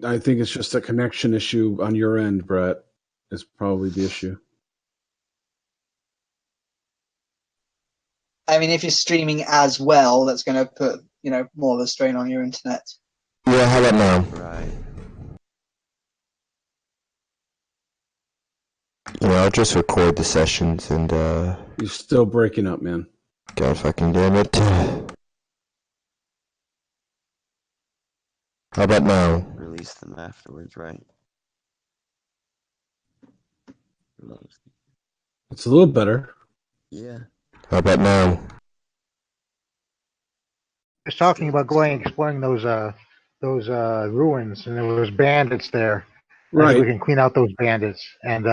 I think it's just a connection issue on your end, Brett, is probably the issue. I mean, if you're streaming as well, that's going to put, more of a strain on your internet. Yeah, how about now? Right. I'll just record the sessions and, You're still breaking up, man. God fucking damn it. How about now? Release them afterwards, right? It's a little better. Yeah. How about now? Just talking about going exploring those ruins, and there was bandits there. Right. We can clean out those bandits and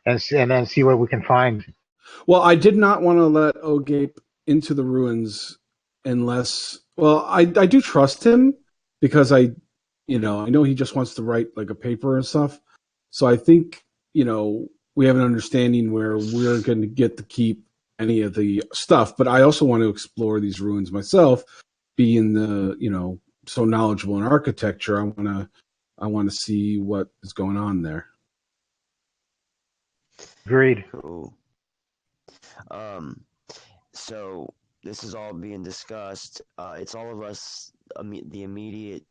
then see what we can find. Well, I did not want to let Ogape into the ruins unless. Well, I do trust him because I know he just wants to write like a paper and stuff. So I think we have an understanding where we're going to get to keep any of the stuff. But I also want to explore these ruins myself, being the so knowledgeable in architecture. I want to see what is going on there. Agreed. Cool. So this is all being discussed. It's all of us, the immediate,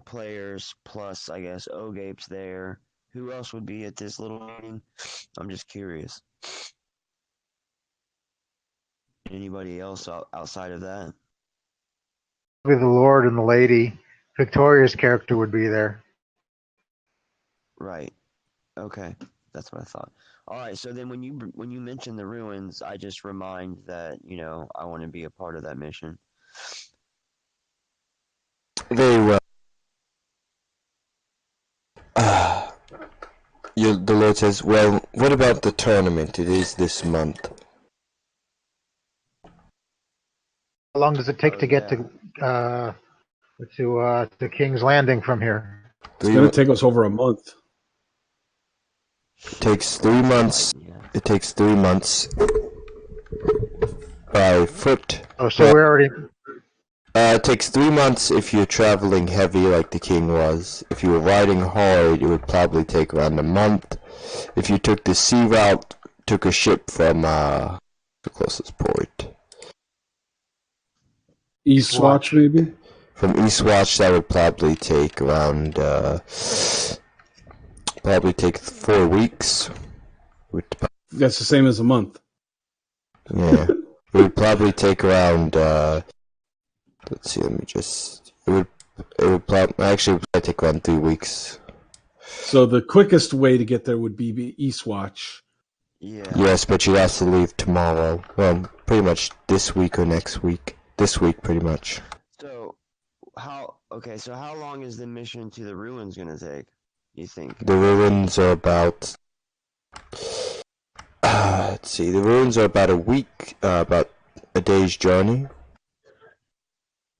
players, plus I guess Ogape's there. Who else would be at this little meeting? I'm just curious. Anybody else outside of that? Probably the Lord and the Lady. Victoria's character would be there. Right. Okay. That's what I thought. All right. So then, when you mention the ruins, I just remind that I want to be a part of that mission. Very well. The Lord says, well, what about the tournament? It is this month. How long does it take to get to King's Landing from here? It's going to take us over a month. It takes 3 months. Yeah. It takes 3 months by foot. Oh, so we're already. It takes 3 months if you're traveling heavy like the king was. If you were riding hard, it would probably take around a month. If you took the sea route, took a ship from the closest port. Eastwatch, maybe? From Eastwatch, that would probably take around, probably take 4 weeks. That's the same as a month. Yeah. It would probably take around, let's see, let me just, it would probably take around 3 weeks. So the quickest way to get there would be Eastwatch. Yeah. Yes, but you'd have to leave tomorrow. Well, pretty much this week or next week. This week, pretty much. So how long is the mission to the ruins gonna take, you think? The ruins are about, let's see, the ruins are about a week, about a day's journey.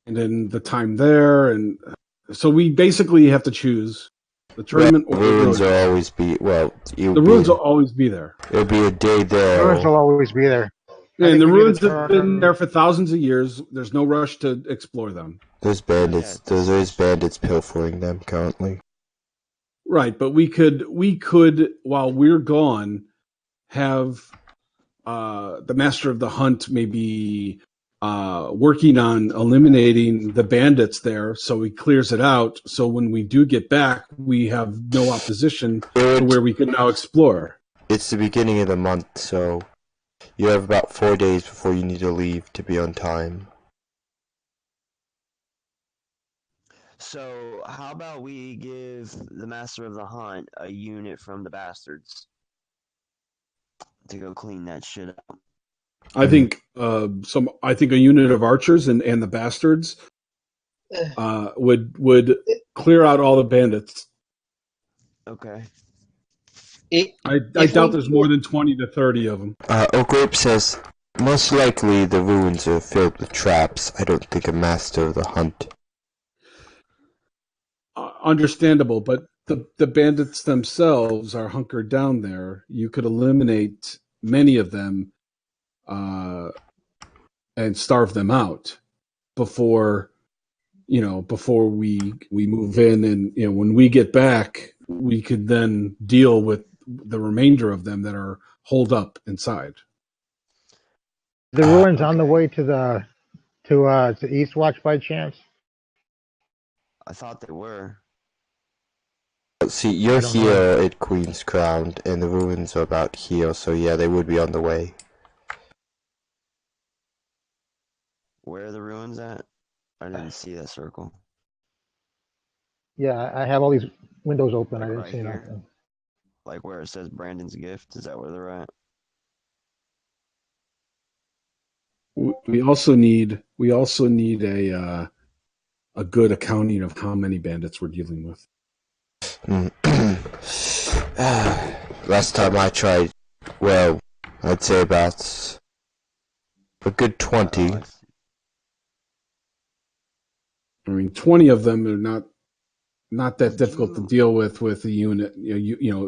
And then the time there, and so we basically have to choose the tournament or the ruins will always be, well, the ruins will always be there. It'll be a day there. The ruins will always be there. And the ruins have been there for thousands of years. There's no rush to explore them. There's bandits. There's bandits pilfering them currently. Right, but we could while we're gone have the master of the hunt maybe working on eliminating the bandits there, so he clears it out. So when we do get back, we have no opposition to where we can now explore. It's the beginning of the month, so you have about 4 days before you need to leave to be on time. So how about we give the master of the hunt a unit from the bastards to go clean that shit up? I think I think a unit of archers and the bastards would clear out all the bandits. Okay. I doubt there's more than 20 to 30 of them. Ogrape says, most likely the ruins are filled with traps. I don't think a master of the hunt. Understandable, but the bandits themselves are hunkered down there. You could eliminate many of them and starve them out before before we move in, and when we get back, we could then deal with the remainder of them that are holed up inside. The ruins on the Okay. way to Eastwatch by chance? I thought they were. See, you're I don't here know. at Queen's Crown, and the ruins are about here, so yeah, they would be on the way. Where are the ruins at? I didn't see that circle. Yeah, I have all these windows open. Like I didn't right see here? nothing. Like where it says Brandon's gift? Is that where they're at? We also need a good accounting of how many bandits we're dealing with. Last time I tried, well, I'd say about a good 20. I see. I mean, 20 of them are not that Did difficult to you- deal with a unit.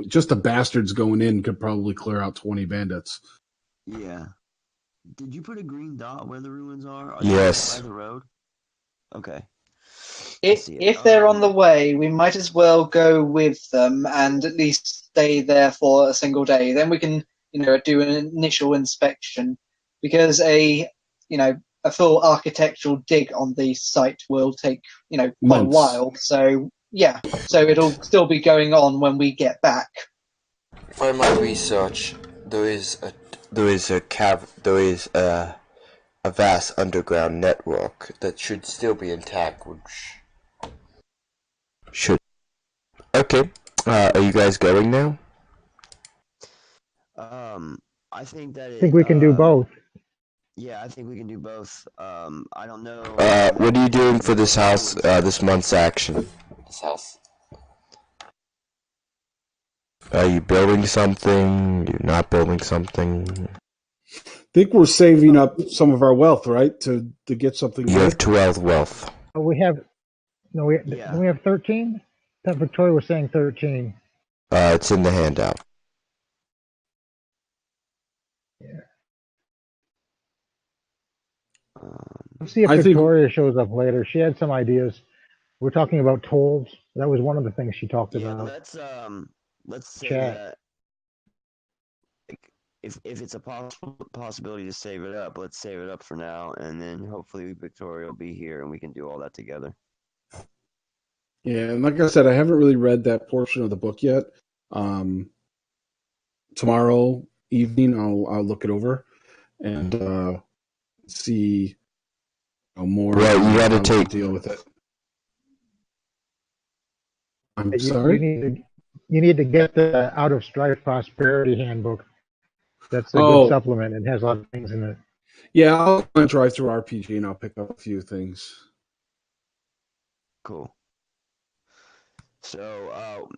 Just the bastards going in could probably clear out 20 bandits. Yeah. Did you put a green dot where the ruins are? Are Yes. they right by the road? Okay. I see it. If they're on the way, we might as well go with them and at least stay there for a single day. Then we can, do an initial inspection, because a full architectural dig on the site will take, quite a Months. while. So yeah, so it'll still be going on when we get back. For my research, there is a vast underground network that should still be intact, which should. Okay, are you guys going now? I think that I think we can do both. Yeah, I think we can do both. I don't know. What are you doing for this house, this month's action? This house. Are you building something? You're not building something? I think we're saving up some of our wealth, right, to get something You have good. 12 wealth. Oh, we have 13? That Victoria was saying 13. It's in the handout. Let's see if I think- Victoria shows up later. She had some ideas. We're talking about tolls. That was one of the things she talked Yeah, about. let's say Chat. that if it's a possibility to save it up, let's save it up for now, and then hopefully Victoria will be here and we can do all that together. Yeah, and like I said, I haven't really read that portion of the book yet. Tomorrow evening, I'll look it over and see more. Well, you gotta how to take- deal with it. I'm You sorry. need to get the Out of Strife Prosperity Handbook. That's a Oh. good supplement. It has a lot of things in it. Yeah, I'll drive through RPG and I'll pick up a few things. Cool. So,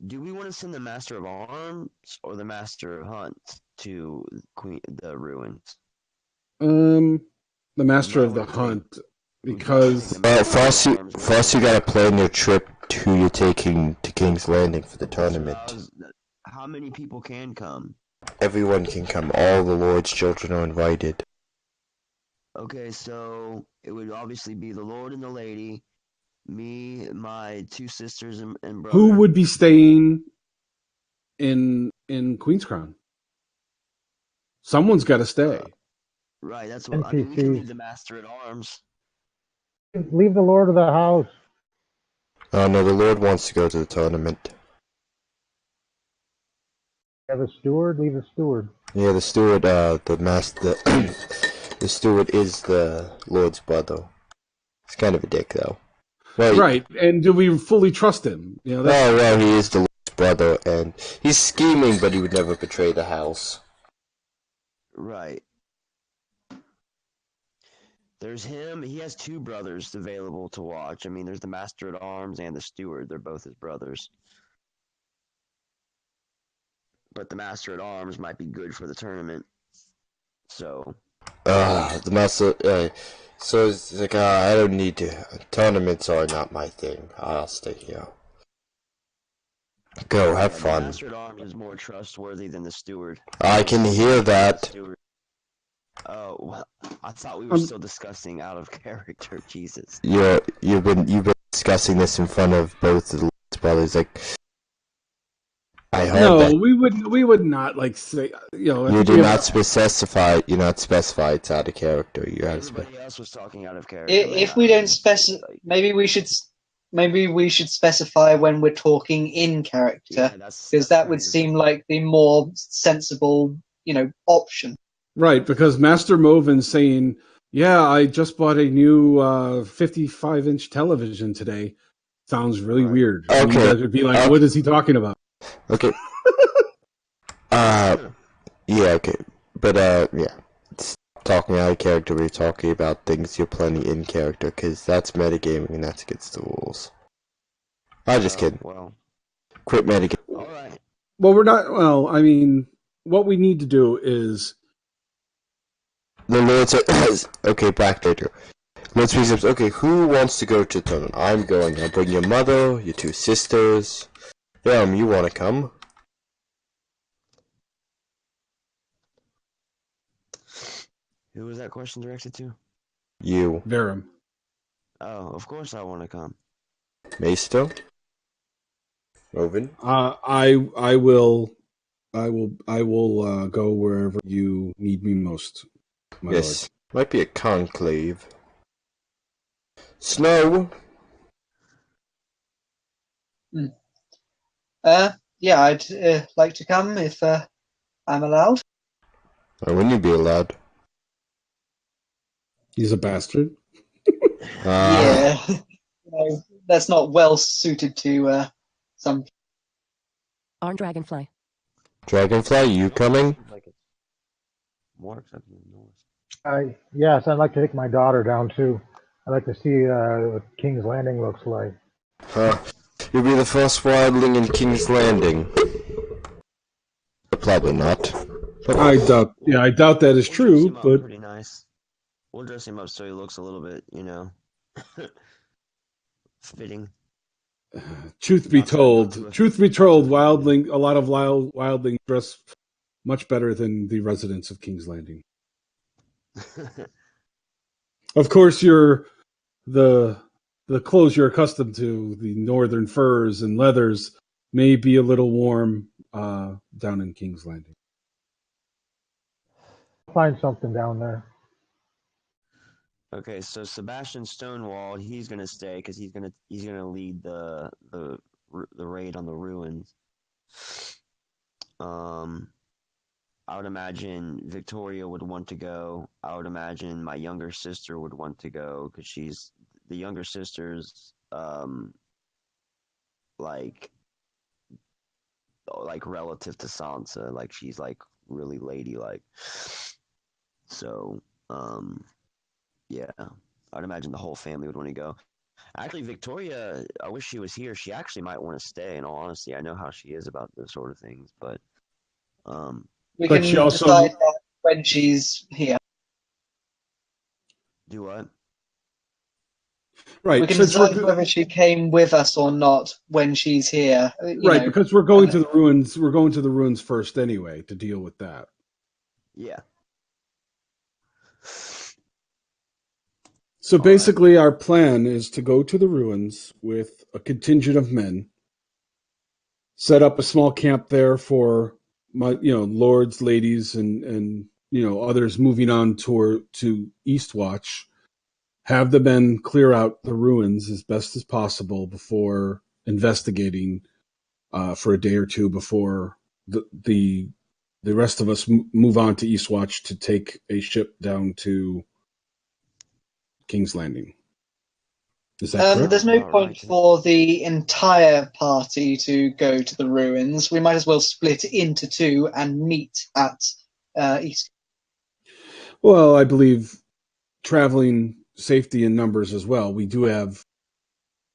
do we want to send the Master of Arms or the Master of Hunt to the ruins? The Master might of the wanna take- Hunt, we because might take the First you gotta plan your trip to who you're taking to King's Landing for the tournament. How many people can come? Everyone can come. All the Lord's children are invited. Okay, so it would obviously be the Lord and the Lady, me, my two sisters and brother. who would be staying in Queen's Crown? Someone's got to stay. Right, that's what I mean. We can NPCs. leave the Master at Arms. Leave the Lord of the House. Oh no, the Lord wants to go to the tournament. Have a steward. Leave the steward. Yeah, the steward, the master, the steward is the Lord's brother. He's kind of a dick, though. Well, Right, and do we fully trust him? That's, Oh, well, he is the Lord's brother, and he's scheming, but he would never betray the house. Right. There's him. He has two brothers available to watch. I mean, there's the Master at Arms and the Steward. They're both his brothers. But the Master at Arms might be good for the tournament. So. The master, so it's like, I don't need to. Tournaments are not my thing. I'll stay here. Go, have The fun. Master at Arms is more trustworthy than the Steward. I can hear that. Steward. Oh, well, I thought we were Um, still discussing out of character. Jesus. You've been discussing this in front of both of the brothers. Like, I heard that no, we would not like say, I you think do we have. not specify. You not specify it's out of character. You have Everybody else was talking out of character. If we don't specify, maybe we should specify when we're talking in character, because that would seem like the more sensible, option. Right, because Master Movin's saying, "Yeah, I just bought a new 55-inch television today." Sounds really weird. And you Okay. guys would be like, "What is he talking about?" Okay. Yeah. Okay. But yeah. It's talking out of character. We're talking about things you're planning in character, because that's metagaming and that's against the rules. I'm just kidding. Well, Quit metagaming. all right. Well, we're not. Well, I mean, what we need to do is The Lord says, okay, back later. Lord speaks up, okay, who wants to go to the tournament? I'm going. I'll bring your mother, your two sisters. You want to come? Who was that question directed to? You. Verum. Oh, of course I want to come. Maisto? Rovin? I will go wherever you need me most, my Yes. Might be a conclave. Snow? Yeah, I'd like to come if I'm allowed. Why wouldn't you be allowed? He's a bastard. Yeah, that's not well suited to some. Arn Dragonfly. Dragonfly, you coming? More acceptable than yours. Yes, I'd like to take my daughter down too. I'd like to see what King's Landing looks like. You'll be the first wildling in King's Landing. Probably not. I doubt that is true, but pretty nice. We'll dress him up so he looks a little bit, fitting. truth be told, wildling, a lot of wildlings dress much better than the residents of King's Landing. Of course, the clothes you're accustomed to, the northern furs and leathers, may be a little warm down in King's Landing. Find something down there. Okay, so Sebastian Stonewall, he's gonna stay because he's gonna lead the raid on the ruins. I would imagine Victoria would want to go. I would imagine my younger sister would want to go because she's the younger sister's like relative to Sansa, like she's like really ladylike. So yeah, I'd imagine the whole family would want to go. Actually, Victoria, I wish she was here. She actually might want to stay. In all honesty, I know how she is about those sort of things, but We But can she also- decide that when she's here. do what? Right, We can since decide whether she came with us or not when she's here. right, because we're going to the ruins. We're going to the ruins first anyway to deal with that. Yeah. So basically, our plan is to go to the ruins with a contingent of men, set up a small camp there for lords, ladies, and others moving on to Eastwatch. Have the men clear out the ruins as best as possible before investigating for a day or two before the rest of us move on to Eastwatch to take a ship down to King's Landing. Is that correct? There's no point for the entire party to go to the ruins. We might as well split into two and meet at East. Well, I believe traveling safety in numbers as well. We do have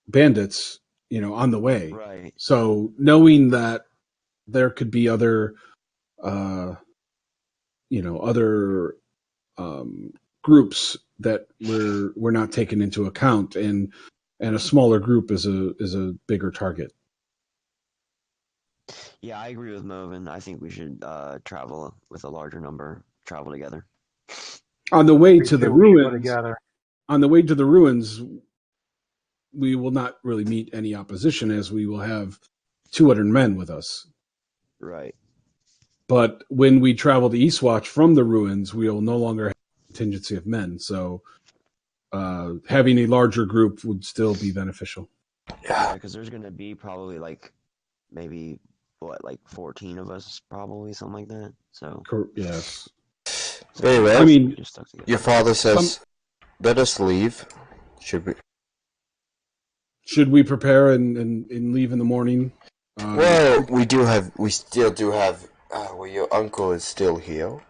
bandits, on the way. Right. So knowing that there could be other, other groups that we're not taking into account, and a smaller group is a bigger target. Yeah, I agree with Movin. I think we should travel with a larger number, travel together. On the way We to the two, we should go ruins, together. on the way to the ruins, we will not really meet any opposition as we will have 200 men with us. Right. But when we travel to Eastwatch from the ruins, we will no longer have a contingency of men. So having a larger group would still be beneficial. Yeah, because there's gonna be probably like maybe like 14 of us, probably something like that. So Yes. Very well. I mean, just stuck together. Your father says, let us leave. Should we? Should we prepare and leave in the morning? Well, we still do have, well, your uncle is still here.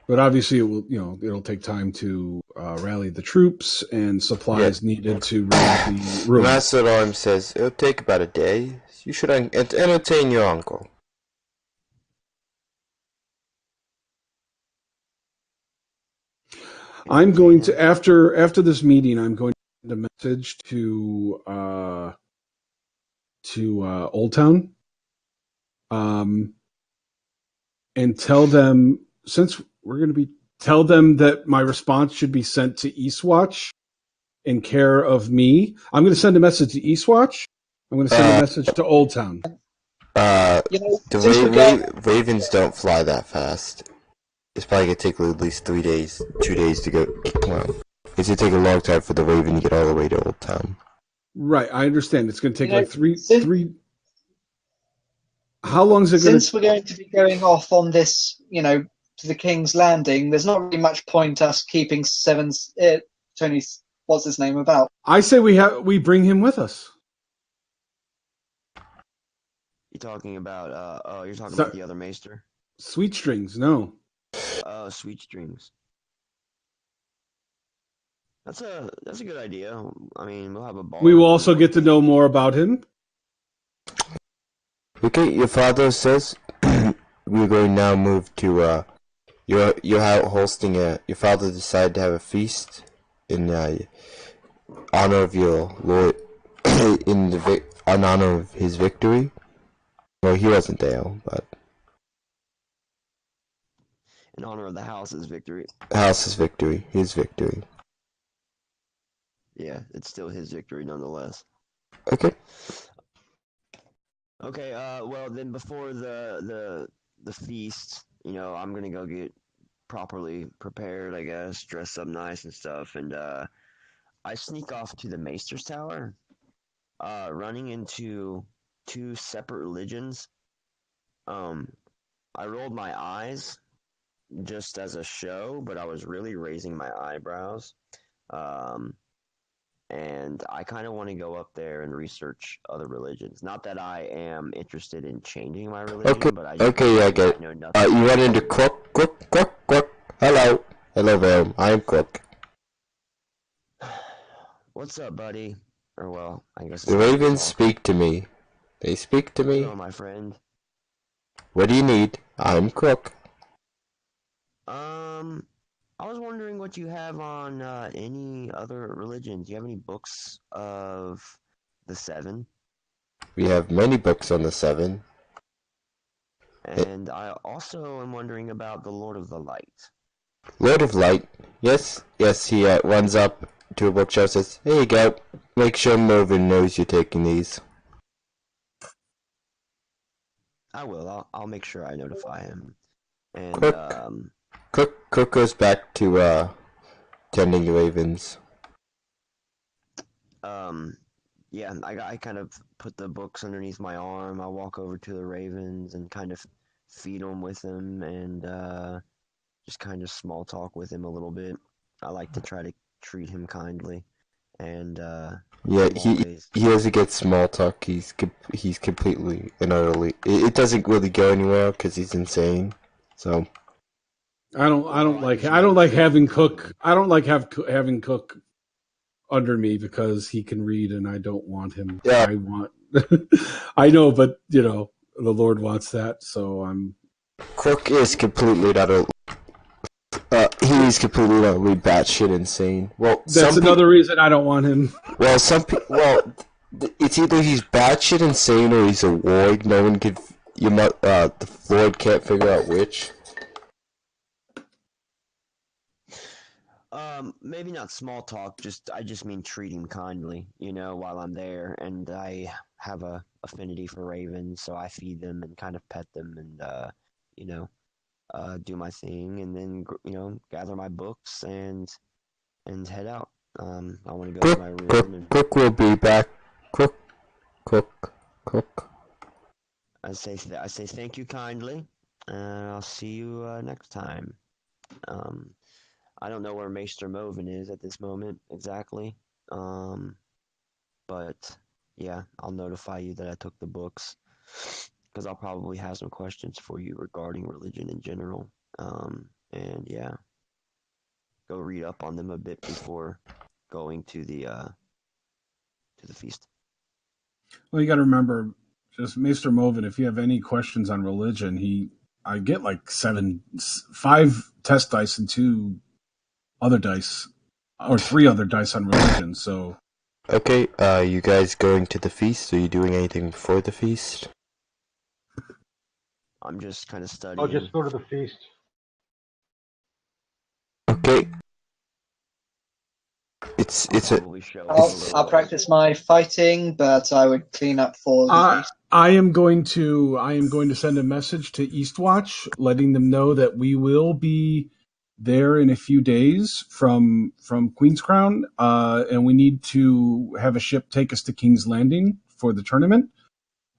But obviously, it'll take time to rally the troops and supplies needed to raid the ruins. Master at Arms says it'll take about a day. You should entertain your uncle. I'm going to after this meeting. I'm going to send a message to Old Town, and tell them, since we're going to be, tell them that my response should be sent to Eastwatch in care of me. I'm going to send a message to Eastwatch. I'm going to send a message to Old Town. Ravens don't fly that fast. It's probably going to take at least 2 days to go. Well, it's going to take a long time for the Raven to get all the way to Old Town. Right, I understand. It's going to take like three. How long is it going to? Since we're going to be going off on this, to the King's Landing, there's not really much point us keeping Tony, what's his name, about. I say we bring him with us. You're talking about about the other maester? Sweet Strings, no. Oh, Sweet Strings. That's a good idea. I mean, we'll have a ball. We will also get to know more about him. Okay, your father says we're going to now move to you're hosting your father decided to have a feast in honor of your lord in honor of his victory. Well, he wasn't there, but in honor of the house's victory. House's victory, his victory. Yeah, it's still his victory nonetheless. Okay. Okay, well then before the feast, I'm gonna go get properly prepared, I guess, dress up nice and stuff, and I sneak off to the Maester's Tower, running into 2 separate religions. I rolled my eyes just as a show, but I was really raising my eyebrows. And I kind of want to go up there and research other religions. Not that I am interested in changing my religion, but I just I get it. know nothing. You run into Crook. Hello there. I'm Crook. What's up, buddy? Or well, I guess The Ravens speak to me. They speak to me. Hello, my friend. What do you need? I'm Crook. I was wondering what you have on any other religions. Do you have any books of the 7? We have many books on the 7. And I also am wondering about the Lord of the Light. Lord of Light. Yes, he runs up to a bookshelf and says, here you go. Make sure Mervyn knows you're taking these. I will. I'll make sure I notify him. And, Cook goes back to tending the ravens. Yeah, I kind of put the books underneath my arm. I walk over to the ravens and kind of feed them with them, and just kind of small talk with him a little bit. I like to try to treat him kindly, and yeah, he doesn't get small talk. He's completely and utterly. It doesn't really go anywhere because he's insane. So. I don't like having Cook under me because he can read and I don't want him. Yeah. I know, but the Lord wants that, so I'm. Crook is completely he's completely utterly batshit insane. Well, that's another reason I don't want him. Well, it's either he's batshit insane or he's a warg. No one could. The Lord can't figure out which. Maybe not small talk. I just mean treat him kindly. While I'm there, and I have a affinity for ravens, so I feed them and kind of pet them, and you know, do my thing, and then gather my books and head out. I want to go to Cook, my room, and Cook will be back. Cook, Cook. I say thank you kindly, and I'll see you next time. Um, I don't know where Maester Moven is at this moment exactly. But yeah, I'll notify you that I took the books because I'll probably have some questions for you regarding religion in general. And yeah, go read up on them a bit before going to the feast. Well, you got to remember, just Maester Moven. If you have any questions on religion, I get like 5 test dice and 2 other dice, or 3 other dice on religion. So Okay, you guys going to the feast? Are you doing anything before the feast? I'm just kind of I'll studying. just go to the feast. Okay. It's a Probably show I'll practice my fighting, but I would clean up for the feast. I am going to send a message to Eastwatch, letting them know that we will be there in a few days from Queen's Crown, and we need to have a ship take us to King's Landing for the tournament.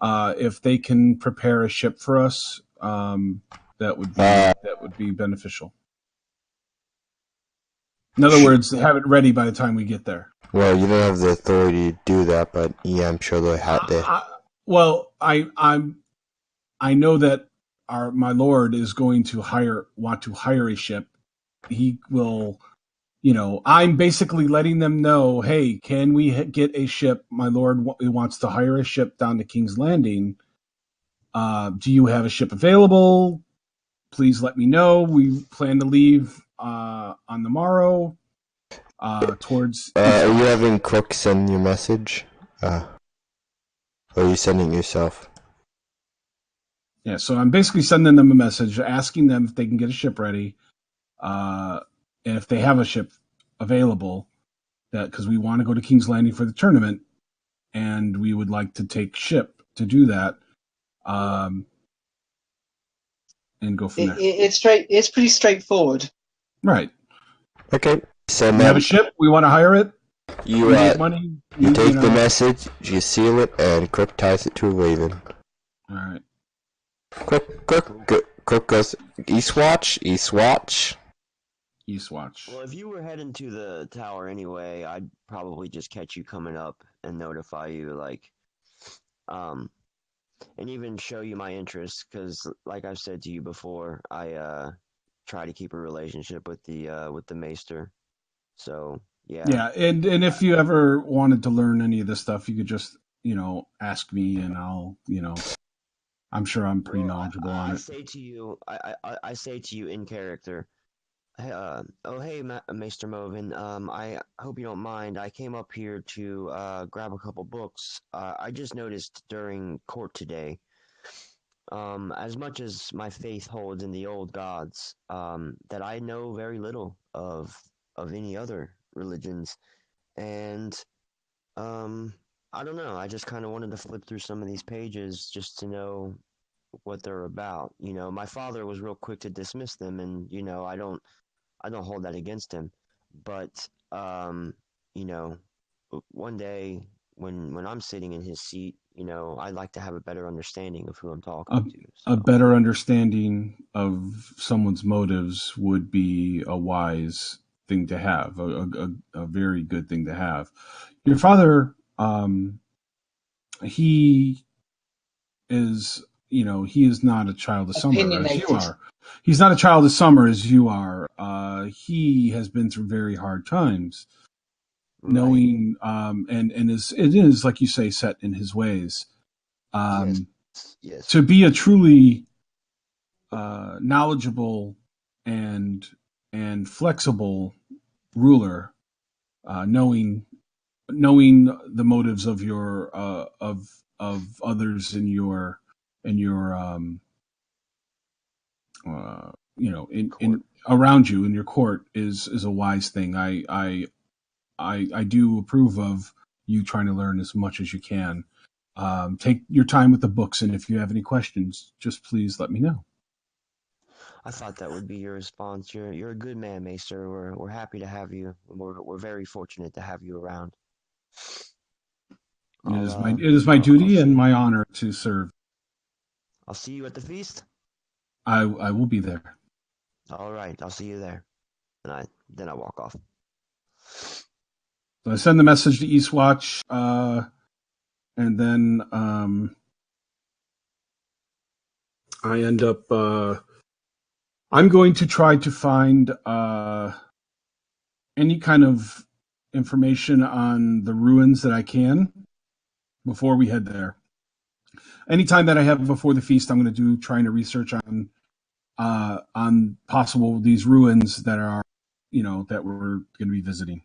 If they can prepare a ship for us, that would be beneficial. In other words, have it ready by the time we get there. Well, you don't have the authority to do that, but yeah, I'm sure they had to. Well, I know that my lord is going to want to hire a ship. He will, I'm basically letting them know, hey, can we get a ship? My lord wants to hire a ship down to King's Landing. Do you have a ship available? Please let me know. We plan to leave on the morrow towards. Are you having Cook send your message? Or are you sending it yourself? Yeah, so I'm basically sending them a message asking them if they can get a ship ready, and if they have a ship available, that because we want to go to King's Landing for the tournament, and we would like to take ship to do that, and go from there. It's pretty straightforward. Right. Okay. So We have a ship. We want to hire it. You We need money. you take the message, you seal it, and Cook ties it to a raven. All right. Cook goes Eastwatch. Eastwatch. Well, if you were heading to the tower anyway, I'd probably just catch you coming up and notify you, and even show you my interest, because, like I've said to you before, I try to keep a relationship with the maester. So yeah. Yeah, and if you ever wanted to learn any of this stuff, you could just ask me, and I'll I'm sure I'm pretty knowledgeable on it. I say to you in character. Hey, Maester Moven. I hope you don't mind. I came up here to grab a couple books. I just noticed during court today, as much as my faith holds in the old gods, that I know very little of any other religions, and I don't know. I just kind of wanted to flip through some of these pages just to know what they're about. My father was real quick to dismiss them, and I don't hold that against him, but one day when I'm sitting in his seat, I'd like to have a better understanding of who I'm talking to. So. A better understanding of someone's motives would be a wise thing to have, a very good thing to have. Your father, he is, he is not a child of summer as you are. He's not a child of summer as you are. He has been through very hard times, right. Knowing, and it is like you say, set in his ways. Yes. To be a truly knowledgeable and flexible ruler, knowing the motives of your of others in your in around you in your court is a wise thing. I do approve of you trying to learn as much as you can. Take your time with the books, and if you have any questions, just please let me know. I thought that would be your response. You're a good man, Maester. We're happy to have you. We're very fortunate to have you around. It is my duty and my honor to serve. I'll see you at the feast. I will be there. All right, I'll see you there. And then I walk off. So I send the message to Eastwatch, and then I end up. I'm going to try to find any kind of information on the ruins that I can before we head there. Anytime that I have before the feast, I'm going to trying to research on possible these ruins that are, that we're going to be visiting.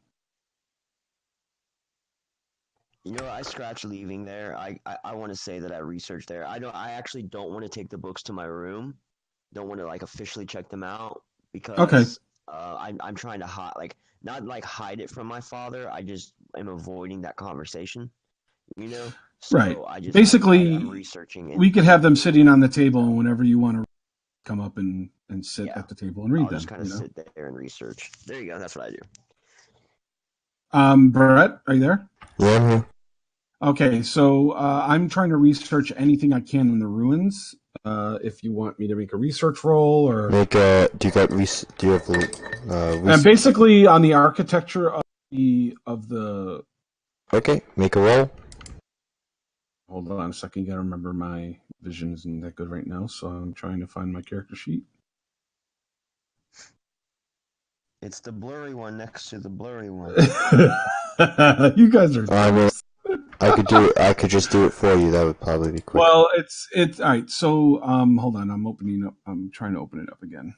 I scratch leaving there. I want to say that I researched there. I actually don't want to take the books to my room. Don't want to officially check them out because okay. I'm trying to not hide it from my father. I just am avoiding that conversation. So right. Basically, I'm researching. We could have them sitting on the table, and whenever you want to come up and sit at the table and read I'll them. Just kind of sit there and research. There you go. That's what I do. Brett, are you there? Yeah, I'm here. Okay, so I'm trying to research anything I can in the ruins. If you want me to make a research roll, or do you have and basically on the architecture of the. Okay, make a roll. Hold on a second. You gotta remember my vision isn't that good right now, so I'm trying to find my character sheet. It's the blurry one next to the blurry one. You guys are. I mean, I could just do it for you. That would probably be quick. Well, it's all right. So, hold on. I'm trying to open it up again.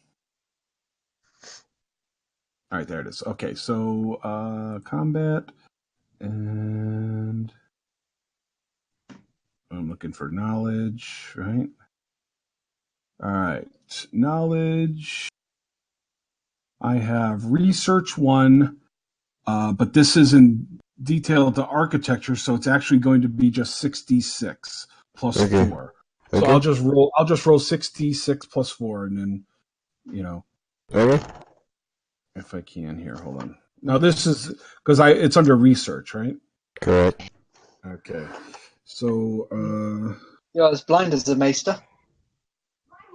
All right, there it is. Okay, so combat, and I'm looking for knowledge. Right. All right, knowledge. I have research 1, but this is in detail to architecture, so it's actually going to be just 66 plus 4. So I'll just roll 66 plus 4, and then Okay. If I can here, hold on. Now this is because it's under research, right? Correct. Okay. So You're as blind as the Maester.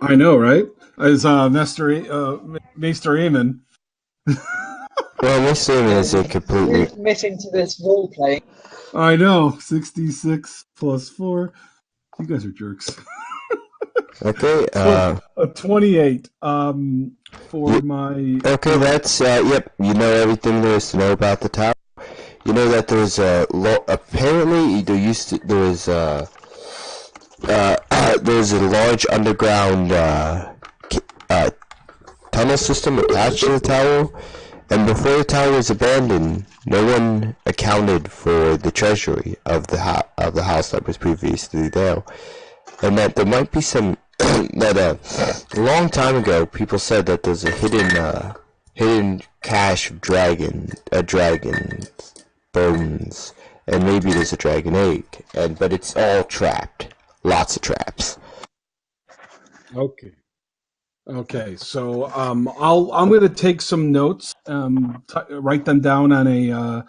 I know, right? As Maester Aemon. Well, Maester Aemon is a completely admitting to this role playing. I know. 66 plus 4. You guys are jerks. Okay. 28. For my. Okay, that's yep. You know everything there is to know about the tower. You know that there's apparently there's a large underground tunnel system attached to the tower, and before the tower was abandoned, no one accounted for the treasury of the house that was previously there, and that there might be some that a long time ago people said that there's a hidden cache of dragon bones, and maybe there's a dragon egg, but it's all trapped. Lots of traps. Okay. So I'm going to take some notes. Write them down on a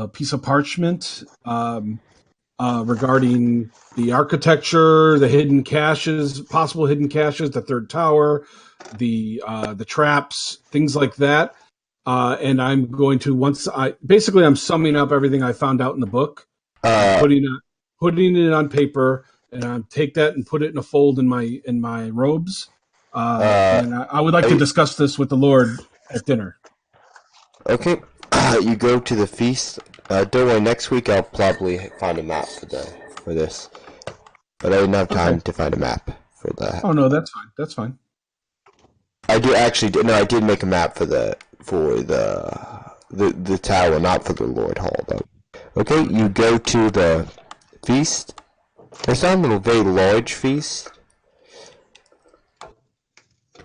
piece of parchment regarding the architecture, the hidden caches, possible hidden caches, the third tower, the traps, things like that. And I'm going to I'm summing up everything I found out in the book, putting it on paper, and I take that and put it in a fold in my robes. And I would like to discuss this with the Lord at dinner. Okay, you go to the feast. Don't worry, next week I'll probably find a map for this. But I didn't have time to find a map for that. Oh no, that's fine. That's fine. I did make a map for the tower, not for the Lord Hall though. Okay, you go to the feast. It's not a very large feast.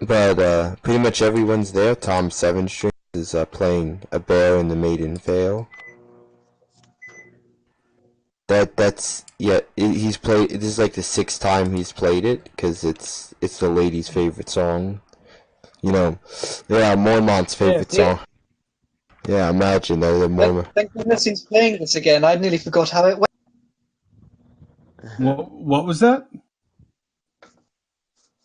But pretty much everyone's there. Tom Seven Strings is playing a bear in the Maiden Vale. He's played. This is like the 6th time he's played it because it's the lady's favorite song. You know, yeah, Mormont's favorite song. Yeah, imagine that the Mormon. Thank goodness he's playing this again. I nearly forgot how it went. What was that?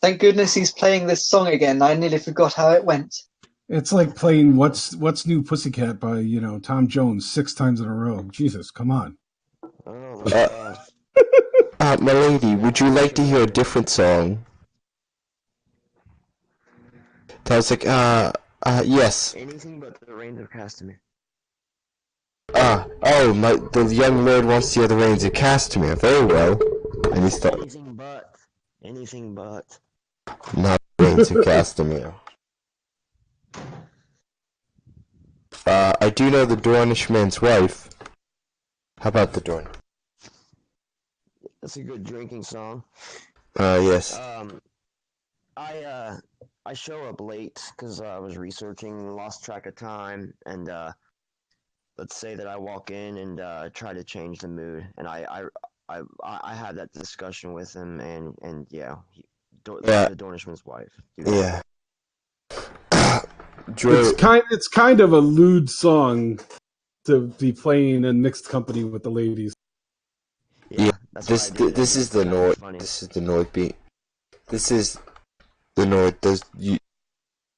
Thank goodness he's playing this song again. I nearly forgot how it went. It's like playing What's New Pussycat by Tom Jones 6 times in a row. Jesus, come on. Oh my god. My lady, would you like to hear a different song? Tom's like, yes. Anything but the Reigns of Castamere. The young lord wants to hear the Reigns of Castamere. Very well. And he starts. Anything but. Not Reigns of Castamere. I do know the Dornishman's wife. How about the Dorn? That's a good drinking song. Yes. I show up late because I was researching, lost track of time, and let's say that I walk in and try to change the mood, and I had that discussion with him, and yeah, the Dornishman's wife. Yeah. It's kind of a lewd song to be playing in mixed company with the ladies. Yeah, this is the Nord. This is the Nord beat. This is the Nord.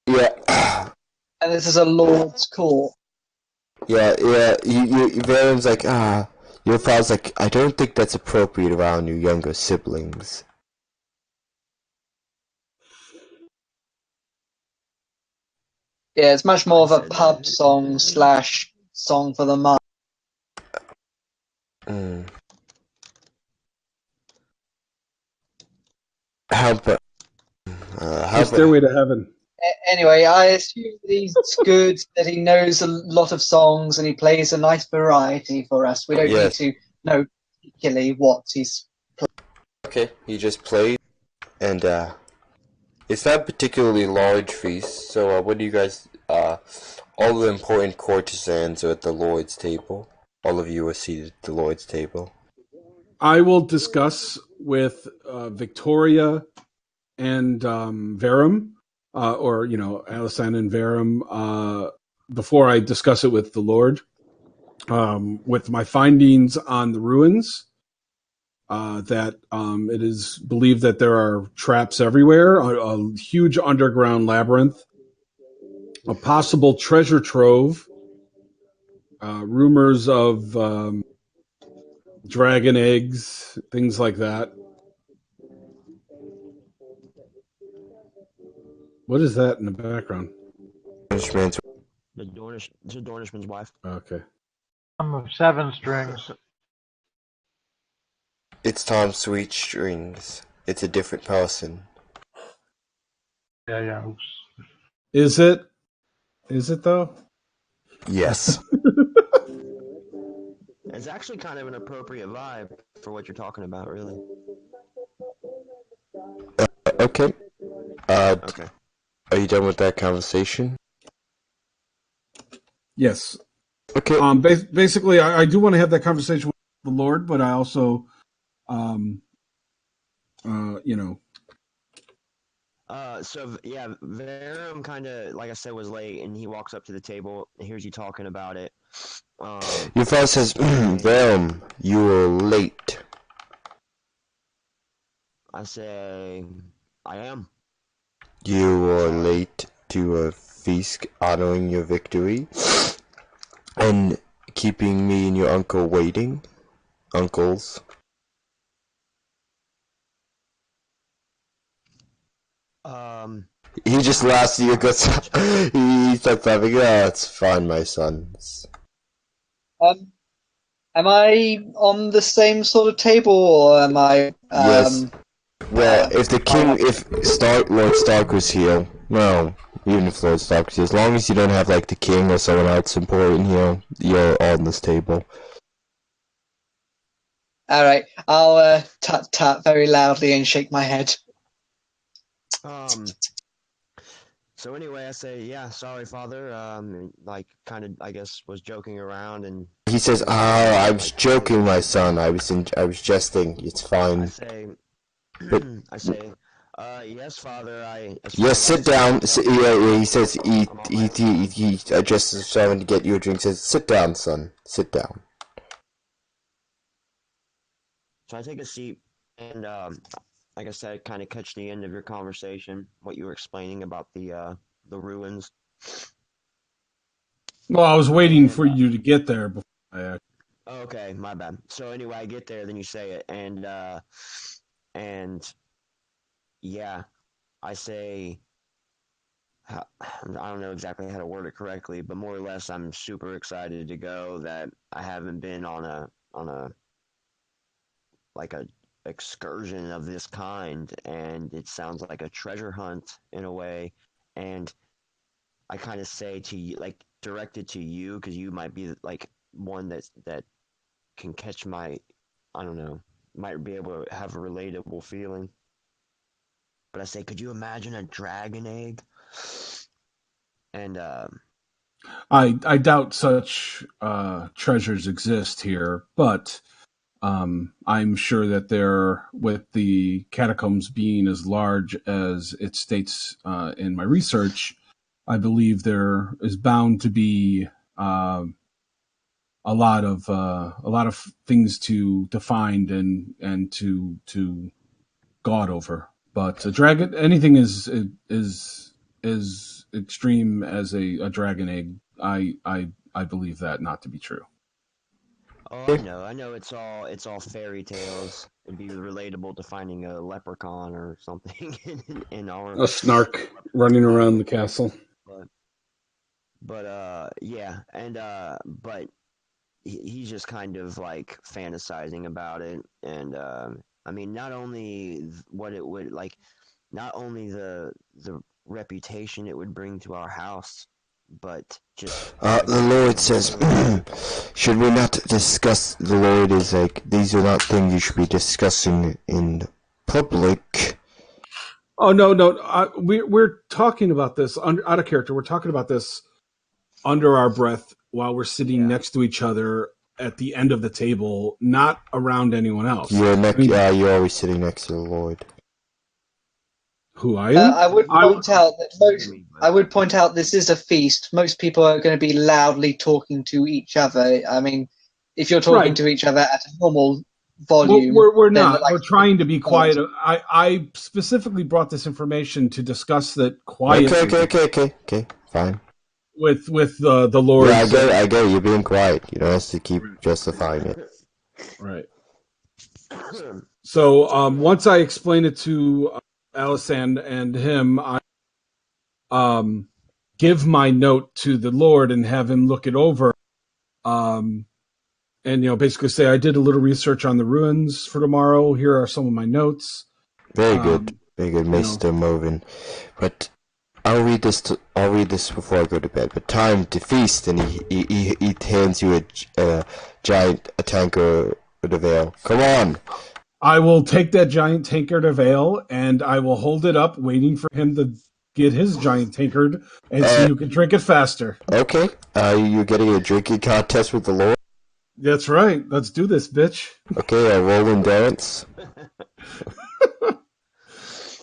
Yeah. And this is a lord's call. Yeah. Varen's like, your father's like, I don't think that's appropriate around your younger siblings. Yeah, it's much more of a pub song / song for the month. How about Stairway to Heaven. Anyway, I assume that he's good, that he knows a lot of songs, and he plays a nice variety for us. We don't need to know particularly what he's playing. Okay, he just played, and it's not a particularly large feast, so what do you guys, all the important courtesans are at the Lord's table. All of you are seated at the Lord's table. I will discuss with Victoria and Verum, Alysanne and Verum, before I discuss it with the Lord, with my findings on the ruins, that it is believed that there are traps everywhere, a huge underground labyrinth, a possible treasure trove, rumors of dragon eggs, things like that. What is that in the background? The Dornishman's wife. Okay. Tom Seven Strings. It's Tom Sweet Strings. It's a different person. Yeah. Oops. Is it? Is it though? Yes. It's actually kind of an appropriate vibe for what you're talking about, really. Okay. Okay. Are you done with that conversation? Yes. Okay. Basically, I do want to have that conversation with the Lord, but I also, Verum kind of, like I said, was late, and he walks up to the table, and hears you talking about it. Your father says, Verum, you were late. I say, I am. You were late to a feast honoring your victory, and keeping me and your uncle waiting. Uncles. He just laughs at you and goes, he starts laughing, it's fine, my sons. Am I on the same sort of table, or am I? Yes. Well, if Lord Stark was here, well, even if Lord Stark was here, as long as you don't have, like, the king or someone else important here, you're on this table. Alright, I'll tap very loudly and shake my head. So anyway, I say, yeah, sorry, father. Like, kind of, I guess, was joking around, and He says, "Oh, I was joking, my son. I was jesting. It's I fine." say, But I say, yes, father. As far yes, as I'm sit down. concerned, Yeah, he says I'm on my way. he adjusts himself to get you a drink. Says, "Sit down, son. Sit down." So I take a seat, and like I said, kind of catch the end of your conversation, what you were explaining about the ruins. Well, I was waiting And for you to get there before I. okay, my bad. So anyway, I get there, then you say it, and yeah, I say, I don't know exactly how to word it correctly, but more or less, I'm super excited to go. That I haven't been on a like a excursion of this kind, and it sounds like a treasure hunt in a way. And I kind of say to you, like directed to you, because you might be like one that can catch my, I don't know, might be able to have a relatable feeling. But I say, could you imagine a dragon egg? And I doubt such treasures exist here, but I'm sure that they're, with the catacombs being as large as it states in my research, I believe there is bound to be a lot of things to find and to god over. But a dragon, anything is extreme as a dragon egg. I believe that not to be true. oh, I know, it's all fairy tales. It'd be relatable to finding a leprechaun or something in our A snark running around the level. castle. But yeah, and but he's just kind of like fantasizing about it, and I mean, not only what it would like, not only the reputation it would bring to our house, but just The again Lord the says, ability. "Should we not discuss?" The Lord is like, "These are not things you should be discussing in public." Oh no, we're talking about this out of character. We're talking about this under our breath while we're sitting Yeah. next to each other at the end of the table, not around anyone else. You're I mean, you're always sitting next to the Lord. who I am? I would I point out that most. Me, I but would point out this is a feast. Most people are going to be loudly talking to each other. I mean, if you're talking right. to each other at a normal Well, volume, we're then not. like We're trying to be silence. quiet. I specifically brought this information to discuss that Okay, quietly fine. with the Yeah, Lord's. I get it. You're being quiet. You don't have to keep justifying it. Right. So once I explain it to Alisand and him, I um, give my note to the Lord and have him look it over. And basically say I did a little research on the ruins for tomorrow. Here are some of my notes. Very good, You know, Mr. Movin. But I'll read this before I go to bed. But time to feast, and he hands you a giant tankard of ale. Come on. I will take that giant tankard of ale and I will hold it up, waiting for him to get his giant tankard and see who can drink it faster. Okay. You're getting a drinking contest with the Lord. That's right. Let's do this, bitch. Okay, a rolling dance.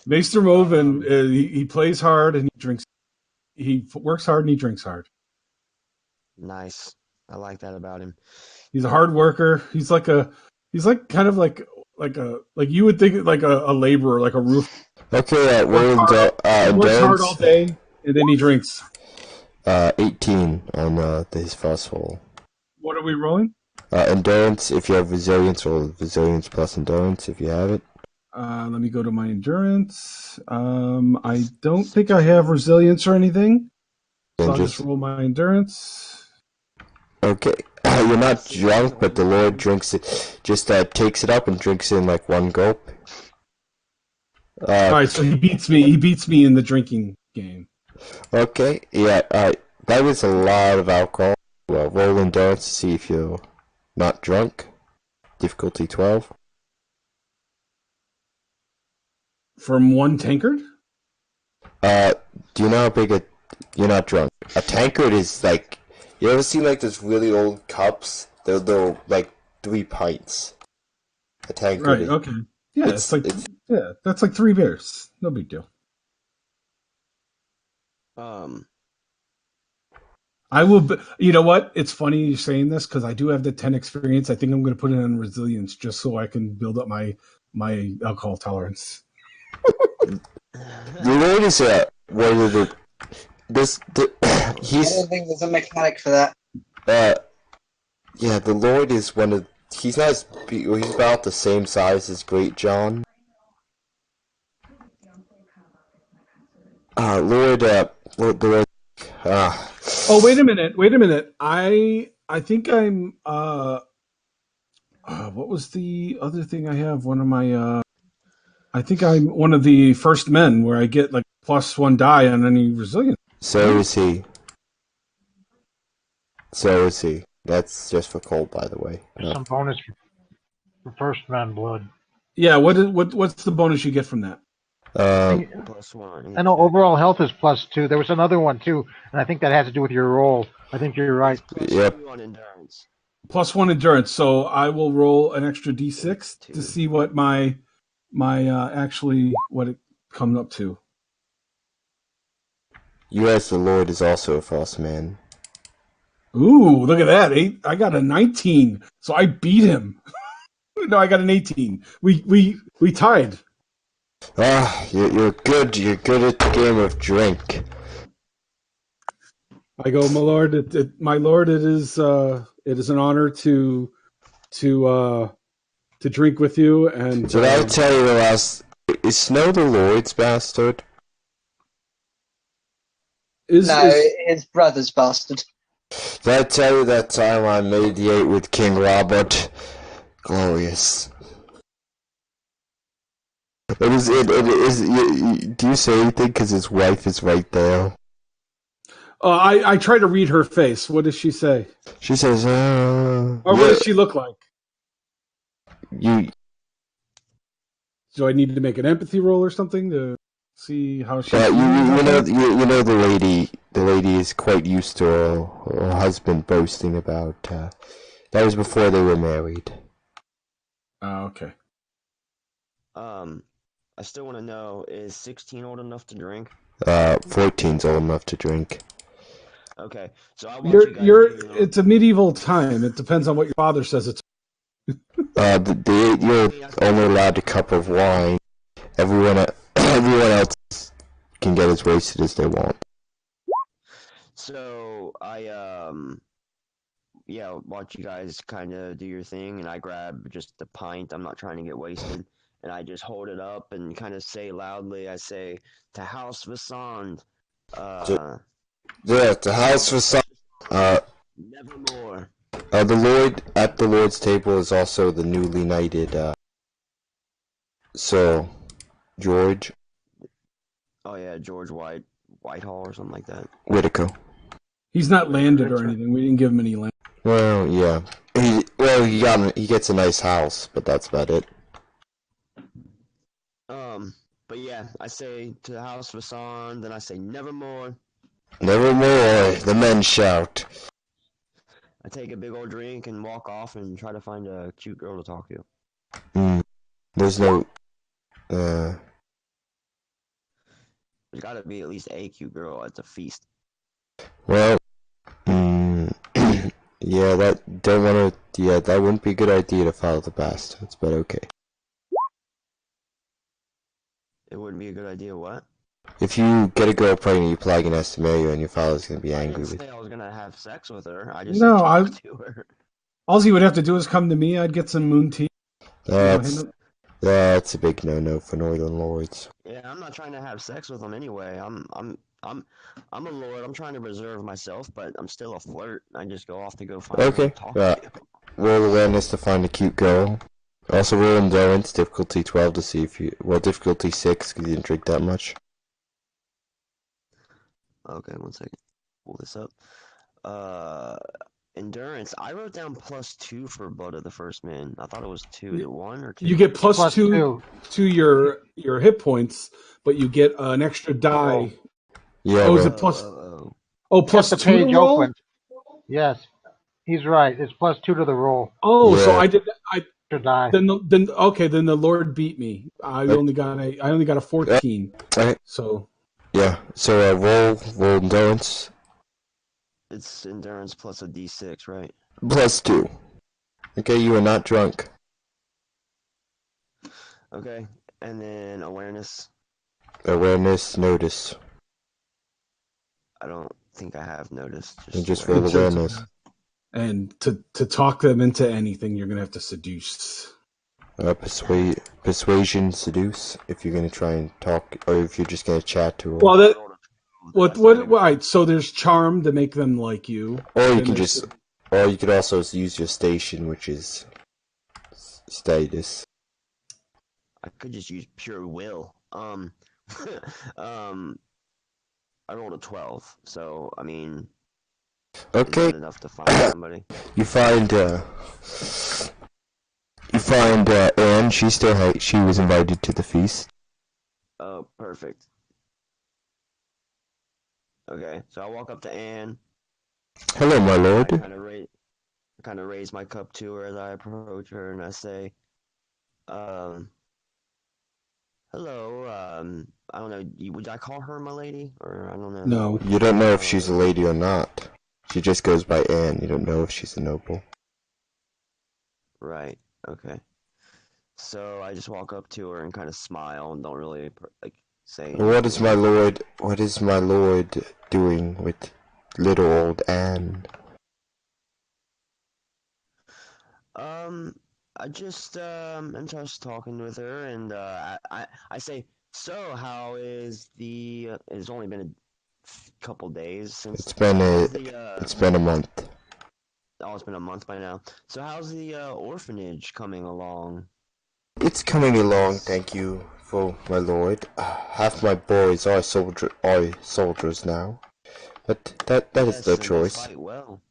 Maester Movin, he plays hard and he drinks. He works hard and he drinks hard. nice. I like that about him. He's a hard worker. He's like kind of like you would think like a laborer, like a roof. Okay, rolling He works hard all endurance. day and then he drinks. 18 on this festival. What are we rolling? Endurance, if you have resilience, or resilience plus endurance if you have it. Let me go to my endurance. I don't think I have resilience or anything, so And I'll just roll my endurance. Okay, you're not drunk, but the Lord drinks it. Just takes it up and drinks it in like one gulp. All right, so he beats me. He beats me in the drinking game. Okay, yeah. That was a lot of alcohol. Well, roll endurance to see if you're not drunk. Difficulty 12. From one tankard? Do you know how big you're not drunk. A tankard is like, you ever seen like those really old cups? They're like 3 pints. A tankard. Right. Okay. Yeah, it's like that's like 3 beers. No big deal. I will. You know what? It's funny you saying this because I do have the 10 experience. I think I'm going to put it on resilience just so I can build up my alcohol tolerance. The Lord is one of the he's. I don't think there's a mechanic for that. Yeah, the Lord is one of. He's not. He's about the same size as Great John. Lord. Oh, wait a minute. I think I'm. What was the other thing I have? One of my. I think I'm one of the first men where I get like +1 die on any resilience. So is he. That's just for cold, by the way. There's some bonus for first man blood. Yeah, what's the bonus you get from that? +1. I know overall health is +2. There was another one too, and I think that has to do with your roll. I think you're right. Yep. +1 endurance. +1 endurance. So I will roll an extra d6 to see what my actually what it comes up to. You as the Lord is also a frost man. Ooh, look at that! I got a 19, so I beat him. No, I got an 18. We tied. You're good. You're good at the game of drink. I go, my lord. My lord, it is an honor to drink with you. And did I tell you the last? Is Snow the Lord's bastard? His brother's bastard. Did I tell you that time I mediate with King Robert? Glorious. It is. Do you say anything because his wife is right there? I try to read her face. What does she say? She says, Or what does she look like? Do I need to make an empathy roll or something to see how she? You know the lady. The lady is quite used to her husband boasting about. That was before they were married. Oh, okay. I still want to know: is 16 old enough to drink? 14's old enough to drink. Okay, so I want you guys. It's a medieval time. It depends on what your father says. It's. You're only allowed a cup of wine. Everyone else can get as wasted as they want. So watch you guys kind of do your thing, and I grab just the pint. I'm not trying to get wasted, and I just hold it up and kind of say loudly. I say, "To House Vasand." To House Vasand. Nevermore. The Lord at the Lord's table is also the newly knighted Sir George. Oh yeah, George Whitehall or something like that. Whitaker. He's not landed or anything. We didn't give him any land. Well, yeah. He gets a nice house, but that's about it. But yeah, I say to the House Vasand, then I say nevermore. Nevermore, the men shout. I take a big old drink and walk off and try to find a cute girl to talk to. There's no. There's gotta be at least a cute girl at the feast. Well, yeah, that wouldn't be a good idea to follow the bastards, but okay. It wouldn't be a good idea, what? If you get a girl pregnant, you Plaganess to marry her, and your father's gonna be angry with you. I didn't say I was gonna have sex with her. I just talk to her. All he would have to do is come to me. I'd get some moon tea. That's a big no-no for Northern Lords. Yeah, I'm not trying to have sex with them anyway. I'm a lord. I'm trying to reserve myself, but I'm still a flirt. I just go off to go find her and talk to you. Roll awareness to find a cute girl. Also roll endurance, difficulty 12 to see if you... Well, difficulty 6 because you didn't drink that much. Okay, 1 second. Pull this up. Endurance. I wrote down +2 for Blood of the First Man. I thought it was 2. Is it 1 or 2? You get +2 to your hit points, but you get an extra die. Yeah, Oh, is well, it plus? Oh. Oh, Kept plus the 2 to page roll. open. Yes, he's right. It's +2 to the roll Oh, so Yeah. I did. I to die. then okay. Then the Lord beat me. I only got a 14. Okay. So Yeah. So roll endurance It's endurance plus a d6, right? +2. Okay, you are not drunk. Okay, and then awareness. Awareness, notice, I don't think I have notice. and just roll awareness. awareness. and to talk them into anything, you're gonna have to seduce. Persuasion, seduce. If you're gonna try and talk, or if you're just gonna chat to them. Well, I rolled a 12. what? Right. So there's charm to make them like you. Or you Then can there's just, or you could also use your station, which is status. I could just use pure will. I rolled a 12, so I mean, is Okay, that enough to find somebody? you find Anne. She was invited to the feast. Oh, perfect. Okay, so I walk up to Anne. Hello, my I lord. kind of raise my cup to her as I approach her, and I say, hello, I don't know, would I call her my lady? Or I don't know. no. You don't know if she's a lady or not. She just goes by Anne. You don't know if she's a noble. Right, okay. So I just walk up to her and kind of smile and don't really, say What is my anything. lord doing with little old Anne? I just am just talking with her, and I say, so how is the? It's only been a couple days since. It's been how's it's been a month. Oh, it's been a month by now. So how's the orphanage coming along? It's coming along, thank you, for my lord. Half my boys are soldiers now, but that is Yes, their and choice. they fight well.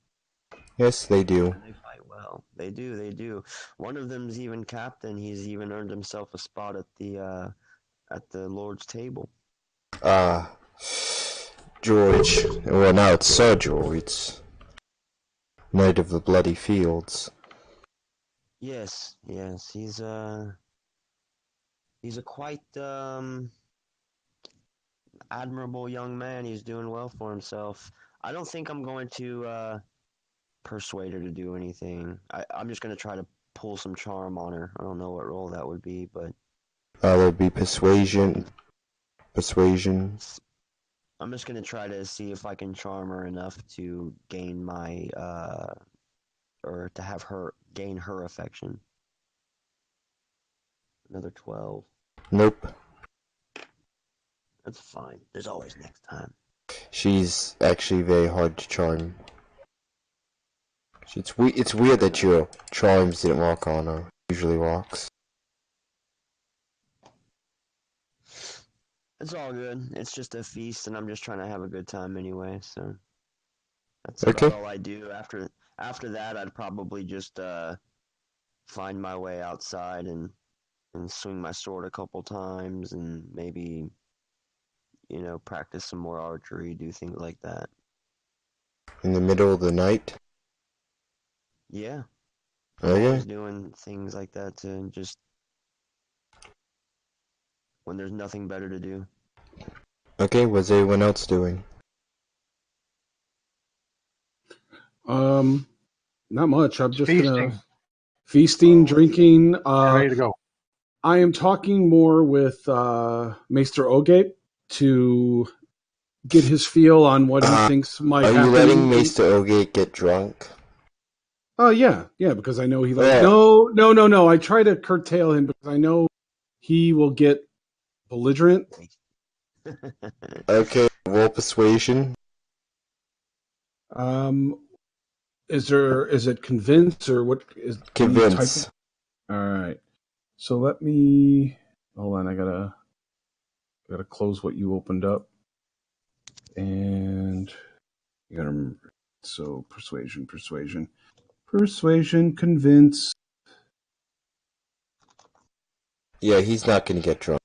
Yes, they do. And they fight well. They do. They do. One of them's even captain. He's even earned himself a spot at the Lord's table. Ah, George. Well, now it's Sir George, Knight of the Bloody Fields. Yes, yes. He's a quite admirable young man. He's doing well for himself. I don't think I'm going to persuade her to do anything. I'm just going to try to pull some charm on her. I don't know what role that would be, but That would be persuasion. Persuasion. I'm just going to try to see if I can charm her enough to gain my or to have her gain her affection. Another 12. Nope. That's fine. There's always next time. She's actually very hard to charm. It's weird that your charms didn't work on her. Usually works. It's all good. It's just a feast, and I'm just trying to have a good time anyway. So that's Okay. about all I do. After that, I'd probably just find my way outside and swing my sword a couple times, and maybe practice some more archery, do things like that. In the middle of the night. Yeah, I'm Okay. always doing things like that to just when there's nothing better to do. Okay, what's everyone else doing? Not much. I'm just Feasting. gonna feasting, drinking. Ready to go. I am talking more with Maester Ogape to get his feel on what he thinks might Are happen. you letting Maester Ogate get drunk? Oh yeah, because I know he Yeah. No. I try to curtail him because I know he will get belligerent. Okay, roll persuasion. Is it convince or what is Convince. All right. So let me hold on. I gotta close what you opened up, and you gotta remember. So persuasion, convince. Yeah, he's not gonna get drunk.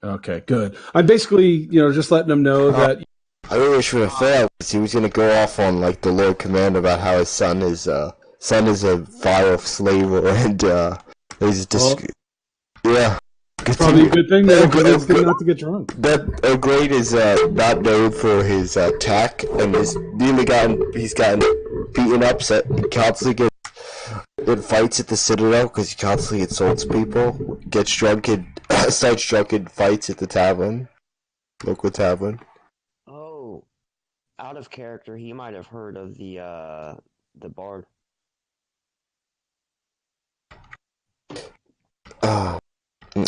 Okay, good. I'm basically just letting them know that I really wish would have failed, because he was gonna go off on like the Lord Commander about how his son is a vile slaver and he's yeah. Probably a good thing that he convinced him not to get drunk. That O'Grade is not known for his attack, and he's gotten beaten up, constantly gets in fights at the Citadel because he constantly insults people, gets drunk and starts drunken fights at the local tavern. Oh, out of character, he might have heard of the bard.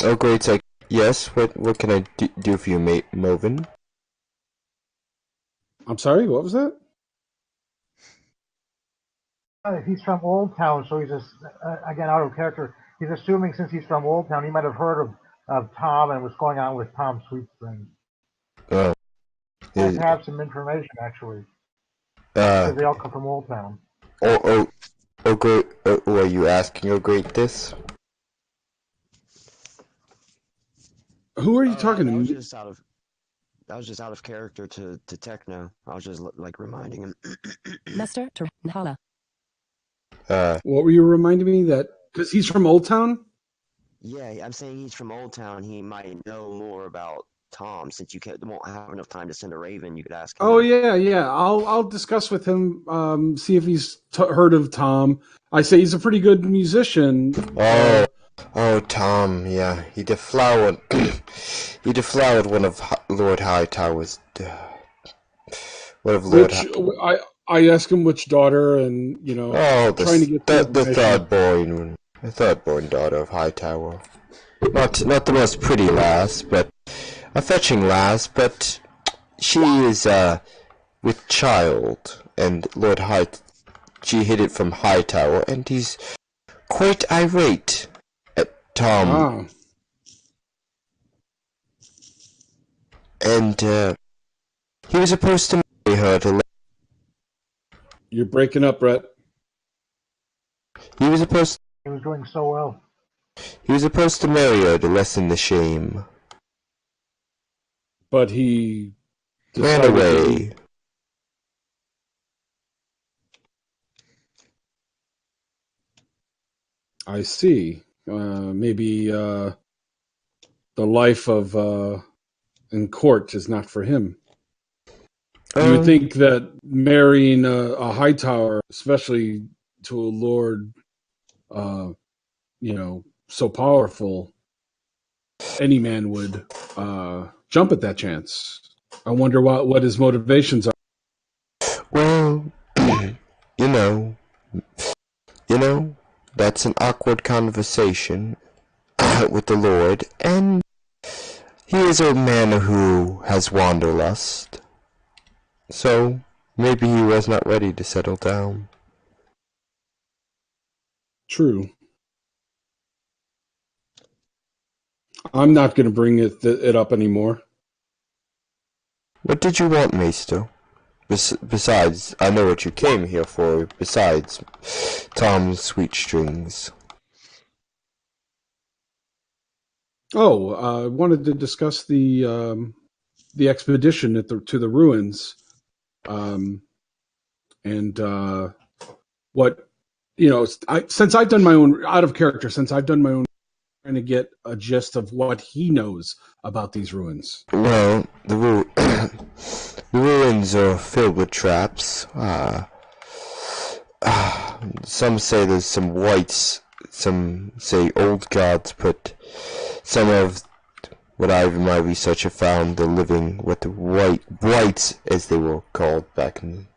O'Grade's like, yes, what can I do for you, mate, Movin? I'm sorry, what was that? He's from Old Town, so he's just, again, out of character. He's assuming since he's from Old Town, he might have heard of Tom and what's going on with Tom Sweetspring. Oh. I have some information, actually. Because they all come from Old Town. O'Grade, are you asking O'Grade this? Who are you talking to? That was just out of character to Techno. I was just like reminding him. Master Nhala. What were you reminding me that? Because he's from Old Town? Yeah, I'm saying he's from Old Town. He might know more about Tom. Since you won't have enough time to send a raven, you could ask him. Oh yeah. I'll discuss with him. See if he's heard of Tom. I say he's a pretty good musician. Oh, Tom. Yeah, he deflowered. He deflowered one of Lord Hightower's. I asked him which daughter, and trying to get the third-born daughter of Hightower. Not the most pretty lass, but a fetching lass. But she is with child, and she hid it from Hightower, and he's quite irate at Tom. Ah. And he was supposed to marry her to. You're breaking up, Brett. He was doing so well. He was supposed to marry her to lessen the shame. But he ran away. I see. Maybe the life of in court is not for him. You would think that marrying a Hightower, especially to a lord, so powerful, any man would jump at that chance. I wonder what his motivations are. Well, that's an awkward conversation with the Lord, and he is a man who has wanderlust. So, maybe he was not ready to settle down. True. I'm not going to bring it up anymore. What did you want, Maester? Besides, I know what you came here for, besides Tom's sweet strings. I wanted to discuss the expedition to the ruins. Since I've done my own out of character, trying to get a gist of what he knows about these ruins. Well, the ruins are filled with traps. Some say there's some whites. Some say old gods put some of what I in my research have found the whites, as they were called back in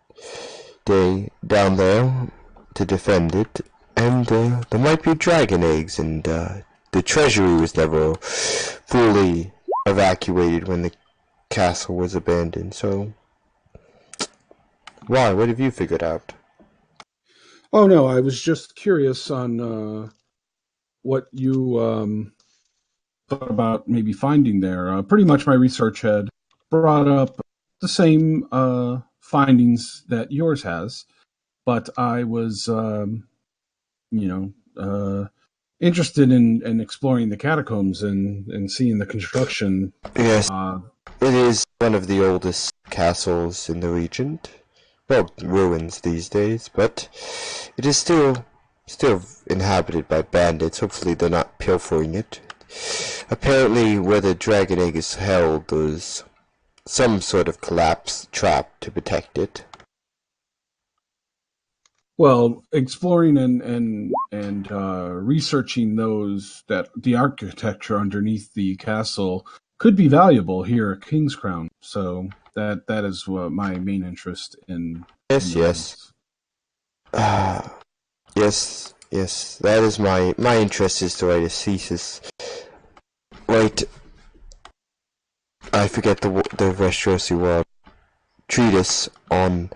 the day, down there to defend it, and there might be dragon eggs, and the treasury was never fully evacuated when the castle was abandoned. So, why? What have you figured out? Oh no, I was just curious on what you thought about maybe finding there. Pretty much my research had brought up the same findings that yours has, but I was, interested in exploring the catacombs and seeing the construction. Yes, it is one of the oldest castles in the Regent. Well, ruins these days, but it is still inhabited by bandits. Hopefully they're not pilfering it. Apparently, where the dragon egg is held, there's some sort of collapse trap to protect it. Well, exploring and researching the architecture underneath the castle could be valuable here at King's Crown. So that is my main interest in. Yes. Yes. That is my interest, is to write a thesis. Write, I forget the Westerosi word, treatise on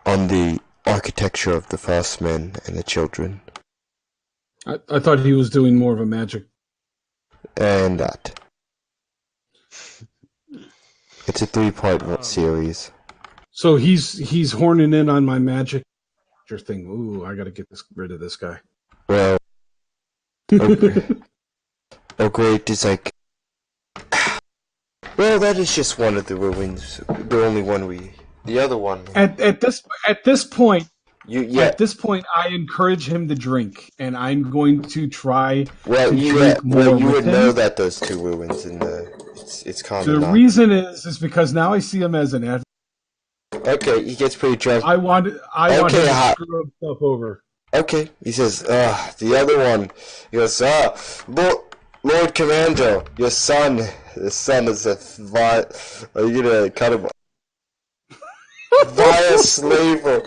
the architecture of the first men and the children. I thought he was doing more of a magic. And that. It's a 3-part series. So he's horning in on my magic thing. Ooh, I gotta get rid of this guy. Well, oh great, it's like, well, that is just one of the ruins. The only one the other one. At this point, At this point, I encourage him to drink, and I'm going to try to drink more. Well, you with would him. know that those two ruins in it's common. The reason is because now I see him as an advocate. Okay, he gets pretty drunk. I want him to screw himself over. Okay, he says, the other one. He goes, Lord Commander, your son. The son is a are you gonna cut him? Vile slave of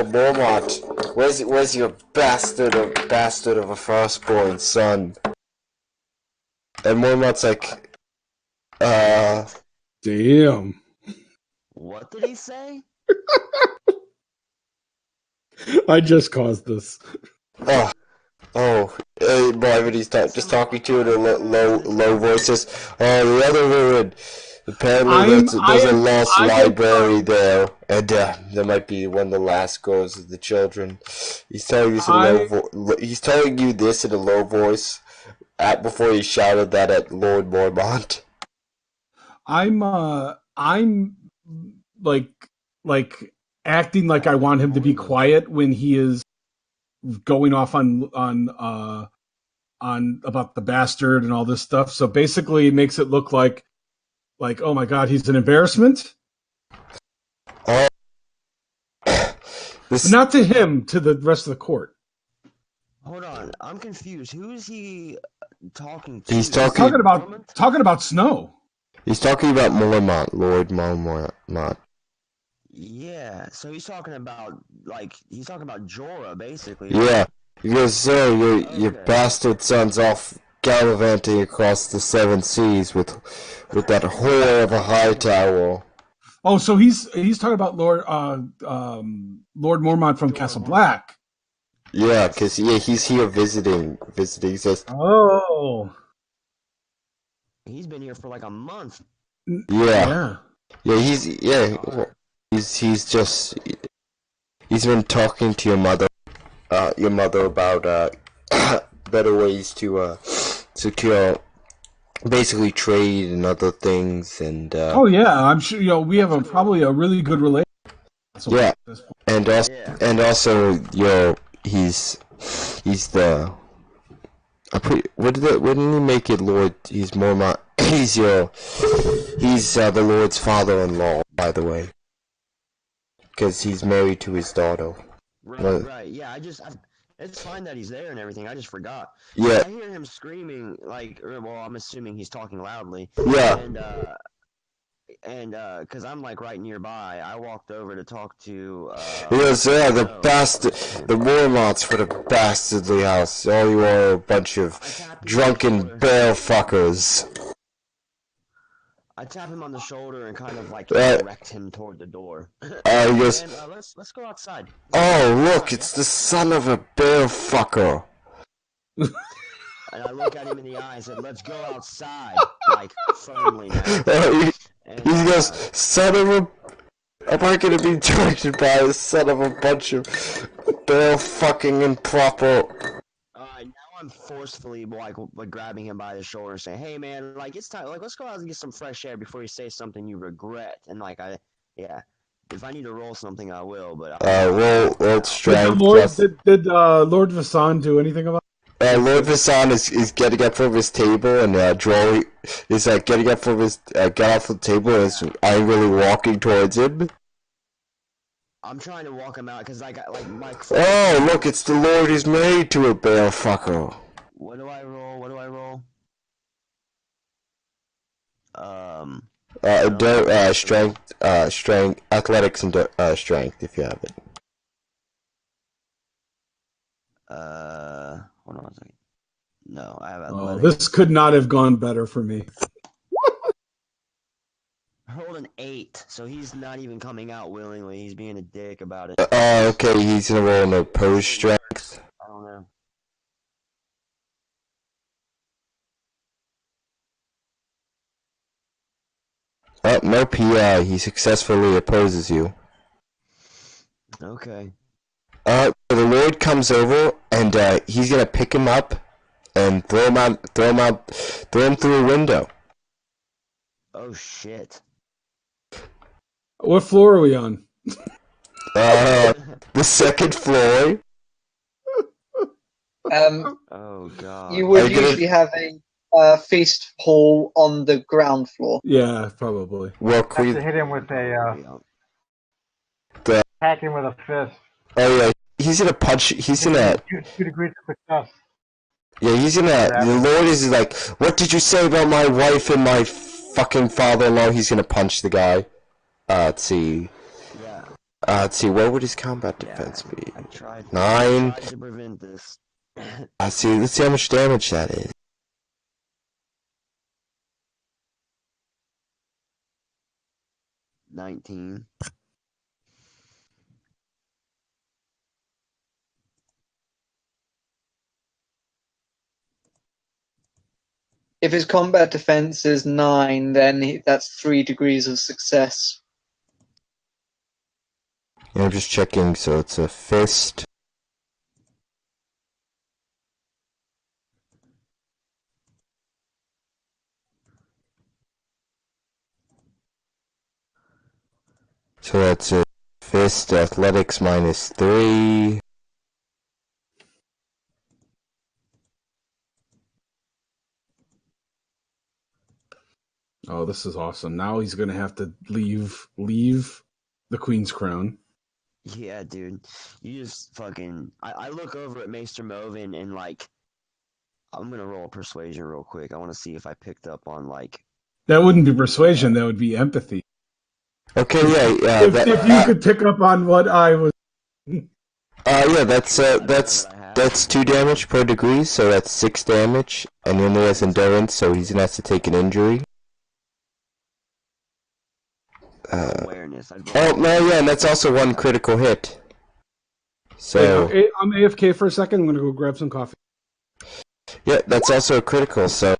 Mormont. Where's your bastard of a firstborn son? And Mormont's like, damn. What did he say? I just caused this. Boy, he's just talking to it in low voices. Oh, the other ruin. Apparently, there's a lost library there, and there might be one of the last goals of the children. He's telling you this in a low voice before he shouted that at Lord Mormont. I'm like acting like I want him to be quiet when he is going off on about the bastard and all this stuff. So basically, it makes it look like, oh my god, he's an embarrassment. Not to him, to the rest of the court. Hold on, I'm confused. Who is he talking to? He's talking about Snow. He's talking about Mormont, Lord Mormont. Yeah, so he's talking about Jorah, basically. Yeah, he goes, your bastard son's off gallivanting across the 7 seas with that whore of a Hightower. Oh, so he's talking about Lord Mormont from Castle Black. Yeah, because he's here visiting. He says, oh, he's been here for like a month. Yeah. He's been talking to your mother about better ways to secure, basically trade and other things, and I'm sure we have probably a really good relationship. Yeah, and also he's the what didn't he make it, Lord? He's Mormont. He's the Lord's father-in-law, by the way, because he's married to his daughter. Right. Yeah, it's fine that he's there and everything. I just forgot. Yeah. I hear him screaming, I'm assuming he's talking loudly. Yeah. And because I'm right nearby, I walked over to talk to. The Mormonts for the bastardly house. All you are a bunch of drunken bear fuckers. I tap him on the shoulder and kind of direct him toward the door. Yes. And, let's go outside. Oh, look, it's the son of a bear fucker. And I look at him in the eye and said, "Let's go outside," firmly now. He goes, son of a... Am I gonna be directed by a son of a bunch of bear fucking improper... Now I'm forcefully like grabbing him by the shoulder and saying, "Hey man, like it's time. Like let's go out and get some fresh air before you say something you regret." And like if I need to roll something, I will. But roll Did strength Lord plus. did Lord Vasan do anything about Lord Vasan is getting up from his table and Droll is getting up from his get off the table and is angrily walking towards him. I'm trying to walk him out because I got like my. Oh look, it's the Lord who's married to a bear fucker. What do I roll? What do I roll? Strength, athletics, and strength if you have it. Hold on a second. No, I have Oh, athletics. this could not have gone better for me. I rolled an 8, so he's not even coming out willingly. He's being a dick about it. Okay, he's gonna roll an opposed strength. I don't know. Oh, nope, he successfully opposes you. Okay. The Lord comes over and he's gonna pick him up and throw him through a window. Oh shit. What floor are we on? The second floor. Oh god. You would usually have a feast hall on the ground floor. Yeah, probably. Well, Have to hit him with a hack him with a fist. Oh yeah, he's gonna punch. He's gonna. 2 degrees of success. Yeah, he's gonna. The Lord is like, what did you say about my wife and my fucking father-in-law? He's gonna punch the guy. Let's see. Yeah. Let's see. What would his combat defense be? I tried 9. to prevent this. Let's see. Let's see how much damage that is. 19. If his combat defense is 9, then that's 3 degrees of success. Yeah, I'm just checking. So it's a fist. So that's a fist. Athletics -3. Oh, this is awesome. Now he's gonna have to leave the Queen's Crown. Yeah, dude. You just fucking. I look over at Maester Movin and like. I'm gonna roll a persuasion real quick. I want to see if I picked up on like. That wouldn't be persuasion. That would be empathy. Okay, yeah. If you could pick up on what I was. Yeah, that's 2 damage per degree, so that's 6 damage, and he only has endurance, so he's gonna have to take an injury. Awareness. Oh no, yeah, and that's also 1 critical hit. So Wait, I'm AFK for a second. I'm gonna go grab some coffee. yeah, that's also a critical. So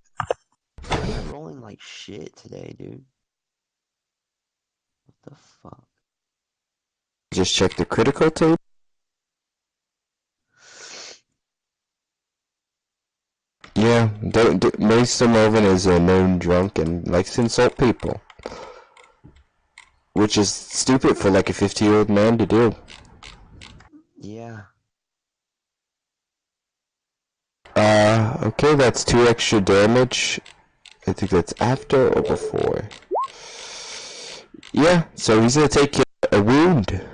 I'm rolling like shit today, dude. What the fuck? just check the critical table. Yeah, Maester Melvin is a known drunk and likes to insult people. Which is stupid for like a 50-year-old man to do. Yeah. Okay, that's 2 extra damage. I think that's after or before. Yeah, so he's gonna take a wound.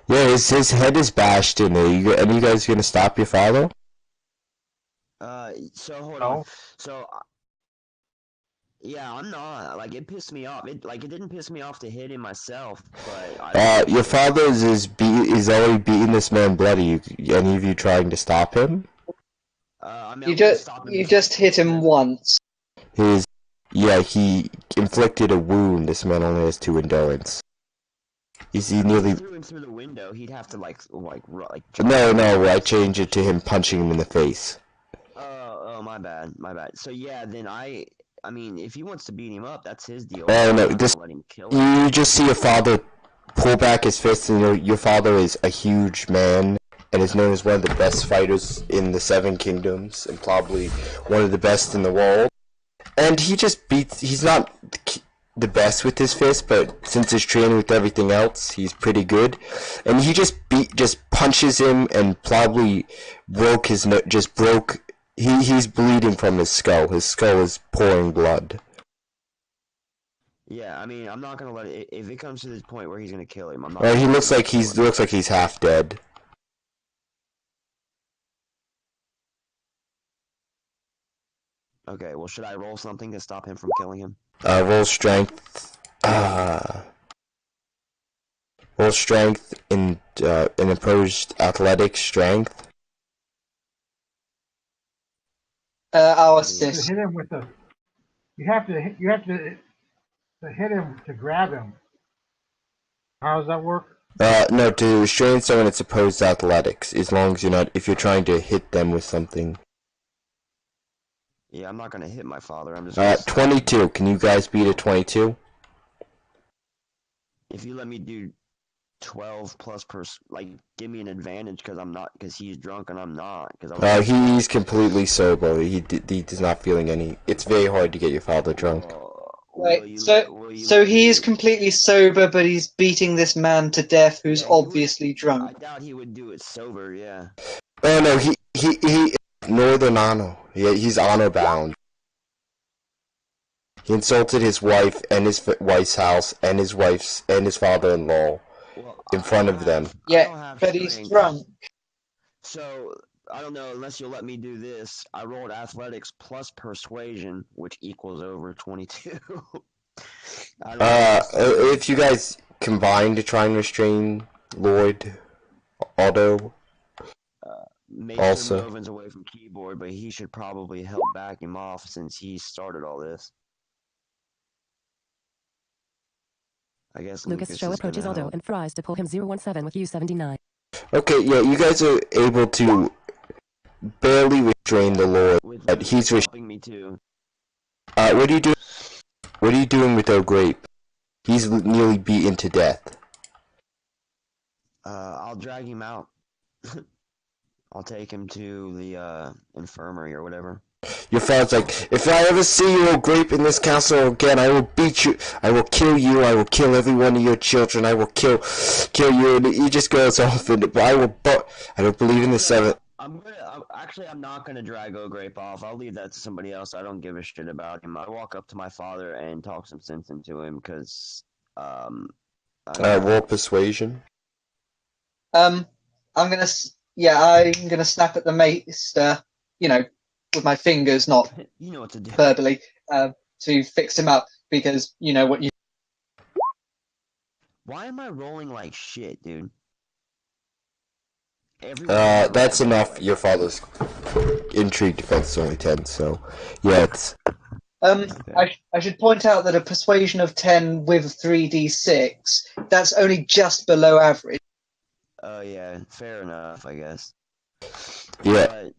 Yeah, his head is bashed in there. Any of you guys gonna stop your father? So hold on. So, yeah, I'm not. Like, it pissed me off. It didn't piss me off to hit him myself, but your father is already beating this man bloody. Any of you trying to stop him? I mean, You just hit him once. He inflicted a wound. This man only has 2 endurance. He nearly threw him through the window. He'd have to like. No, I changed it to him punching him in the face. Oh, my bad. So yeah, then I mean, if he wants to beat him up, that's his deal. Oh no, let him kill him. you just see your father pull back his fist, and your father is a huge man, and is known as one of the best fighters in the Seven Kingdoms, and probably one of the best in the world. And he just beats. He's not the best with his fist, but since he's training with everything else, he's pretty good. And he just punches him, and probably broke his he's bleeding from his skull. His skull is pouring blood. Yeah, I mean, I'm not gonna let it. If it comes to this point where he's gonna kill him, I'm not. He looks like he's half dead. Okay, well, should I roll something to stop him from killing him? Roll strength. Roll strength in opposed athletic strength. I'll To assist. hit him with the, you have to hit him to grab him. How does that work? No, to restrain someone, it's opposed athletics, as long as if you're trying to hit them with something. Yeah, I'm not gonna hit my father. I'm just. 22. Can you guys beat a 22? If you let me do 12 plus give me an advantage because he's drunk and I'm not. He's completely sober. He's not feeling any. It's very hard to get your father drunk. Wait, so he is completely sober, but he's beating this man to death who's obviously drunk. I doubt he would do it sober. Yeah. Oh no, he Northern honor. He's honor bound. He insulted his wife and his wife's house and his father-in-law in front of them. Yeah, but he's drunk. So I don't know, unless you'll let me do this. I rolled athletics plus persuasion, which equals over 22. If you guys combine to try and restrain Lord Otto. Maester Movin's away from keyboard, but he should probably help back him off since he started all this. I guess Lucas Show approaches Aldo and tries to pull him 017 with U79. Okay, yeah, you guys are able to barely restrain the Lord, but he's helping me too. What are you doing? What are you doing with O'Grape? He's nearly beaten to death. I'll drag him out. I'll take him to the infirmary or whatever. Your father's like, if I ever see you, O'Grape, in this castle again, I will beat you. I will kill you. I will kill every one of your children. I will kill you. And he just goes off. I don't believe in the seventh. I'm not gonna drag O'Grape off. I'll leave that to somebody else. I don't give a shit about him. I walk up to my father and talk some sense into him because roll persuasion. I'm gonna snap at the maester, with my fingers, not you know what to do verbally, to fix him up because you know what you. Why am I rolling like shit, dude? That's enough. Your father's intrigue defense is only 10, so yeah, it's. I should point out that a persuasion of 10 with 3d6, that's only just below average. Oh yeah, fair enough, I guess. Yeah. But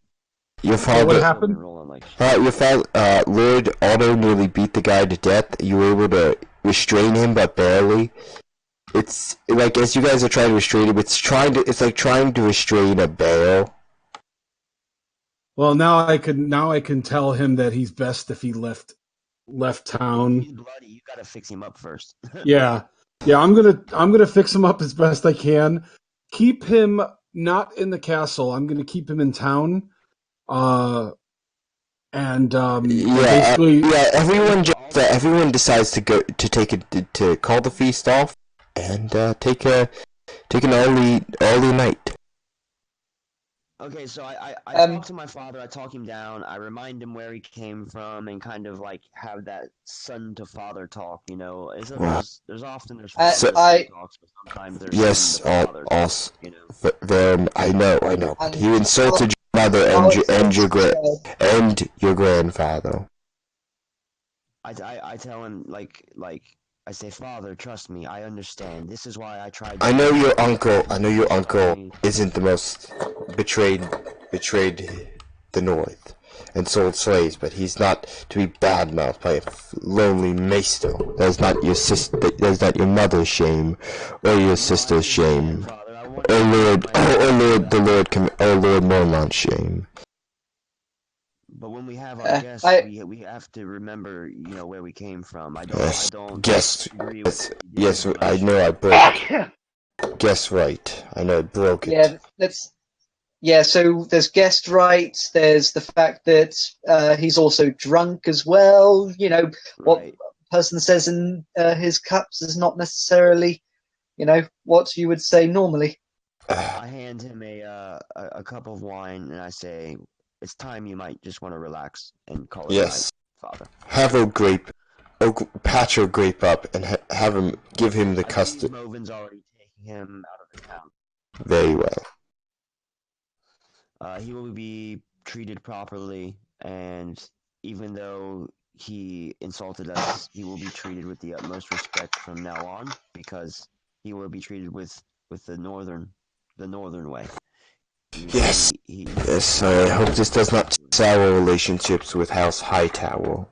your father. What happened? Your father, Lord Otto nearly beat the guy to death. You were able to restrain him, but barely. It's like as you guys are trying to restrain him, it's like trying to restrain a bear. Well, now I can tell him that he's best if he left town. He's bloody. You gotta fix him up first. Yeah. I'm gonna fix him up as best I can. Keep him not in the castle. I'm gonna keep him in town. Basically, everyone decides to go to call the feast off and take an early night. Okay, so I talk to my father, I talk him down, I remind him where he came from, and kind of like have that son to father talk, There's often talks, but sometimes there's son to father, I know. You insulted your mother and your grandfather. I tell him I say, Father, trust me, I understand. This is why I tried. I know your uncle isn't the most betrayed the North and sold slaves, but he's not to be badmouthed by a lonely maester. That's not your mother's shame or your sister's shame. Father, I Lord Mormont, shame. But when we have our guests, we have to remember, where we came from. I don't agree with Yes, I know I broke. Guess right. I know I broke it. So there's guest rights. There's the fact that he's also drunk as well. What Right. person says in his cups is not necessarily, what you would say normally. I hand him a cup of wine and I say, "It's time you might just want to relax and call it Yes. night, Father." Have patch a grape up and have him give him the custard. Movin's already taking him out of the town. Very well. He will be treated properly, and even though he insulted us, he will be treated with the utmost respect from now on, because he will be treated with the northern way. Yes. Yes, I hope this does not sour relationships with House Hightower.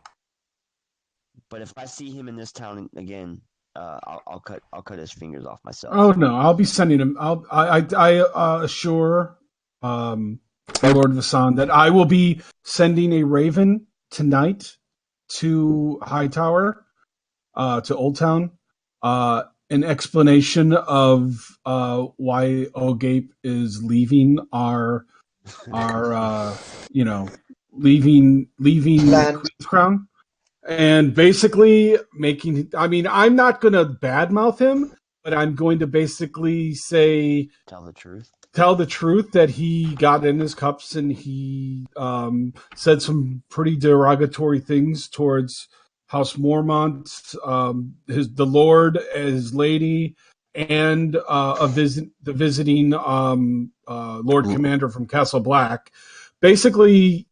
But if I see him in this town again, I'll cut his fingers off myself. Oh no, I'll be sending him. I assure the Lord Vasan that I will be sending a raven tonight to Hightower, to Old Town, an explanation of why Ogape is leaving leaving Land. Queen's Crown. And basically I'm not going to badmouth him, but I'm going to basically say... Tell the truth that he got in his cups and he said some pretty derogatory things towards House Mormont, the Lord, his lady, and the visiting Lord Commander from Castle Black. Basically...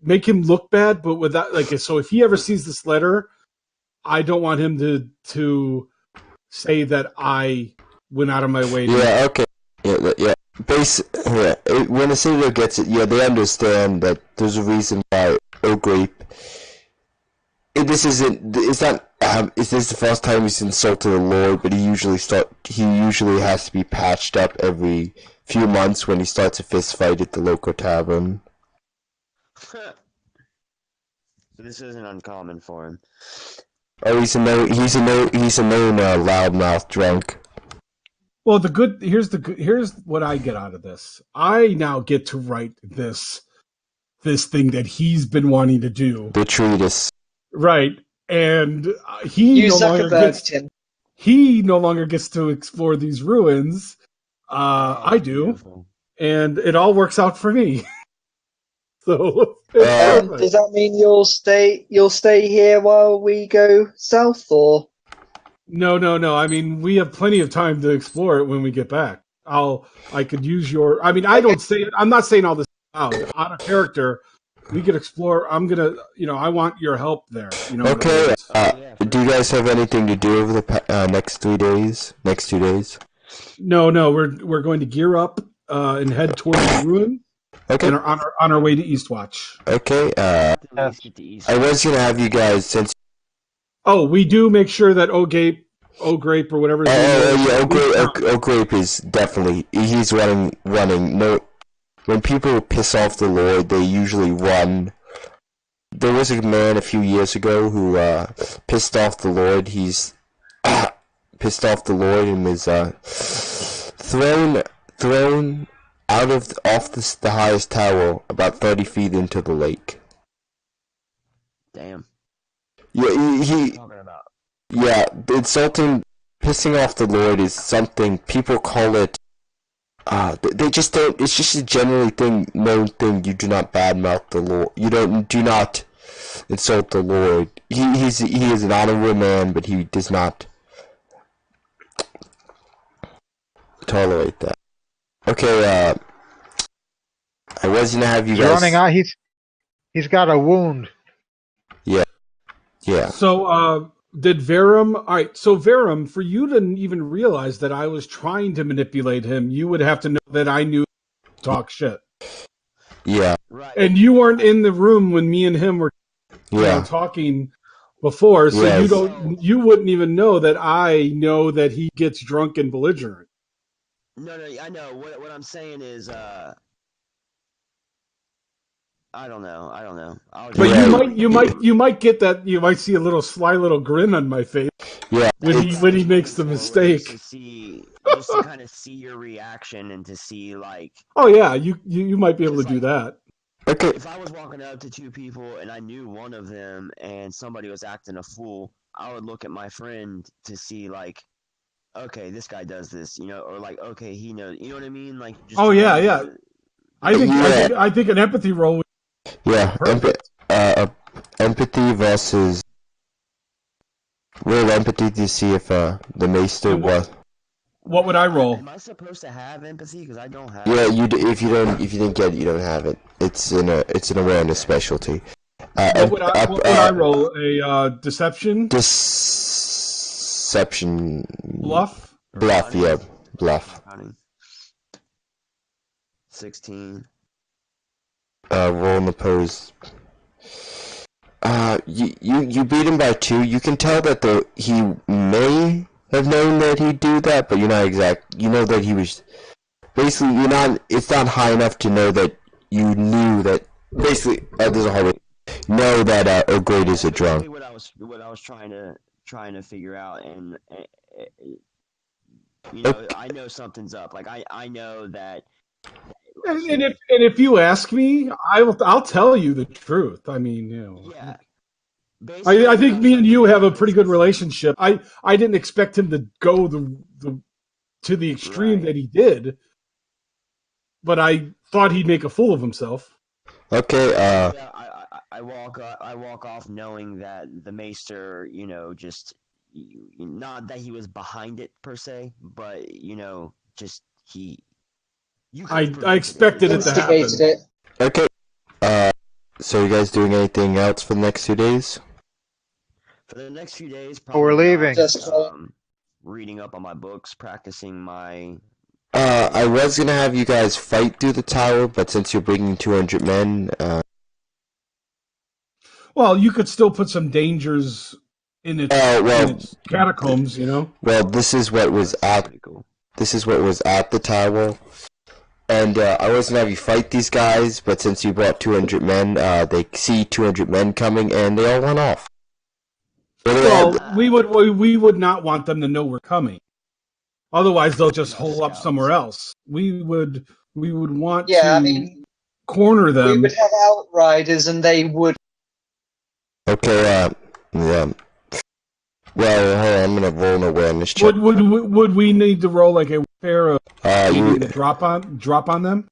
make him look bad, but without so if he ever sees this letter, I don't want him to say that I went out of my way. Yeah, okay. Yeah. When a senator gets it, they understand that there's a reason why Ogrape. This is the first time he's insulted a lord, but he usually has to be patched up every few months when he starts a fist fight at the local tavern. So this isn't uncommon for him. Oh, he's a known loudmouth drunk. Well, here's what I get out of this. I now get to write this thing that he's been wanting to do. The treatise. Right. And he no longer gets to explore these ruins. I do. Beautiful. And it all works out for me. So does that mean you'll stay here while we go south, or? No. I mean, we have plenty of time to explore it when we get back. I could use your. I mean, I don't say it. I'm not saying all this out of character. We could explore. I'm gonna. I want your help there. Okay. Do you guys have anything to do over the next 3 days? Next 2 days? No. We're going to gear up and head towards the ruin. Okay. And on our way to Eastwatch. Okay. I was gonna have you guys since. Oh, we do make sure that Ogrape or whatever. Ogrape is definitely he's running. No, when people piss off the Lord, they usually run. There was a man a few years ago who pissed off the Lord. He's pissed off the Lord and was thrown off the highest tower about 30 feet into the lake. Damn. Yeah, pissing off the Lord is something people call it. They just don't. It's just a generally known thing. You do not badmouth the Lord. You do not insult the Lord. He is an honorable man, but he does not tolerate that. Okay, I was gonna have you guys. Running out. He's got a wound. Yeah. So, did Verum? All right. So, Verum, for you to even realize that I was trying to manipulate him, you would have to know that I knew talk shit. Yeah. Right. And you weren't in the room when me and him were talking before, so you wouldn't even know that I know that he gets drunk and belligerent. No, I know. What I'm saying is, I don't know. I'll But just you might get that. You might see a little sly little grin on my face Yeah, when he makes the mistake. just to kind of see your reaction and to see like. Oh yeah, you might be able to do that. okay. If I was walking up to two people and I knew one of them and somebody was acting a fool, I would look at my friend to see like, okay, this guy does this, or like, okay, he knows, you know what I mean? Like, just Oh to yeah, know yeah. I think an empathy role would Yeah, empathy versus real empathy to see if the maester was. What would I roll? Am I supposed to have empathy? Because I don't have. Yeah, if you didn't get it, you don't have it. It's an awareness specialty. What would I roll? A deception? Deception. Bluff? Bluff, yeah, bluff. 16. Roll in the pose. You beat him by 2. You can tell that he may have known that he'd do that, but you're not exact. You know that he was. Basically, you're not. It's not high enough to know that you knew that. Basically, there's a hard way. Know that O'Grade is a drunk. What I was trying to figure out, and I know something's up. Like I know that. And if you ask me, I'll tell you the truth. I mean, Yeah. I think me and you have a pretty good relationship. I didn't expect him to go to the extreme that he did, but I thought he'd make a fool of himself. Okay. I walk off knowing that the maester, just not that he was behind it per se, but just he. I expected it to happen. Okay. So you guys doing anything else for the next 2 days? For the next few days, Oh, we're leaving. Just reading up on my books, practicing my. I was gonna have you guys fight through the tower, but since you're bringing 200 men, well, you could still put some dangers in its catacombs, Well, this is what was at the tower, and I was gonna have you fight these guys, but since you brought 200 men, they see 200 men coming, and they all run off. Well, we would not want them to know we're coming. Otherwise, they'll just hole up somewhere else. We would want to corner them. We would have outriders, and they would. Okay. Yeah. Well, hold on, I'm gonna roll an awareness check. Would we need to roll like a pair of drop on them?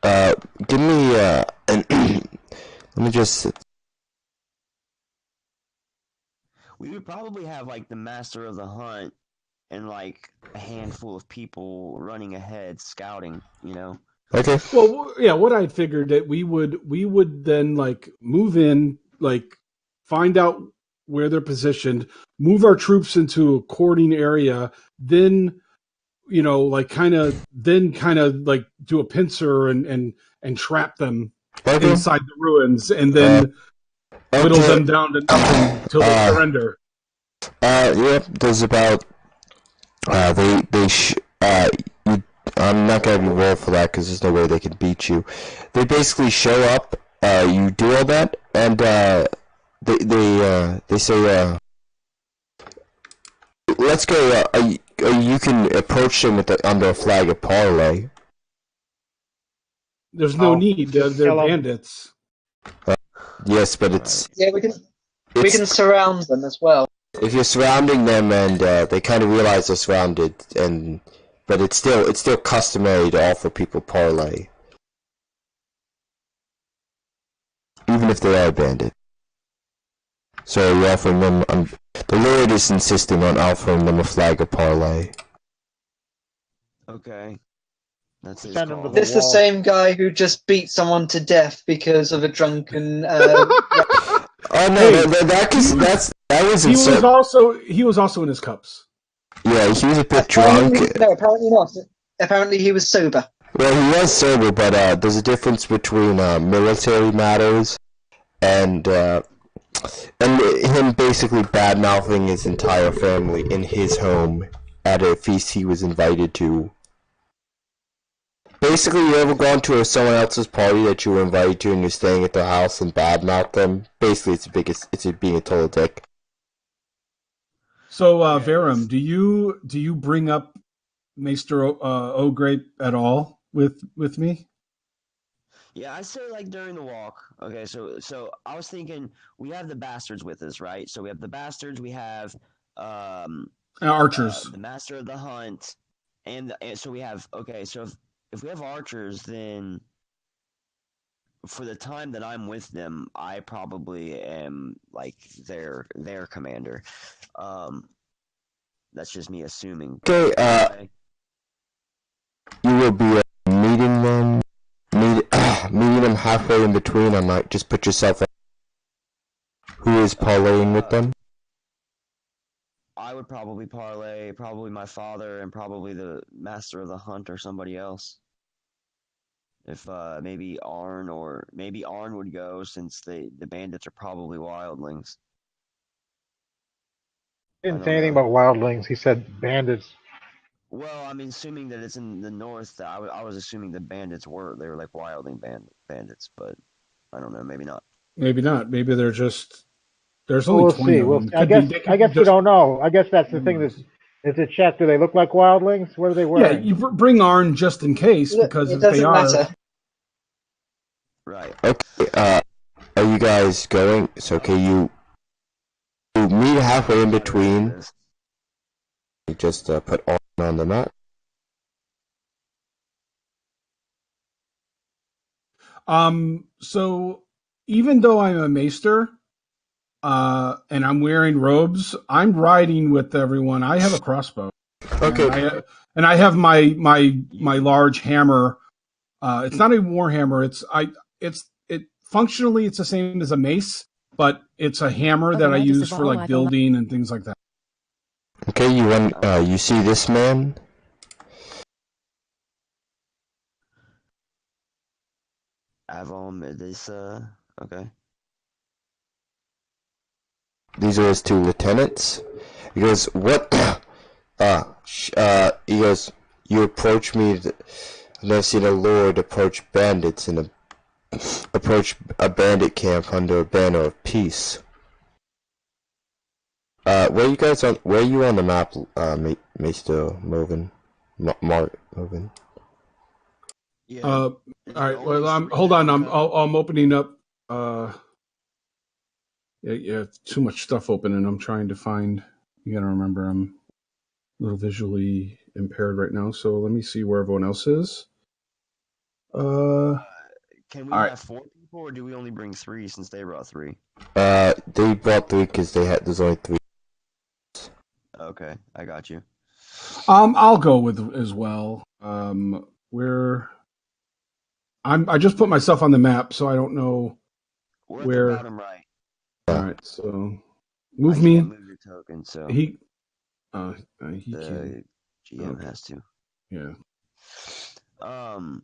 Give me let me just. We would probably have like the master of the hunt and like a handful of people running ahead scouting, Okay. Well, yeah, what I figured that we would then like move in, like find out where they're positioned, move our troops into a courting area, then like kind of like do a pincer and trap them inside the ruins, and then whittle them down to nothing until they surrender. Yeah, there's about I'm not gonna be roll for that because there's no way they can beat you. They basically show up. You do all that, and they say, "Let's go." You can approach them under a flag of parley. There's no need. They're bandits. Yes, but it's we can surround them as well. If you're surrounding them and they kind of realize they're surrounded, but it's still customary to offer people parley, even if they are bandit. So you're offering them. The Lord is insisting on offering them a flag of parley. Okay. That's his Send him call. to This is the same guy who just beat someone to death because of a drunken. Oh no, that was he was also in his cups. Yeah, he was a bit drunk. No, apparently not. Apparently he was sober. Well, he was sober, but there's a difference between military matters and him basically bad-mouthing his entire family in his home at a feast he was invited to. Basically, you ever gone to someone else's party that you were invited to and you're staying at their house and badmouth them? Basically, it's being a total dick. So, Verum, do you bring up Maester O'Grape at all with me? Yeah, I say like during the walk. Okay, so I was thinking we have the bastards with us, right? So we have the bastards, we have Archers. the master of the hunt, and so we have okay. So if we have archers, then for the time that I'm with them, I probably am like their commander. That's just me assuming. Okay, you will be meeting them, meeting them halfway in between. I might just put yourself. Who is parlaying with them? I would probably parlay, probably my father, and probably the master of the hunt or somebody else. If maybe Arn would go since the bandits are probably wildlings. He didn't say anything about wildlings. He said bandits. Well, I mean, assuming that it's in the north, I was assuming the bandits they were like wildling bandits, but I don't know, maybe not. Maybe not. Maybe they're just. There's Well, only we'll 20 see. of them. I guess we don't know. I guess that's the thing. Rumors. Is to check. Do they look like wildlings? What are they Yeah, wearing? you bring Arn just in case, because It if they doesn't are, matter. Right. Okay, are you guys going? So, okay, you meet halfway in between. You just put on the map. So even though I'm a maester, and I'm wearing robes, I'm riding with everyone. I have a crossbow. Okay. And I have my large hammer. It's not a war hammer. It functionally it's the same as a mace, but it's a hammer that I use for like building and things like that. Okay, you see this man? Avom, this okay. These are his two lieutenants. He goes, what? He goes, you approach me. I've never seen a lord approach bandits and approach a bandit camp under a banner of peace. Where are you on the map, Maester Movin? Movin. Yeah. All right. Well, hold on. I'm opening up. Yeah. Too much stuff open, and I'm trying to find. You got to remember, I'm a little visually impaired right now. So let me see where everyone else is. Can we all have right. 4 people, or do we only bring 3 since they brought 3? They brought 3 because there's only 3. Okay, I got you. I'll go with as well. I just put myself on the map, so I don't know We're where. at the bottom right. All right, so move I me. can't move your token, so He the can. GM has to. Yeah. I'm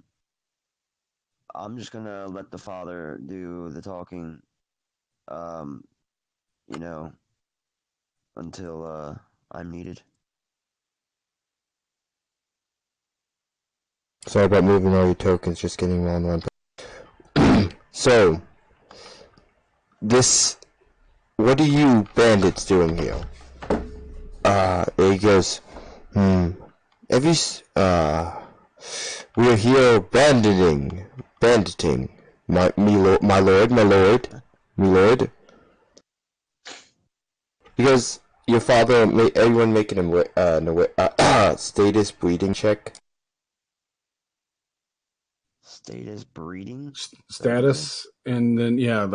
just gonna let the father do the talking. You know, until I'm needed. Sorry about moving all your tokens, just getting around one. So, what are you bandits doing here? He goes, we're here banditing, my lord. Because your father made everyone making a status breeding check. Status breeding? Status, and then Yeah,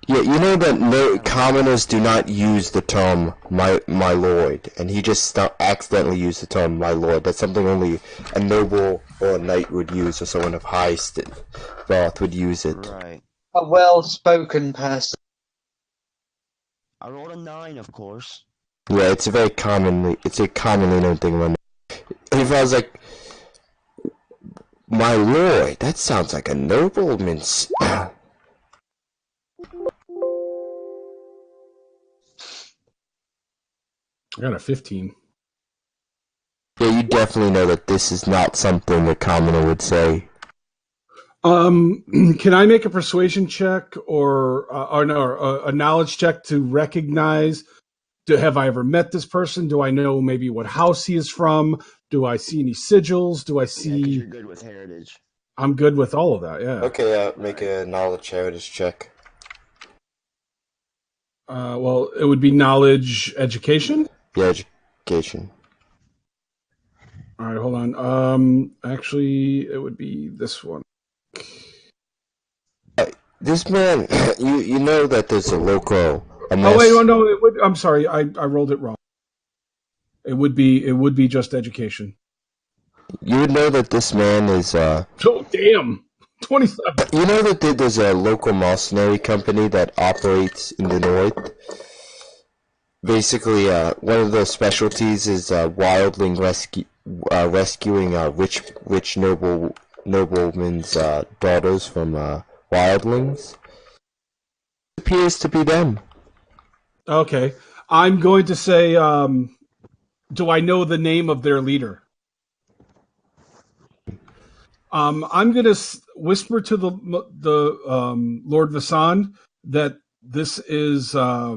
you know that commoners do not use the term my lord, and he just accidentally used the term my lord. That's something only a noble or a knight would use, or someone of high birth would use it. Right. A well-spoken person. I rolled a 9, of course. Yeah, it's a commonly known thing. If I was like, my lord, that sounds like a nobleman's. I got a 15. Yeah, you definitely know that this is not something a commoner would say. Can I make a persuasion check or no, a knowledge check to recognize? Have I ever met this person? Do I know maybe what house he is from? Do I see any sigils? Do I Yeah, because you're see? good with heritage. I'm good with all of that. Yeah. Okay, make a knowledge heritage check. Well, it would be knowledge education. Yeah, education. All right, hold on. Actually, it would be this one. This man, you know that there's a local. Oh wait, no, it would. I'm sorry, I rolled it wrong. It would be just education. You would know that this man is. Oh damn, 27. You know that there's a local mercenary company that operates in the north. Basically, one of their specialties is wildling rescuing rich noblemen's daughters from wildlings. It appears to be them. Okay, I'm going to say. Do I know the name of their leader? I'm going to whisper to the Lord Vasan that this is a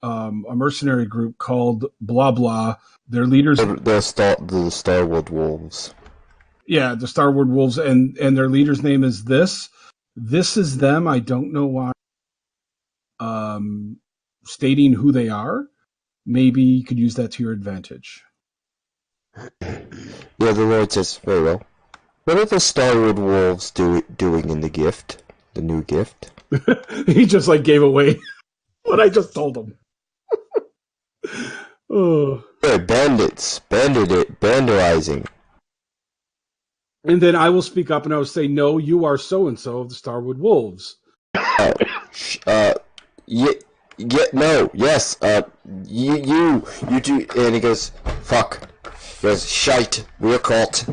mercenary group called Blah Blah. Their leaders, The Starwood Wolves. yeah, the Starwood Wolves, and their leader's name is this. This is them. I don't know why. Stating who they are, maybe you could use that to your advantage. Yeah, the Lord says, very well. What are the Starwood Wolves doing in the gift? The new gift? He just like gave away what I just told him. Oh. They're bandits. Banderizing. And then I will speak up and I will say, no, you are so-and-so of the Starwood Wolves. No, yes, you do, and he goes, fuck. He goes, shite, we're caught.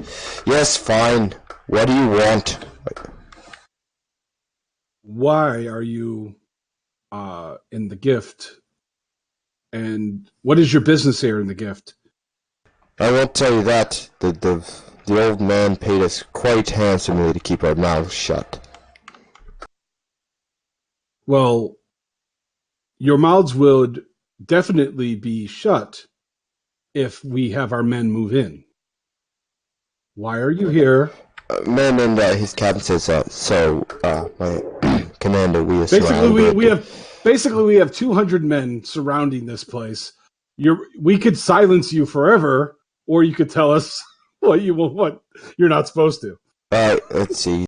Yes, fine. What do you want? Why are you in the gift? And what is your business here in the gift? I won't tell you that. The old man paid us quite handsomely to keep our mouths shut. Well, your mouths would definitely be shut if we have our men move in. Why are you here? Man and his captain says, my commander, we are Basically, we have 200 men surrounding this place. We could silence you forever, or you could tell us what you're not supposed to. Let's see.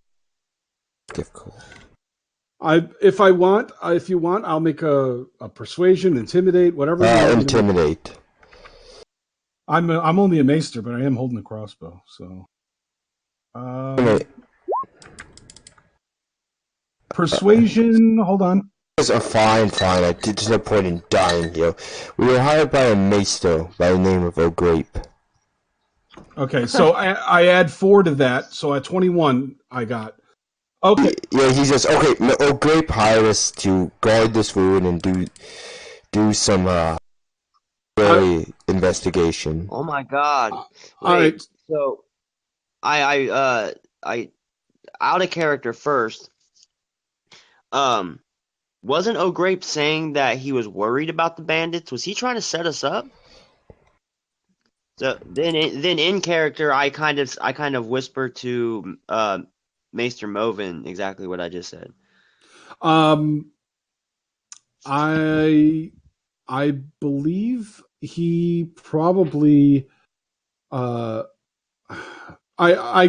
Difficult. If you want, I'll make a persuasion, intimidate, whatever. Intimidate. I'm only a maester, but I am holding a crossbow, so. Persuasion. Hold on. Fine. There's no point in dying here. We were hired by a maester by the name of O'Grape. Okay, so I add 4 to that, so at 21 I got. Okay. Yeah, he says, okay, O'Grape hired us to guard this ruin and do some investigation. Oh my god. All right. So I out of character first. Wasn't O'Grape saying that he was worried about the bandits? Was he trying to set us up? So then in character, I kind of whisper to Maester Movin exactly what I just said. I believe he probably. I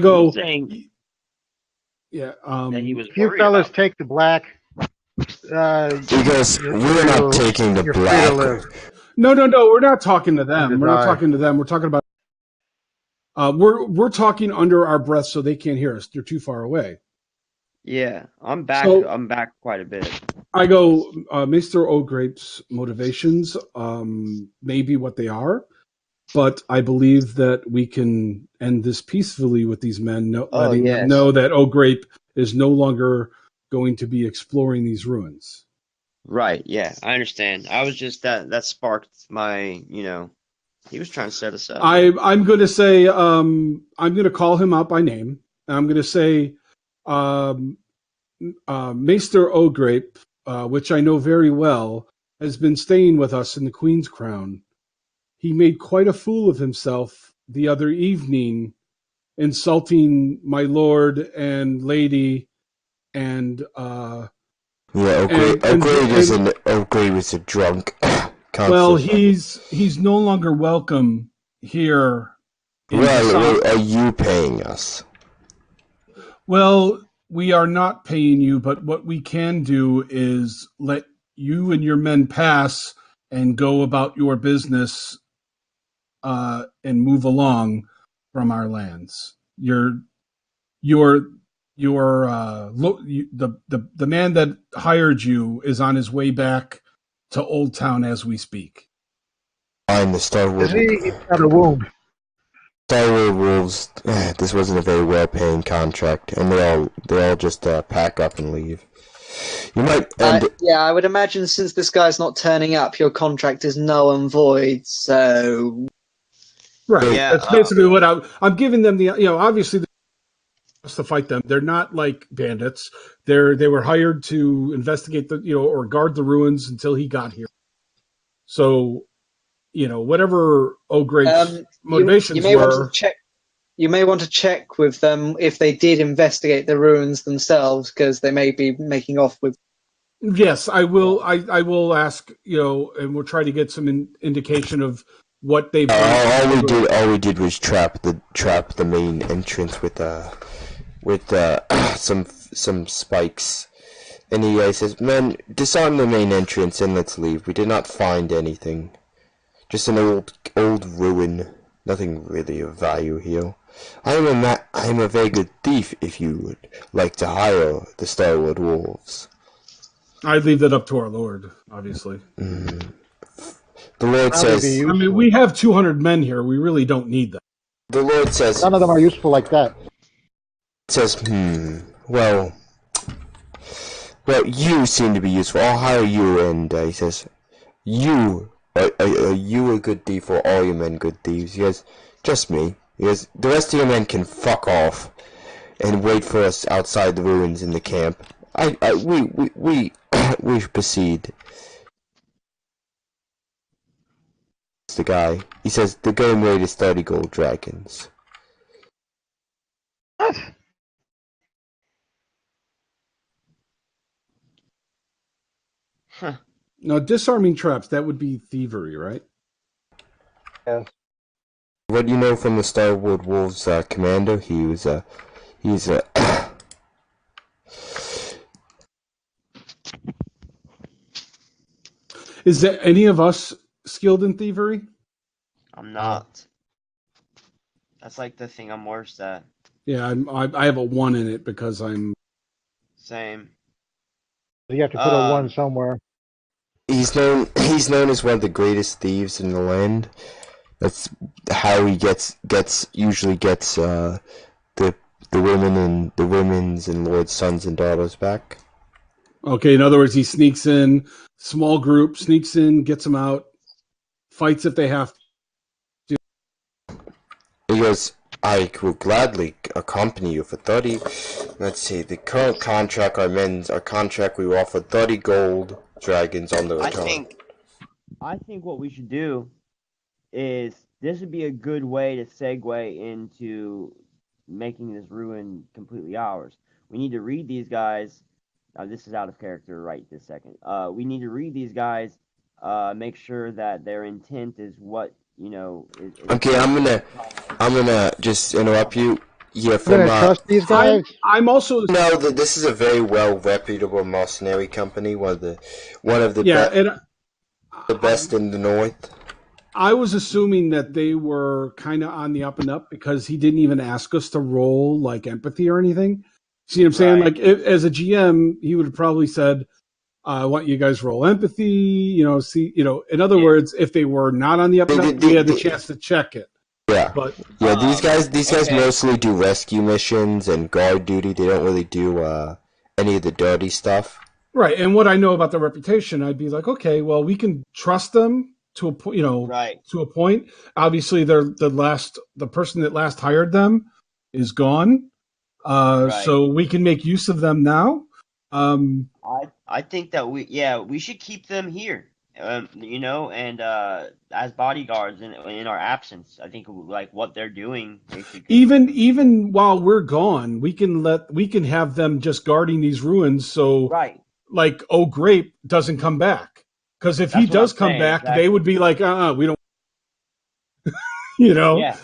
go. Saying yeah. that he was. You fellas take the black. He goes, we're not taking the black. No, we're not talking to them. We're not talking to them. We're talking about. We're talking under our breath so they can't hear us. They're too far away. Yeah, I'm back. So, I'm back quite a bit. I go, Mr. O'Grape's motivations may be what they are, but I believe that we can end this peacefully with these men, letting them know that O'Grape is no longer going to be exploring these ruins. Right. Yeah, I understand. I was just that sparked my He was trying to set us up. I'm going to say I'm going to call him out by name. And I'm going to say Maester O'Grape, which I know very well, has been staying with us in the Queen's Crown. He made quite a fool of himself the other evening, insulting my lord and lady, and O'Grape is a drunk. well, he's no longer welcome here. Well, are you paying us? Well, we are not paying you, but what we can do is let you and your men pass and go about your business and move along from our lands. The man that hired you is on his way back to Old Town as we speak. I'm the Starwood. He's got a wound. Starwood Wolves. This wasn't a very well-paying contract, and they all just pack up and leave. You might. Yeah, I would imagine since this guy's not turning up, your contract is null and void. So. Right. Yeah, That's basically what I'm giving them. Obviously, to fight them. They're not like bandits. They were hired to investigate or guard the ruins until he got here. So, whatever O'Grape's motivations were. You may want to check with them if they did investigate the ruins themselves, because they may be making off with. Yes, I will. I will ask. And we'll try to get some indication of what they've done. All we did was trap the main entrance with some spikes, and he says, "Men, disarm the main entrance and let's leave. We did not find anything, just an old ruin. Nothing really of value here. I am a very good thief. If you would like to hire the Starwood Wolves." I'd leave that up to our Lord, obviously. The Lord says, we have 200 men here. We really don't need them. The Lord says, none of them are useful like that. Says, well, you seem to be useful. I'll hire you. And he says, are you a good thief, or all your men good thieves? He goes, just me. He goes, the rest of your men can fuck off and wait for us outside the ruins in the camp. We proceed. The guy. He says the going rate is 30 gold dragons. What? Huh. Now, disarming traps, that would be thievery, right? Yes. What do you know from the Starwood Wolves commander? He's a Is there any of us skilled in thievery? I'm not. That's like the thing I'm worst at. Yeah, I have a 1 in it because I'm. Same. You have to put a 1 somewhere. He's known as one of the greatest thieves in the land. That's how he usually gets the women's and lord's sons and daughters back. Okay, in other words, he sneaks in, small group, sneaks in, gets them out, fights if they have to. He goes, I will gladly accompany you for 30. Let's see, the current contract, our contract, we will offer 30 gold dragons on the return. I think what we should do is, this would be a good way to segue into making this ruin completely ours. We need to read these guys. This is out of character right this second. We need to read these guys, make sure that their intent is what, is okay, I'm gonna just interrupt you. Yeah, You're gonna trust these guys? I'm also this is a very well reputable mercenary company. One of the best in the north. I was assuming that they were kind of on the up and up because he didn't even ask us to roll like empathy or anything. See what I'm saying? Right. Like as a GM, he would have probably said, "I want you guys to roll empathy." In other words, if they were not on the up and up, we had the chance to check it. Yeah, but these guys mostly do rescue missions and guard duty. They don't really do any of the dirty stuff. Right, and what I know about their reputation, I'd be like, okay, well, we can trust them to a point. You know, Right. to a point. Obviously, the person that last hired them is gone. Right. So we can make use of them now. I think that we should keep them here. And as bodyguards in our absence, I think like what they're doing, they should continue. Even while we're gone, we can have them just guarding these ruins. So Right. like, oh, Grape doesn't come back, because if he That's what I'm does come saying. back, they would Exactly. be like, we don't, you know, Yeah.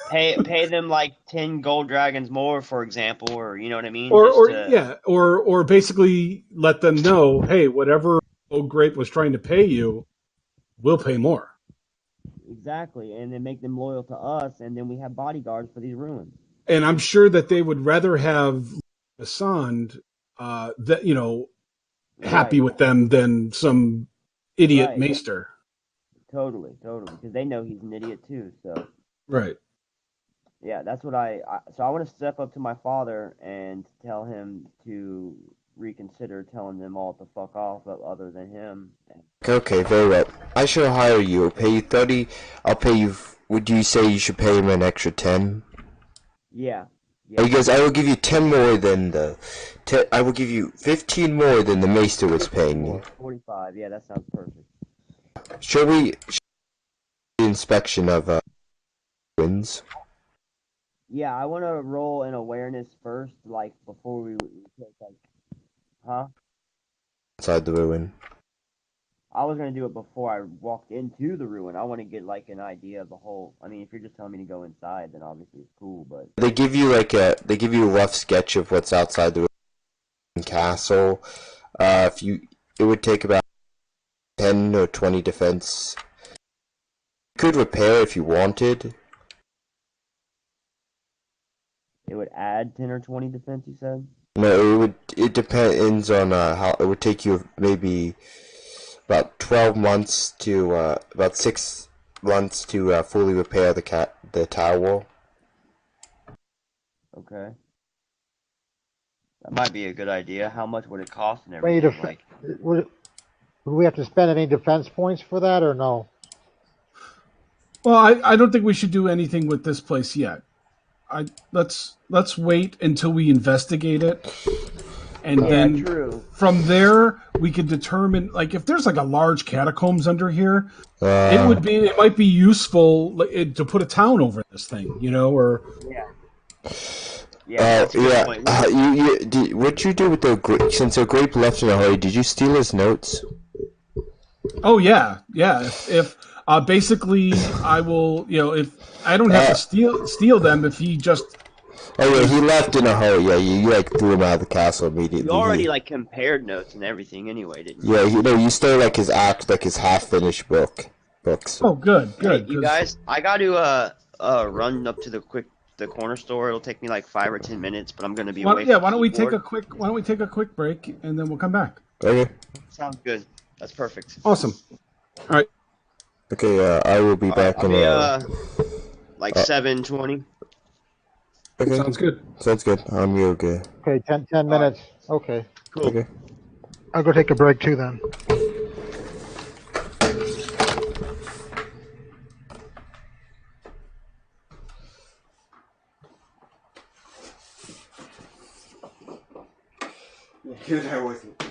Pay them like 10 gold dragons more, for example, or you know what I mean? Just or to yeah, or basically let them know, hey, whatever old Grape was trying to pay you, we'll pay more. exactly, and then make them loyal to us, and then we have bodyguards for these ruins. And I'm sure that they would rather have Asand, that happy Right. with them than some idiot Right. maester. Totally. Totally. Because they know he's an idiot too. So Right. yeah, that's what so I want to step up to my father and tell him to reconsider telling them all to fuck off, other than him. Okay, very well. I shall hire you. I'll pay you 30. I'll pay you. Would you say you should pay him an extra 10? Yeah. Yeah. Because I will give you 10 more than I will give you 15 more than the maester was paying you. 45. Yeah, that sounds perfect. Shall we the inspection of wins Yeah, I want to roll an awareness first, like before we take like, huh? inside the ruin? I was gonna do it before I walked into the ruin. I want to get like an idea of the whole. I mean, if you're just telling me to go inside, then obviously it's cool. But They give you a rough sketch of what's outside the ruin castle. If you It would take about 10 or 20 defense. You could repair if you wanted. it would add 10 or 20 defense. You said. No, it depends on how it would take you maybe about 12 months to about 6 months to fully repair the tower. Okay, that might be a good idea. How much would it cost and Any everything? Like, would we have to spend any defense points for that or no? Well, I don't think we should do anything with this place yet. Let's wait until we investigate it, and yeah, then true. from there we can determine, like, if there's like a large catacombs under here, it might be useful to put a town over this thing, or Yeah, yeah, that's a good Yeah. point. What'd you do with since the grape left in a hurry? Did you steal his notes? oh yeah, yeah. If basically I will, if I don't have to steal them, if he just Oh yeah, he left in a hurry. Yeah, you like threw him out of the castle You immediately. already like compared notes and everything anyway, didn't you? Yeah, you stole like his half-finished books. oh good, Hey, good, you because guys, I got to run up to the corner store. It'll take me like 5 or 10 minutes, but I'm gonna be away from why don't we take keyboard. why don't we take a quick break and then we'll come back. Okay. Sounds good. That's perfect. Awesome. All right. Okay. I will be All right, back I'll in be like 7:20. Okay. Sounds good. Sounds good. I'm okay. Okay, 10 All right, minutes. Okay. cool. Okay. I'll go take a break too then. Good, I wasn't.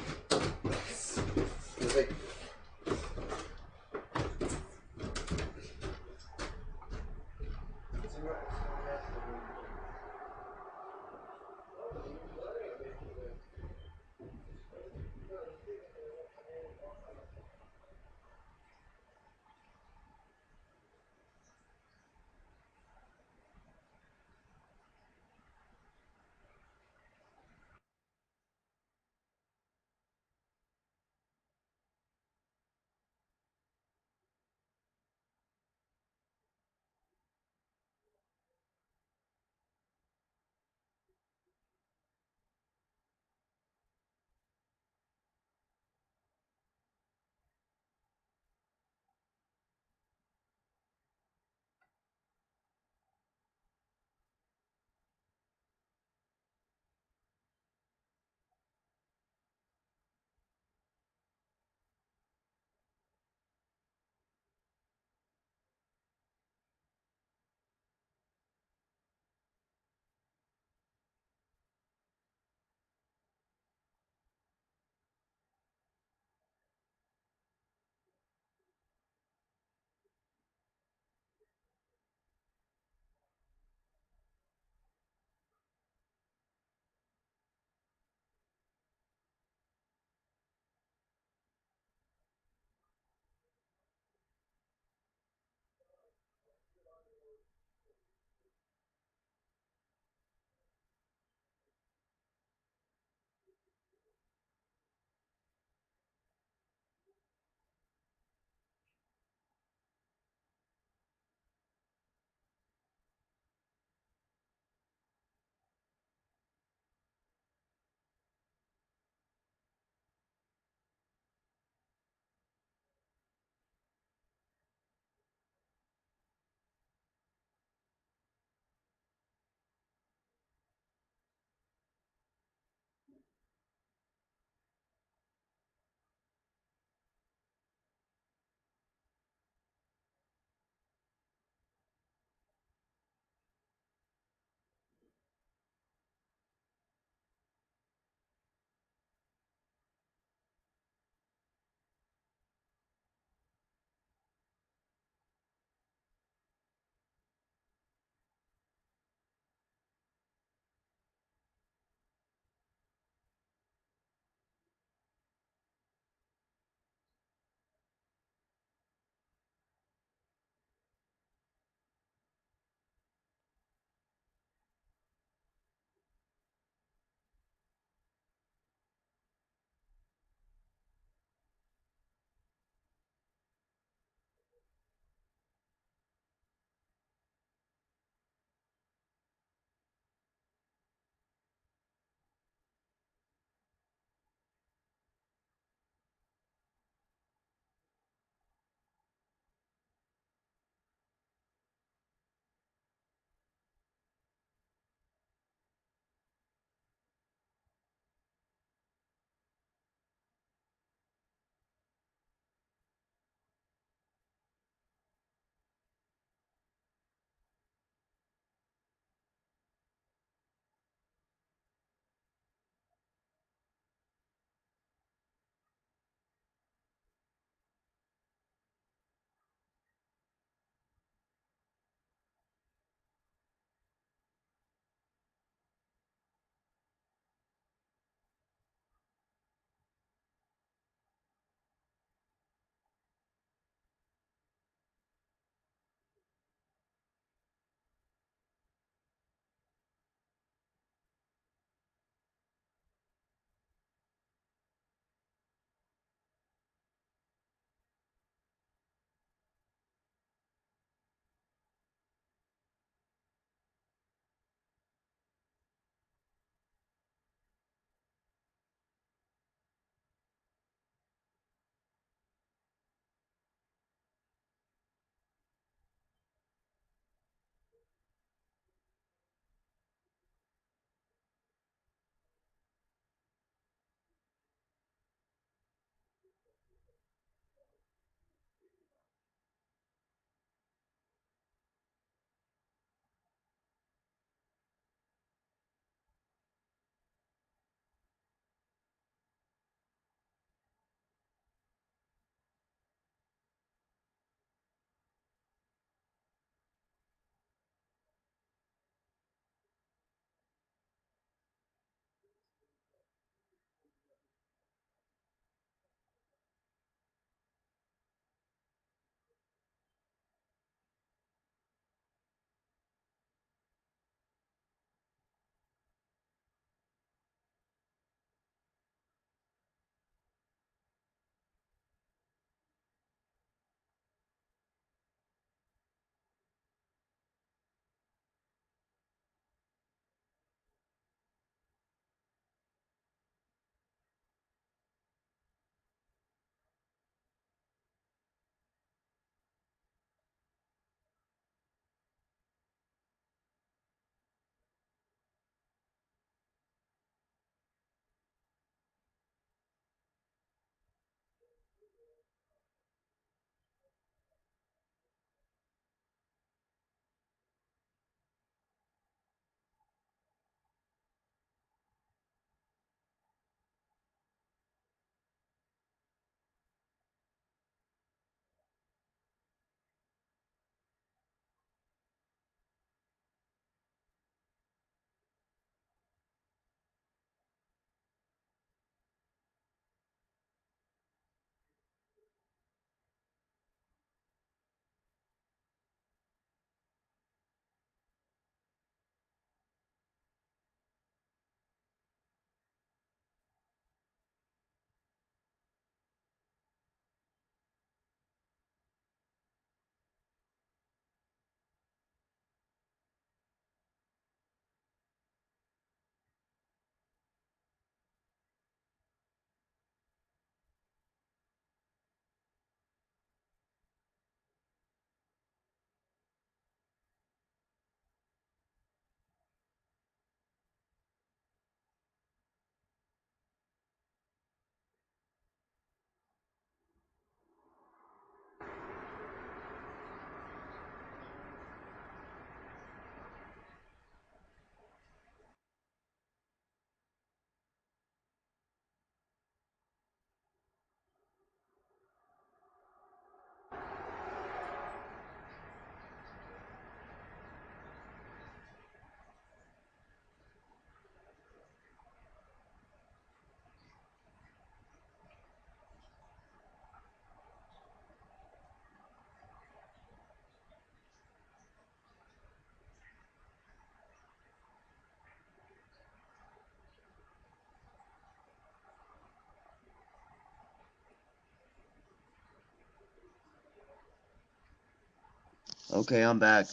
Okay, I'm back.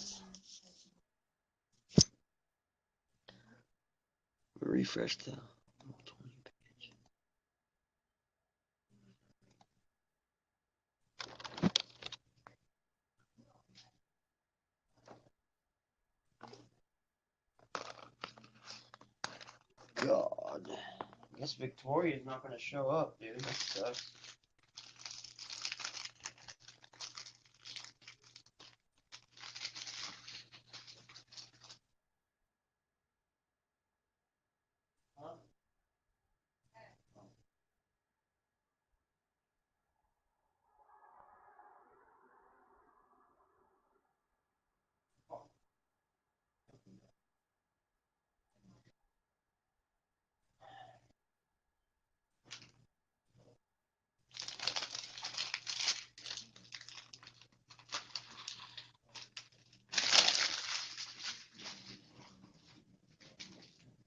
Refresh the 20 page. God. I guess Victoria's not gonna show up, dude. That sucks.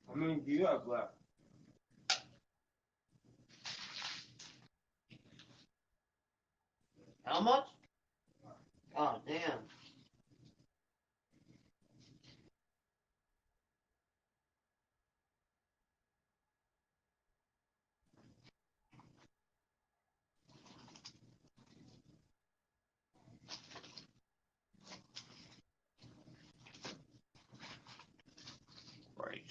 How many do you have left? How much? God damn. Right.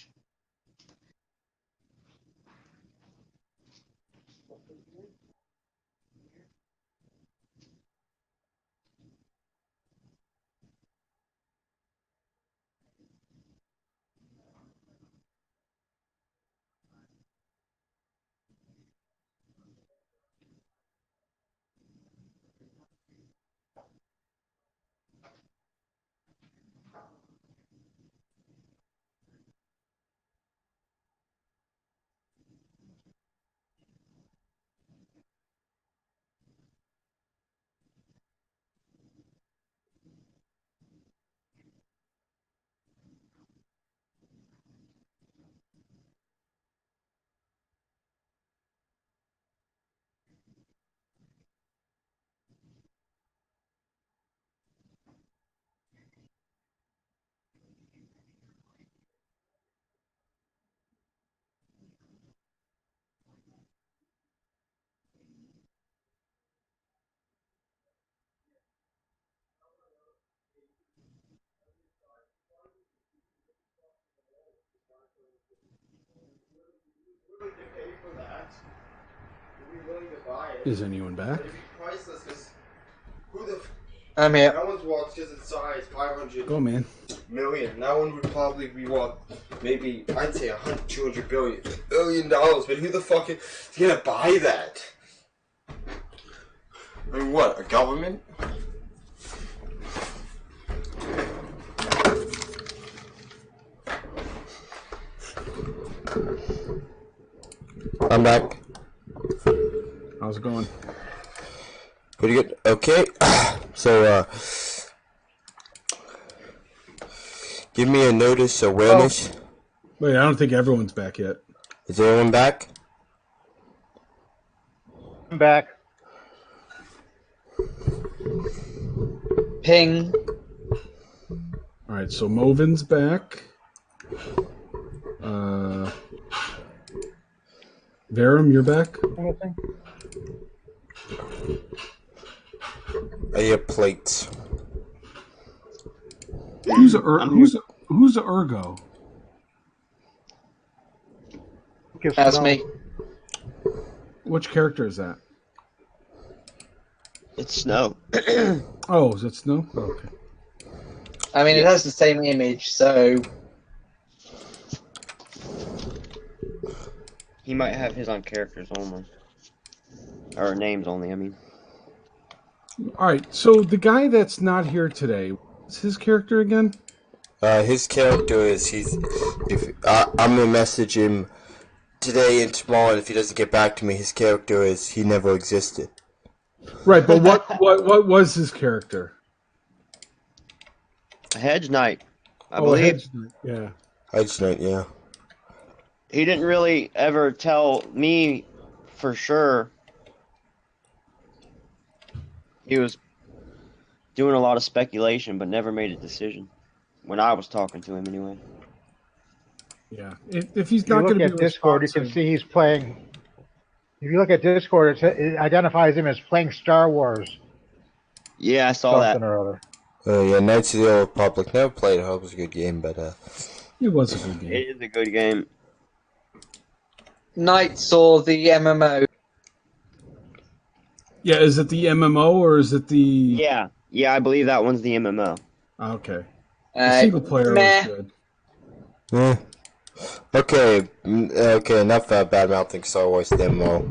Is anyone back? I'm here. That one's well, it's just its size, 500 Go, man. million. That one would probably be what? Maybe I'd say 100, 200 billion dollars. But who the fuck is gonna buy that? I mean, what? A government? I'm back. How's it going? Pretty good. Okay. So, give me a notice awareness. Wait, I don't think everyone's back yet. Is everyone back? I'm back. Ping. All right, so Movin's back. Verum, you're back. I have plates. Who's a Ergo? That's me. Which character is that? It's Snow. Oh, is it Snow? Oh, okay. I mean, it has the same image, so He might have his on characters only. Or names only, I mean. All right, so the guy that's not here today, what's his character again? His character is I'm gonna message him today and tomorrow, and if he doesn't get back to me, his character is he never existed. Right, but what was his character? A Hedge Knight, I believe. Yeah. Yeah. He didn't really ever tell me for sure. He was doing a lot of speculation, but never made a decision. When I was talking to him, anyway. Yeah, if he's If you not going look to be at Discord, you can responsive, see he's playing. If you look at Discord, it identifies him as playing Star Wars Yeah, I saw that. something or other. Yeah, Knights of the Old Republic. Never played it. I hope it was a good game, but it was a good game. It is a good game. Knights or the MMO? Yeah, is it the MMO or is it the? Yeah, I believe that one's the MMO. Okay, the single player meh. was good. yeah. Okay, enough bad mouthing Star Wars demo.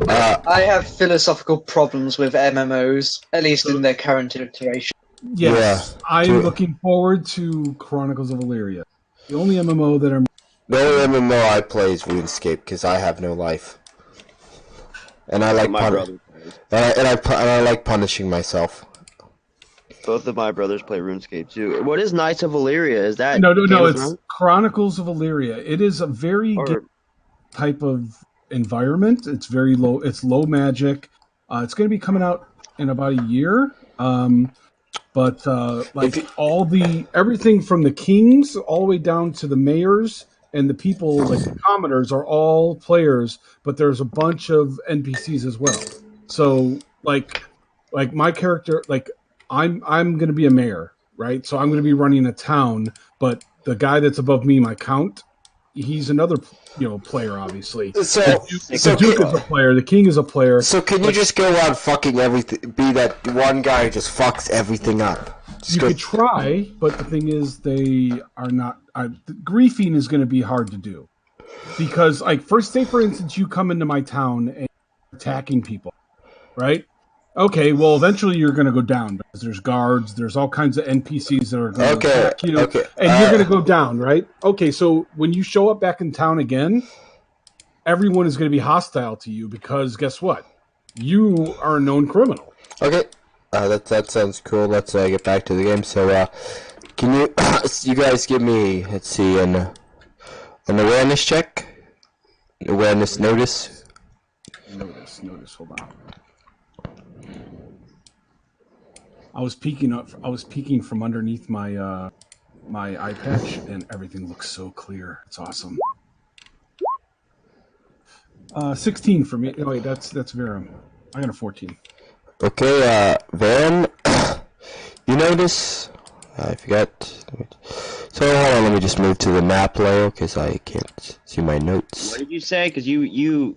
I have philosophical problems with MMOs, at least in their current iteration. Yes, Yeah. I'm looking forward to Chronicles of Illyria. The only MMO that I'm. The only MMO I play is RuneScape because I have no life, and I like my brother plays. and I like punishing myself. Both of my brothers play RuneScape too. What is Knights of Illyria? Is that No, Game of it's Thrones? Chronicles of Illyria. It is a very type of environment. It's very low. It's low magic. It's going to be coming out in about a year. But everything from the kings all the way down to the mayors and the people like the commoners are all players, but there's a bunch of NPCs as well. So like my character, like I'm going to be a mayor, right? So I'm going to be running a town, but the guy that's above me, my count, he's another player, obviously. So the Duke is a player. The King is a player. So can you just go out fucking everything? Be that one guy who just fucks everything up. You could try, but the thing is, they are not. Griefing is going to be hard to do because, like, say for instance, you come into my town and you're attacking people, right? Okay, well, eventually you're going to go down because there's guards, there's all kinds of NPCs that are going to attack you, and you're going to go down, right? Okay, so when you show up back in town again, everyone is going to be hostile to you because guess what? You are a known criminal. Okay, that sounds cool. Let's get back to the game. So, can you you guys give me, let's see, an awareness check? Awareness notice? Notice, hold on. I was peeking from underneath my my eye patch, and everything looks so clear. It's awesome. 16 for me. Oh wait, that's Verum. I got a 14. Okay, Verum, you notice? I forgot. So hold on, let me just move to the map layer because I can't see my notes. What did you say? Because you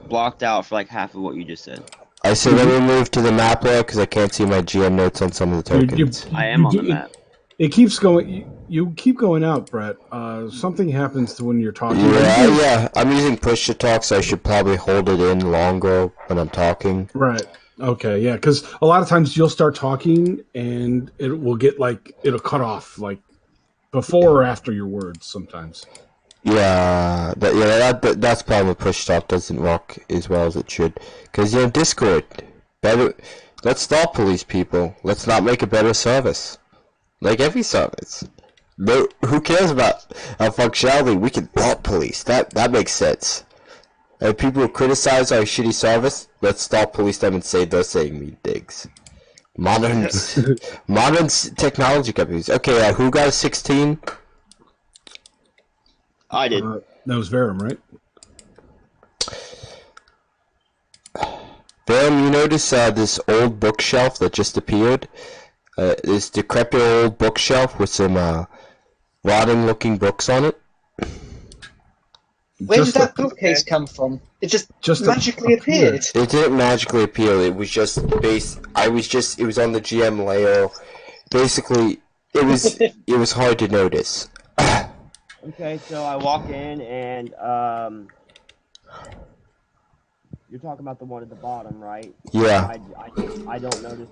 blocked out for like half of what you just said. I said let me move to the map layer because I can't see my GM notes on some of the tokens. I am on the map. It keeps going. You keep going out, Brett. Something happens to when you're talking. Yeah. I'm using push to talk, so I should probably hold it in longer when I'm talking. Right. Okay. Yeah. Because a lot of times you'll start talking and it will get it'll cut off before or after your words sometimes. Yeah. That's probably push talk doesn't work as well as it should. Because Discord. Let's stop police people. Let's not make a better service. Like every service. No, who cares about functionality? We can bot police. That makes sense. And people who criticize our shitty service, let's stop police them and say they're saying mean things. Modern technology companies. Okay, who got a 16? I did. That was Verum, right? Verum, you notice this old bookshelf that just appeared? This decrepit old bookshelf with some rotting-looking books on it. Where did that bookcase come from? It just magically appeared. It didn't magically appear. It was just It was on the GM layer. Basically, it was hard to notice. Okay, so I walk in and you're talking about the one at the bottom, right? Yeah. I don't notice.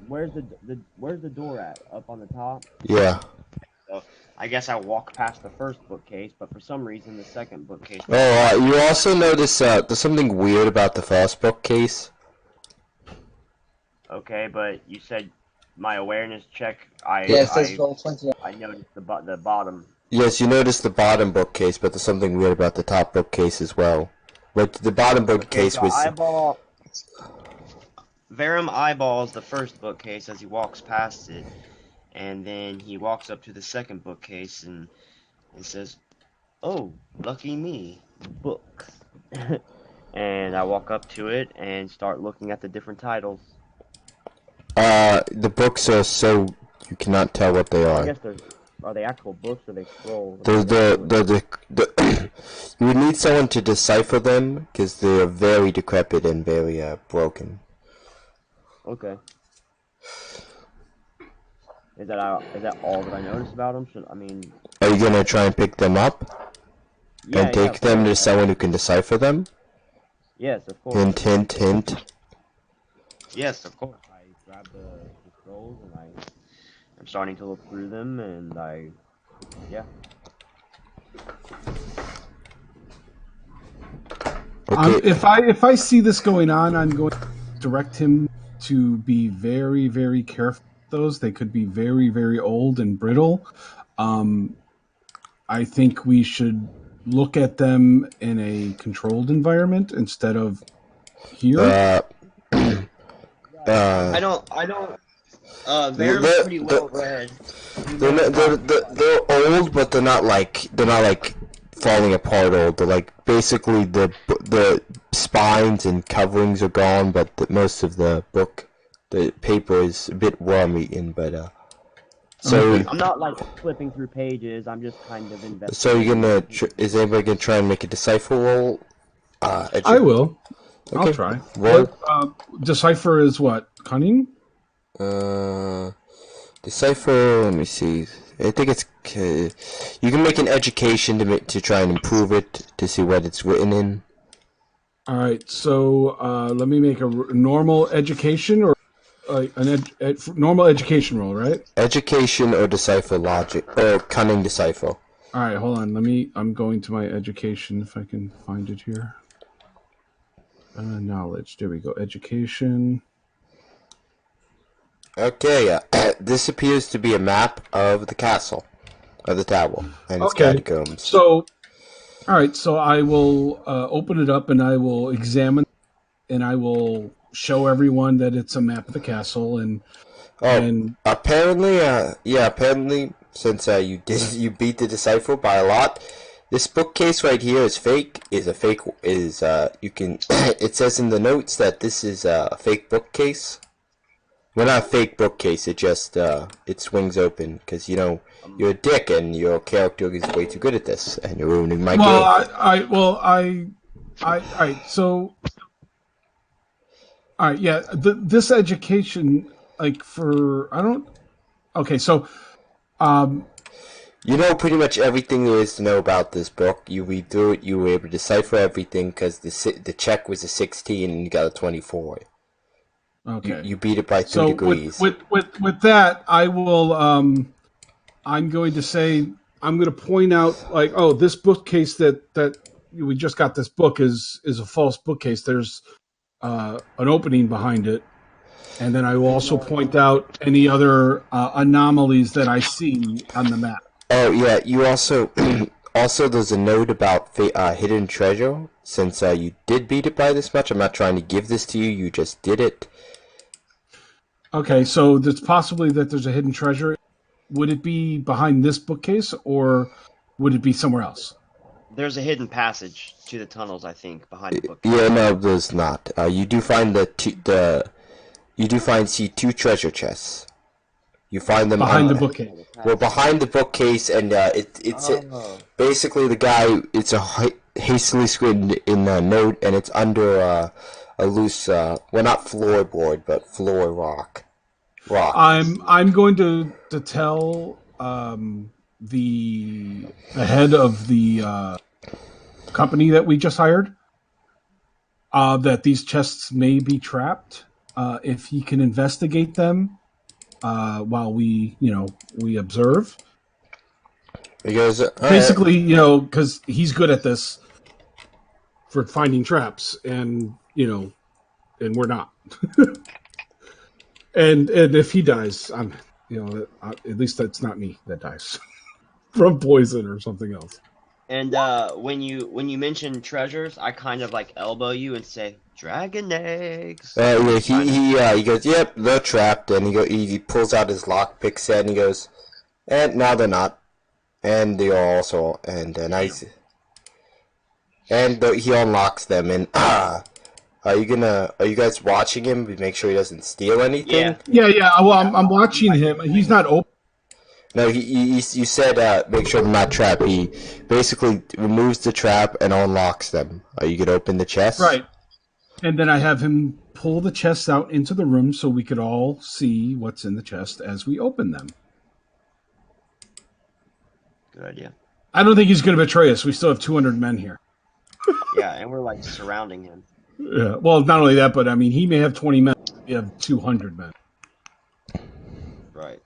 Where's the door at? Up on the top? Yeah. So I guess I walk past the first bookcase, but for some reason the second bookcase. Oh, you also notice there's something weird about the first bookcase. Okay, but you said my awareness check. I noticed the bottom. Yes, you noticed the bottom bookcase, but there's something weird about the top bookcase as well. Like the bottom bookcase was. Verum eyeballs the first bookcase as he walks past it, and then he walks up to the second bookcase and says, "Oh, lucky me, books." And I walk up to it and start looking at the different titles. The books are so you cannot tell what they I are. guess are they actual books or they scrolls? You would need someone to decipher them because they are very decrepit and very broken. Okay. Is that all that I noticed about them? Are you gonna try and pick them up and take them to someone who can decipher them? Yes, of course. Hint, hint, hint. Yes, of course. I grab the scrolls and I'm starting to look through them and Okay. If I see this going on, I'm going to direct him to be very, very careful with those. They could be very, very old and brittle. I think we should look at them in a controlled environment instead of here. I don't. Verum's pretty well read. They're old, but they're not like falling apart old. They're like basically the spines and coverings are gone, but most of the paper is a bit worm-eaten. But so I'm not like flipping through pages. I'm just kind of investigating. So you're gonna is anybody gonna try and make a decipher roll? I will. Okay. I'll try. Roll. Decipher is what? Cunning? Decipher. Let me see. I think it's you can make an education to try and improve it to see what it's written in. All right. So let me make a normal education or normal education roll, right? Education or decipher logic or cunning decipher. All right. Hold on. I'm going to my education if I can find it here. Knowledge. There we go. Education. Okay, this appears to be a map of the castle, of the tower, and its catacombs. So, all right, so I will open it up and I will examine, and I will show everyone that it's a map of the castle. And apparently, since you beat the decipher by a lot, this bookcase right here is fake. It says in the notes that this is a fake bookcase. Well, not a fake bookcase, it just, it swings open, because, you're a dick, and your character is way too good at this, and you're ruining my game. This education, you know pretty much everything there is to know about this book. You read through it, you were able to decipher everything, because the check was a 16, and you got a 24. Okay. You beat it by 3 degrees. With that, I will. I'm going to point out this bookcase that we just got. This book is a false bookcase. There's an opening behind it, and then I will also point out any other anomalies that I see on the map. Oh yeah, you also there's a note about hidden treasure. Since you did beat it by this much, I'm not trying to give this to you. You just did it. Okay, so there's possibly that there's a hidden treasure. Would it be behind this bookcase, or would it be somewhere else? There's a hidden passage to the tunnels, I think, behind the bookcase. Yeah, no, there's not. You do find see 2 treasure chests. You find them behind the bookcase. Well, behind the bookcase, and it's basically the guy. It's a hastily written in a note, and it's under a loose, not floorboard, but floor rock. I'm going to tell the head of the company that we just hired that these chests may be trapped. If he can investigate them while we observe. Because basically, because he's good at this for finding traps, and and we're not. and if he dies, I'm at least that's not me that dies from poison or something else. And when you mention treasures, I kind of like elbow you and say dragon eggs. Yeah, Kinda. he goes, yep, they're trapped, and he pulls out his lockpick set, and he goes, and now they're not, and they are also, and he unlocks them, and are you guys watching him to make sure he doesn't steal anything? Yeah. Well, I'm watching him. He's not open. No, you said make sure they're not trapped. He basically removes the trap and unlocks them. Are you gonna open the chest? Right. And then I have him pull the chests out into the room so we could all see what's in the chest as we open them. Good idea. I don't think he's going to betray us. We still have 200 men here. Yeah, and we're like surrounding him. Yeah. Well, not only that, but I mean, he may have 20 men. We have 200 men. Right.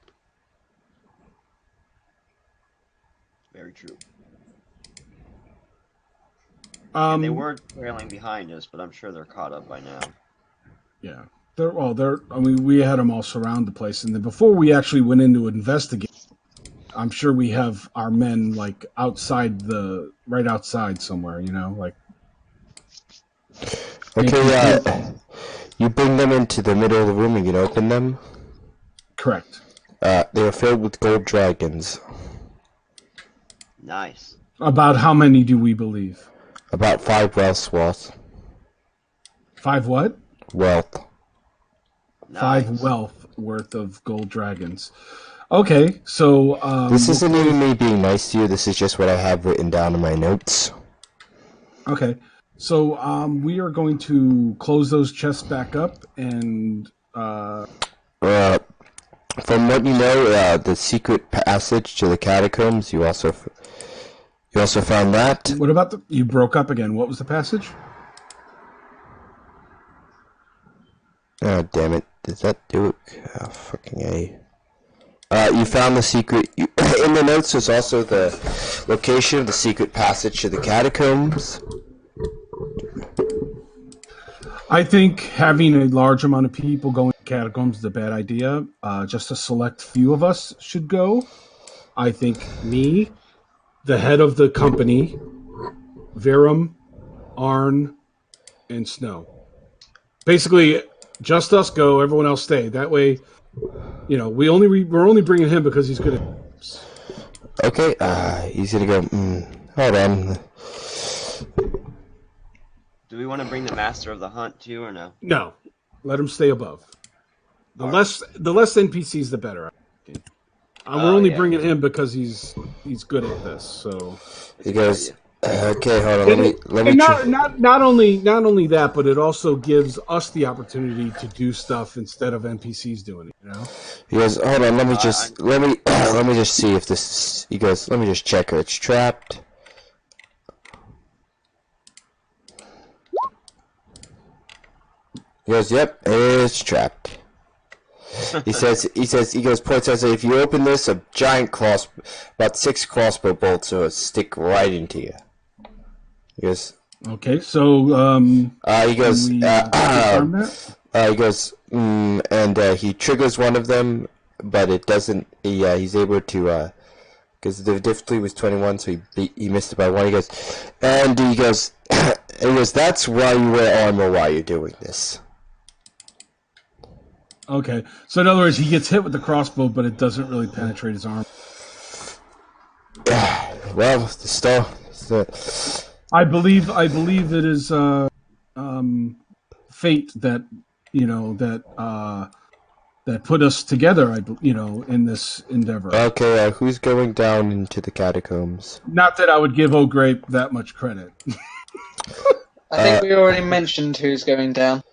Very true. And they were trailing behind us, but I'm sure they're caught up by now. Yeah. I mean, we had them all surround the place. And then before we actually went in to investigate, I'm sure we have our men like right outside somewhere, like. Okay, you bring them into the middle of the room and you can open them? Correct. They are filled with gold dragons. Nice. About how many do we believe? About 5 wealths worth. 5 what? Wealth. Nice. 5 wealth worth of gold dragons. Okay, so... this isn't even me being nice to you, this is just what I have written down in my notes. Okay, so we are going to close those chests back up and... From what you know, the secret passage to the catacombs, you also found that. What about you broke up again. What was the passage? Oh, damn it. Did that do it? Oh, fucking A. You found the secret... in the notes, there's also the location of the secret passage to the catacombs. I think having a large amount of people going to catacombs is a bad idea. Just a select few of us should go. I think me, the head of the company, Virum, Arn, and Snow. Basically, just us go. Everyone else stay. That way, we're only bringing him because he's good at. Okay. He's gonna go. Hold on. Do we want to bring the master of the hunt too, or no? No, let him stay above. The less NPCs, the better. We're only bringing him because he's good at this. So he goes. Okay, hold on. Let me. Not only that, but it also gives us the opportunity to do stuff instead of NPCs doing it. He goes. Hold on. Let me just see if this. He goes. Let me just check her. It's trapped. He goes. Yep, it's trapped. He points out, if you open this, a giant about 6 crossbow bolts will stick right into you. He goes. Okay, so he goes. he goes. And he triggers one of them, but it doesn't. He's able to. Because the difficulty was 21, so he missed it by 1. He goes. And he goes. That's why you wear armor while you're doing this. Okay, so in other words, he gets hit with the crossbow, but it doesn't really penetrate his arm. Well, I believe it is fate that that put us together. In this endeavor. Okay, who's going down into the catacombs? Not that I would give O'Grape that much credit. I think we already mentioned who's going down.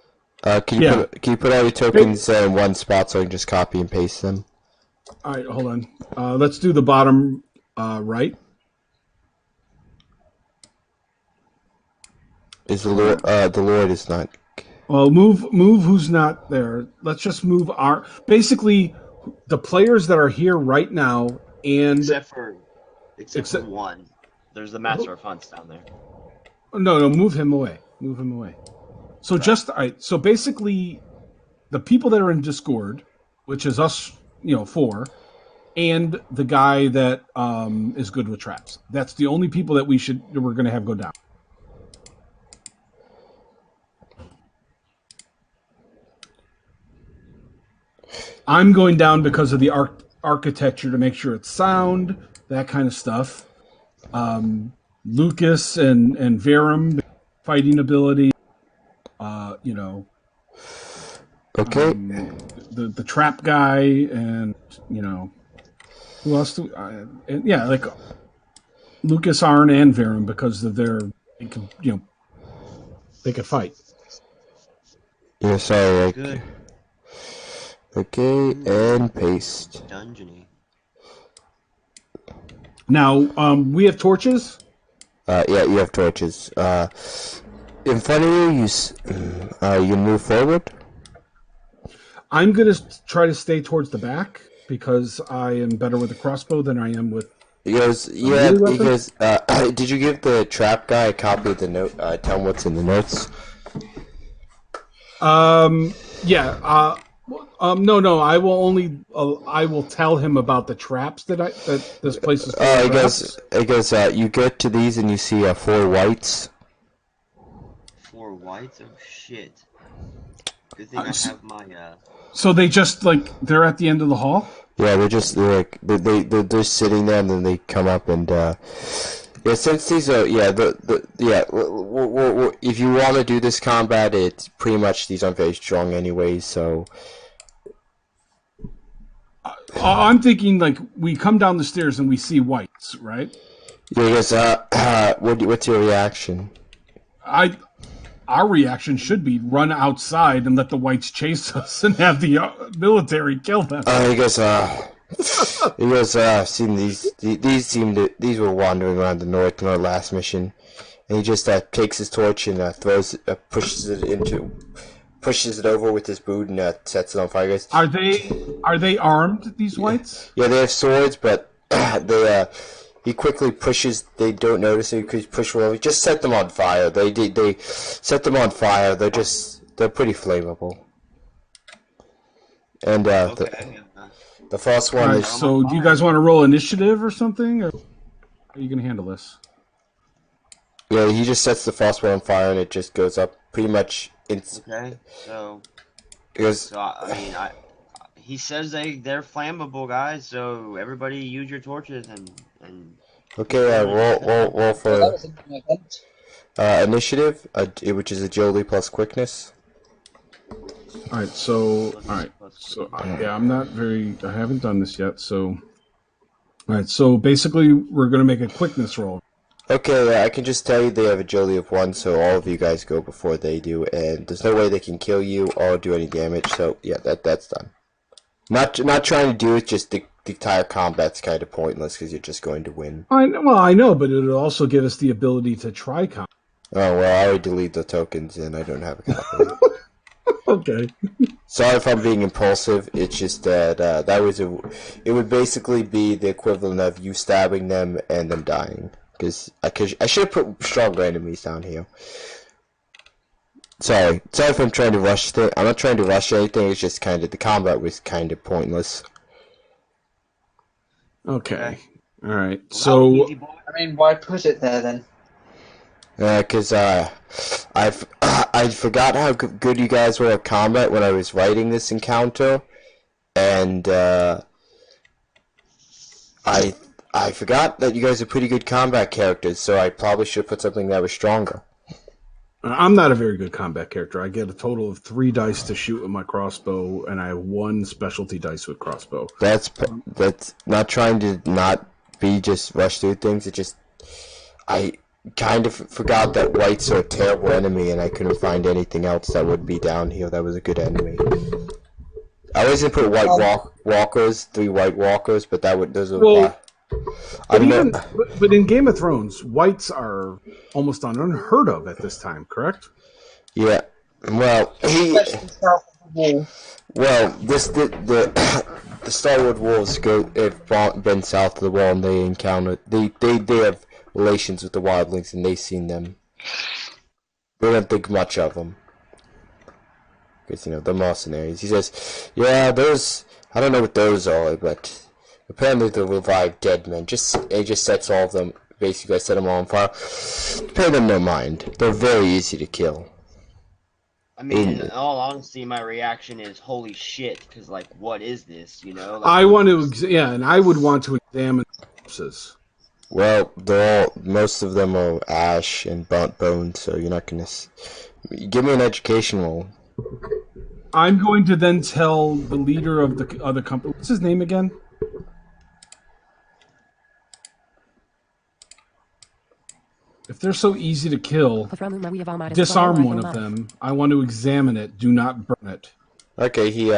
Can you put all your tokens in one spot so I can just copy and paste them? All right, hold on. Let's do the bottom right. Is the Lord is not. Well, move who's not there. Let's just move basically the players that are here right now, and except for one. There's the master of hunts down there. No, move him away. So all right. So basically, the people that are in Discord, which is us, 4, and the guy that is good with traps. That's the only people that we're going to have go down. I'm going down because of the architecture to make sure it's sound, that kind of stuff. Lucas and Verum, fighting ability. Okay. The trap guy, and who else? Like Lucas, Arn, and Verum, because of they could fight. Yeah, sorry. Like, Good. okay, and paste. Dungeony. Now, we have torches. Yeah, you have torches. In front of you, you move forward. I'm going to try to stay towards the back because I am better with a crossbow than I am with. Because did you give the trap guy a copy of the note? Tell him what's in the notes. Yeah. No. I will tell him about the traps that this place is. I guess you get to these and you see 4 whites. 4 whites? Oh shit! Good thing I have my. So they just they're at the end of the hall. Yeah, they're just they're sitting there, and then they come up and since these are if you want to do this combat, it's pretty much these aren't very strong anyways. So I'm thinking we come down the stairs and we see whites, right? Yeah, I guess what's your reaction? Our reaction should be run outside and let the whites chase us and have the military kill them. I guess seen these were wandering around the north in our last mission, and he just takes his torch and pushes it over with his boot and sets it on fire. Guys, are they armed? These whites? Yeah, they have swords, but he quickly pushes. They don't notice it. He push over. Just set them on fire. They set them on fire. They're pretty flammable. And the first one is. So, do you guys want to roll initiative or something? Or how are you going to handle this? Yeah, he just sets the first one on fire, and it just goes up pretty much. Okay, so. Because he says they're flammable, guys. So everybody use your torches and. Okay, roll for initiative, which is agility plus quickness. All right, so yeah, I haven't done this yet. So, all right, so basically, we're gonna make a quickness roll. Okay, I can just tell you they have agility of 1, so all of you guys go before they do, and there's no way they can kill you or do any damage. So yeah, that's done. Not trying to do it. Just the entire combat's kind of pointless because you're just going to win. I know, but it'll also give us the ability to try combat. Oh well, I already deleted the tokens and I don't have a copy. Okay. Sorry if I'm being impulsive. It's just that it would basically be the equivalent of you stabbing them and them dying. Because I should have put stronger enemies down here. Sorry if I'm trying to rush things. I'm not trying to rush anything. It's just kind of the combat was kind of pointless. Okay. All right. So why put it there then? Because I forgot how good you guys were at combat when I was writing this encounter, and I forgot that you guys are pretty good combat characters. So I probably should put something that was stronger. I'm not a very good combat character. I get a total of 3 dice to shoot with my crossbow, and I have 1 specialty dice with crossbow. That's not trying to not be just rush through things. It just I kind of forgot that whites are a terrible enemy, and I couldn't find anything else that would be down here that was a good enemy. I was gonna put white walkers, 3 white walkers, but those are. But in Game of Thrones, whites are almost unheard of at this time, correct? Yeah. Well, the Starwood Wolves have been south of the wall, and they have relations with the wildlings, and they've seen them. They don't think much of them. Because, they're mercenaries. He says, yeah, I don't know what those are, but Apparently they revive dead men. It just sets all of them. Basically, I set them all on fire. Pay them no mind. They're very easy to kill. I mean, in all honesty, my reaction is holy shit, because like, what is this? You know? Like, I want to, and I would want to examine corpses. Well, most of them are ash and burnt bones, so you're not gonna. Give me an education roll. I'm going to then tell the leader of the other company. What's his name again? If they're so easy to kill, disarm one of them. I want to examine it. Do not burn it. Okay, he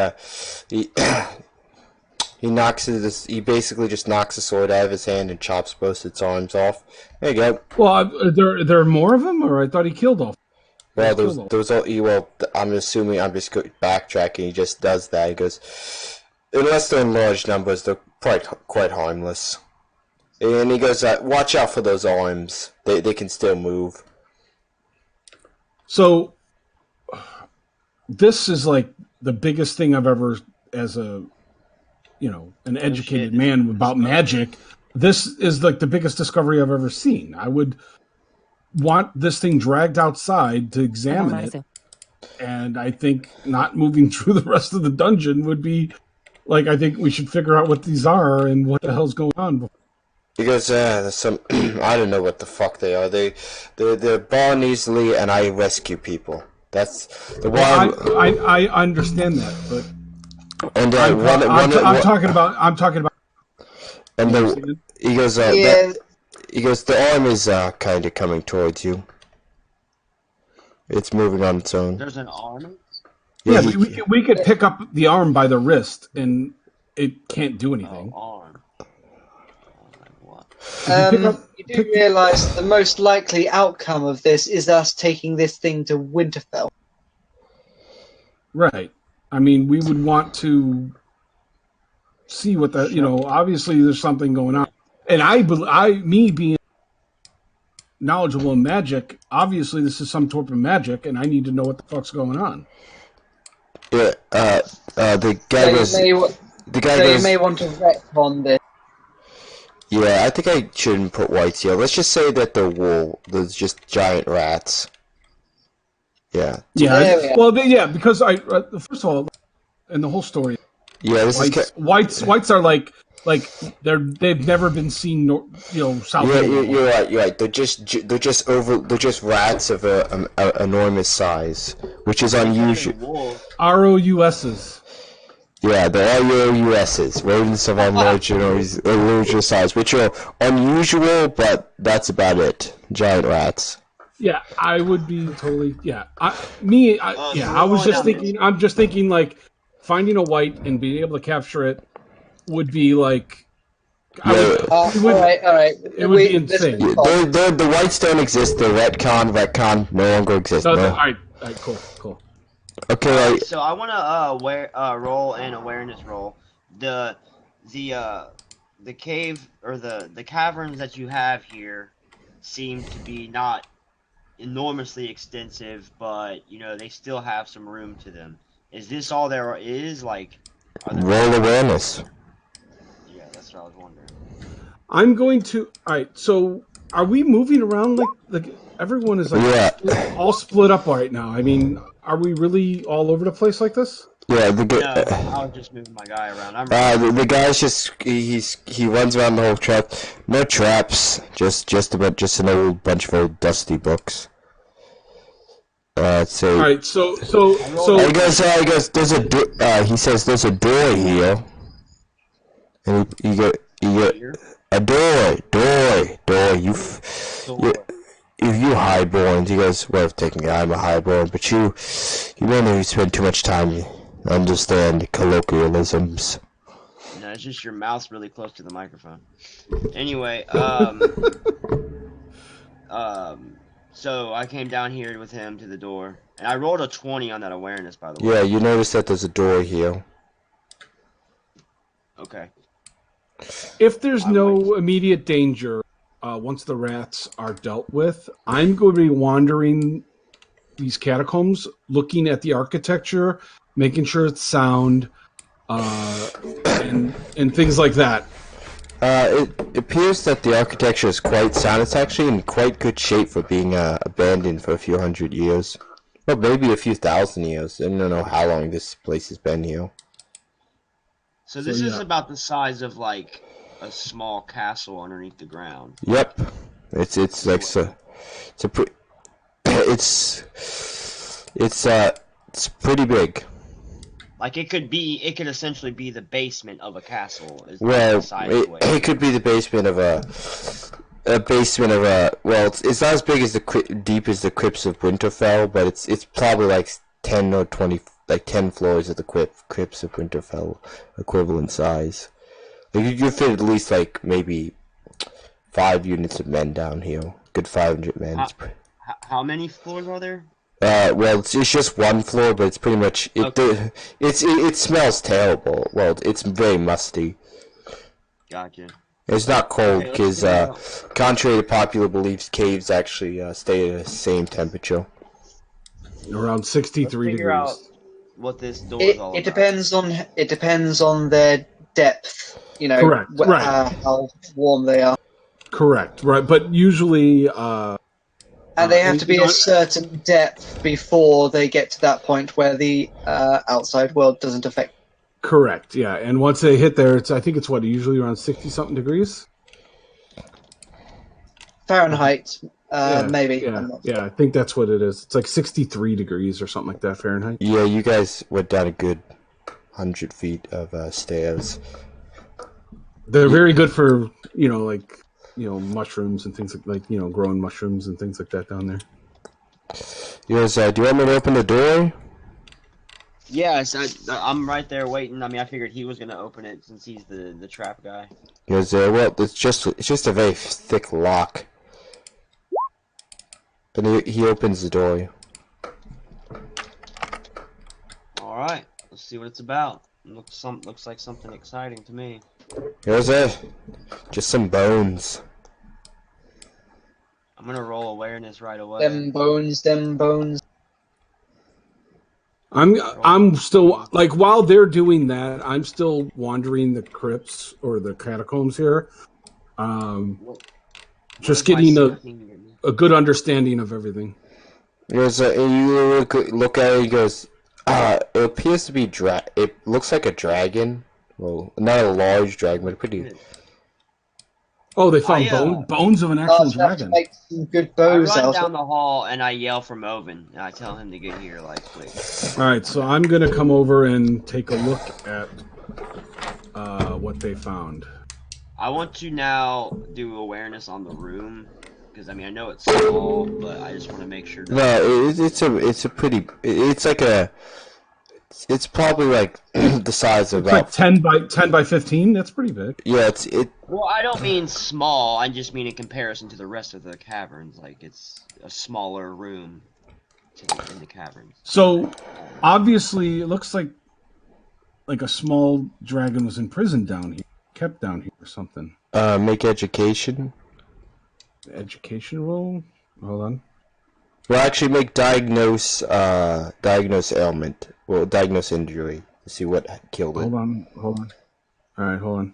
knocks it. He basically just knocks the sword out of his hand and chops both its arms off. There you go. Well, there are more of them, or I thought he killed all. Well, those all. Well, I'm assuming I'm just backtracking. He just does that. He goes, unless they're in large numbers, they're quite harmless. And he goes, watch out for those arms. They can still move. So, this is like the biggest thing I've ever, as a, an educated man about magic. This is like the biggest discovery I've ever seen. I would want this thing dragged outside to examine it. And I think not moving through the rest of the dungeon would be, like, I think we should figure out what these are and what the hell's going on before. Because there's some I don't know what the fuck they are. They're born easily, and I rescue people. That's the one. I understand that, but and I'm talking about. And he goes. He goes. The arm is kind of coming towards you. It's moving on its own. There's an arm. Yeah, we could pick up the arm by the wrist, and it can't do anything. Oh, arm. You do realise the most likely outcome of this is us taking this thing to Winterfell. Right. I mean, we would want to see what the, obviously there's something going on. And me being knowledgeable in magic, obviously this is some type of magic, and I need to know what the fuck's going on. Yeah, the guy goes... You may want to retcon this. Yeah, I think I shouldn't put whites here. Let's just say that they're wool. There's just giant rats. Yeah. Yeah. Because first of all, in the whole story. Yeah, whites are like they've never been seen. South. Yeah, you're right. They're just rats of a enormous size, which is unusual. ROUSs. Yeah, they're ROUSs, rodents of unusual size, which are unusual, but that's about it. Giant rats. Yeah, I would be totally. Yeah, I was just thinking. I'm just thinking like finding a white and being able to capture it would be like. All right. It would be insane. The whites don't exist. The retcon no longer exists. No. All right, cool. Okay. So I want to roll an awareness roll. The cave or the caverns that you have here seem to be not enormously extensive, but they still have some room to them. Is this all there is? Like, roll awareness. Yeah, that's what I was wondering. I'm going to. All right. So are we moving around like everyone is all split up right now? I mean. Are we really all over the place like this? Yeah, No, I was just moving my guy around. The guy's just he runs around the whole trap. No traps, just an old bunch of old dusty books. Let's see. All right, so I guess there's a he says there's a door here, and you get a door. If you highborn, he goes, well, technically I'm a highborn, but you mainly spend too much time to understand colloquialisms. No, it's just your mouth's really close to the microphone. Anyway, so I came down here with him to the door, and I rolled a 20 on that awareness, by the way. Yeah, you notice that there's a door here. Okay. If there's no immediate danger, once the rats are dealt with, I'm going to be wandering these catacombs, looking at the architecture, making sure it's sound, and things like that. It appears that the architecture is quite sound. It's actually in quite good shape for being abandoned for a few hundred years. Well, maybe a few thousand years. I don't know how long this place has been here. So this is about the size of like a small castle underneath the ground. Yep, it's like it's pretty big. Like it could essentially be the basement of a castle. Well, it could be the basement of a well, it's not as big as deep as the crypts of Winterfell, but it's probably like 10 or 20, like 10 floors of the crypts of Winterfell equivalent size. Like you fit at least like maybe 5 units of men down here. Good 500 men. How many floors are there? Well, it's just one floor, but it's pretty much it smells terrible. Well, it's very musty. Gotcha. It's not cold because, contrary to popular beliefs, caves actually stay at the same temperature. Around 63 degrees. Out what this door is all about. It depends on their depth. You know, correct. Right. How warm they are. Correct. Right, but usually. And they have to be a certain depth before they get to that point where the outside world doesn't affect. Correct. Yeah, and once they hit there, I think it's usually around 60-something degrees. Fahrenheit, maybe. Yeah, I think that's what it is. It's like 63 degrees or something like that Fahrenheit. Yeah, you guys went down a good 100 feet of stairs. They're very good for mushrooms and things like growing mushrooms and things like that down there. Yes, do you want me to open the door? Yes, I'm right there waiting. I mean, I figured he was gonna open it since he's the trap guy. Yes, well, it's just a very thick lock. But he opens the door. All right, let's see what it's about. Looks like something exciting to me. Here's just some bones. I'm gonna roll awareness right away. Them bones. I'm still like while they're doing that, I'm still wandering the crypts or the catacombs here. Just getting a good understanding of everything. There's you look at it. He goes, it appears to be it looks like a dragon. Well, not a large dragon, but pretty. Oh, they found bones of an actual dragon. To make some good bows I run down the hall and I yell for Movin, and I tell him to get here, like, quick. All right, so I'm gonna come over and take a look at what they found. I want to now do awareness on the room because I mean I know it's small, but I just want to make sure. It's probably like the size of about like 10 by 15. That's pretty big. Yeah, Well, I don't mean small. I just mean in comparison to the rest of the caverns. Like it's a smaller room in the caverns. So obviously, it looks like a small dragon was imprisoned down here, kept down here or something. Make education. Education roll. Hold on. Well, actually, make diagnose ailment. Well, diagnose injury to see what killed it. Hold on. All right, hold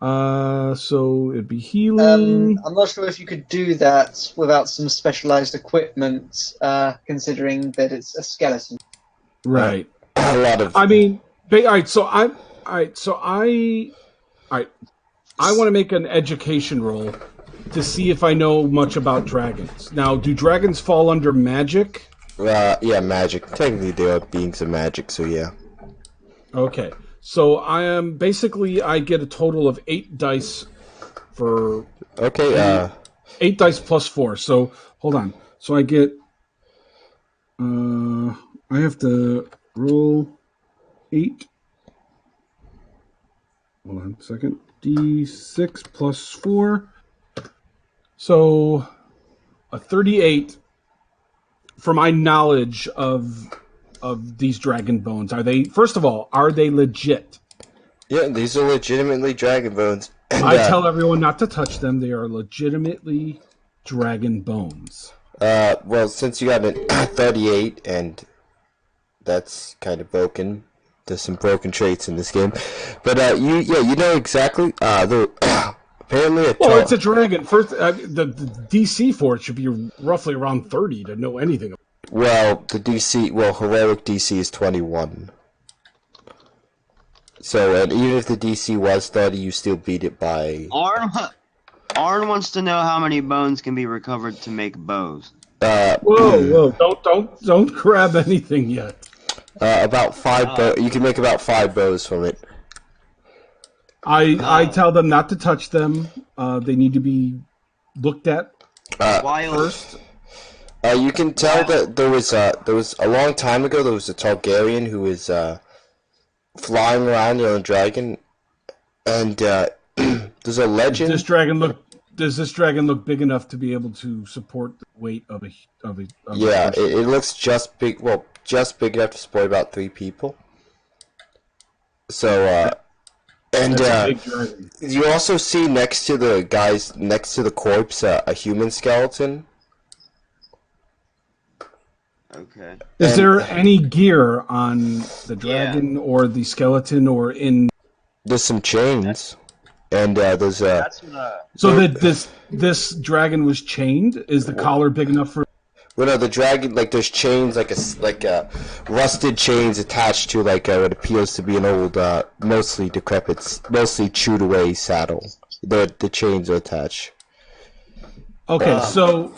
on. So it'd be healing. I'm not sure if you could do that without some specialized equipment, considering that it's a skeleton. Right. A lot of. I mean, all right. So I want to make an education roll to see if I know much about dragons. Now, do dragons fall under magic? Yeah, magic. Technically, they are beings of magic, so yeah. Okay. So I get a total of 8 dice for... Okay, 8 dice plus 4. So, hold on. So I get... I have to roll 8. Hold on a second. D6 plus 4. So, a 38 for my knowledge of these dragon bones. First of all, are they legit? Yeah, these are legitimately dragon bones. And, I tell everyone not to touch them. They are legitimately dragon bones. Well, since you got a 38, and that's kind of broken. There's some broken traits in this game. But, you know exactly, apparently Well, it's a dragon. First, the DC for it should be roughly around 30 to know anything. Well, heroic DC is 21. So, and even if the DC was 30, you still beat it by... Arn wants to know how many bones can be recovered to make bows. Whoa! Don't grab anything yet. About 5 you can make about 5 bows from it. I tell them not to touch them. They need to be looked at first. You can tell that there was a long time ago. There was a Targaryen who was flying around on a dragon, and there's a legend. Does this dragon look big enough to be able to support the weight of a yeah, person? it looks just big. Well, just big enough to support about 3 people. So, and you also see next to the corpse a human skeleton. Okay. Is there any gear on the dragon or the skeleton or in? There's some chains, and there's a. So that this dragon was chained. Is the collar big enough for? Well, no, the dragon, like, there's chains, like rusted chains attached to, like, what appears to be an old, mostly decrepit, mostly chewed away saddle. The chains are attached. Okay, so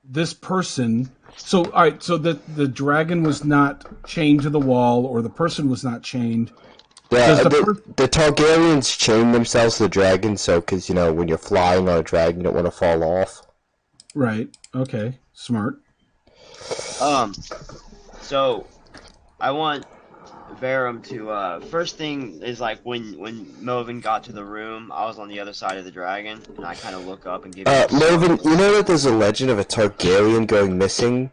this person, all right, so the dragon was not chained to the wall, or the person was not chained. Yeah, the Targaryens chain themselves to the dragon, so, because, when you're flying on a dragon, you don't want to fall off. Right, okay. Smart. So I want Verum to first thing is like when Melvin got to the room, I was on the other side of the dragon, and I kind of look up and give Melvin, you know that there's a legend of a Targaryen going missing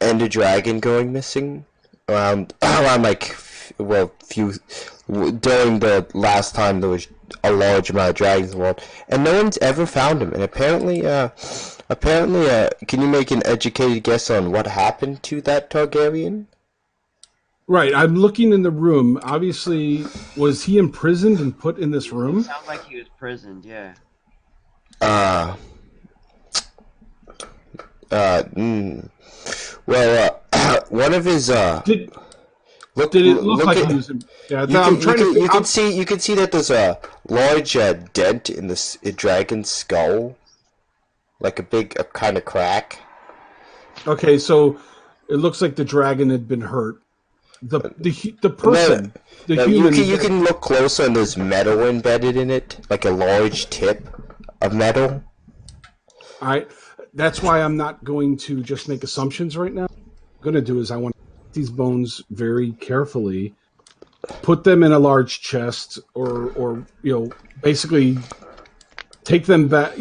and a dragon going missing around like during the last time there was a large amount of dragons in the world, and no one's ever found him. And apparently, can you make an educated guess on what happened to that Targaryen? Right, I'm looking in the room. Obviously, was he imprisoned and put in this room? Sounds like he was prisoned, yeah. One of his Did it look like he was? Yeah, you can see that there's a large dent in the dragon's skull, like a kind of crack. Okay, so it looks like the dragon had been hurt. The person, human. You can look closer, and there's metal embedded in it, like a large tip of metal. All right, that's why I'm not going to just make assumptions right now. What I'm going to do is I want to take these bones very carefully, put them in a large chest, or basically take them back.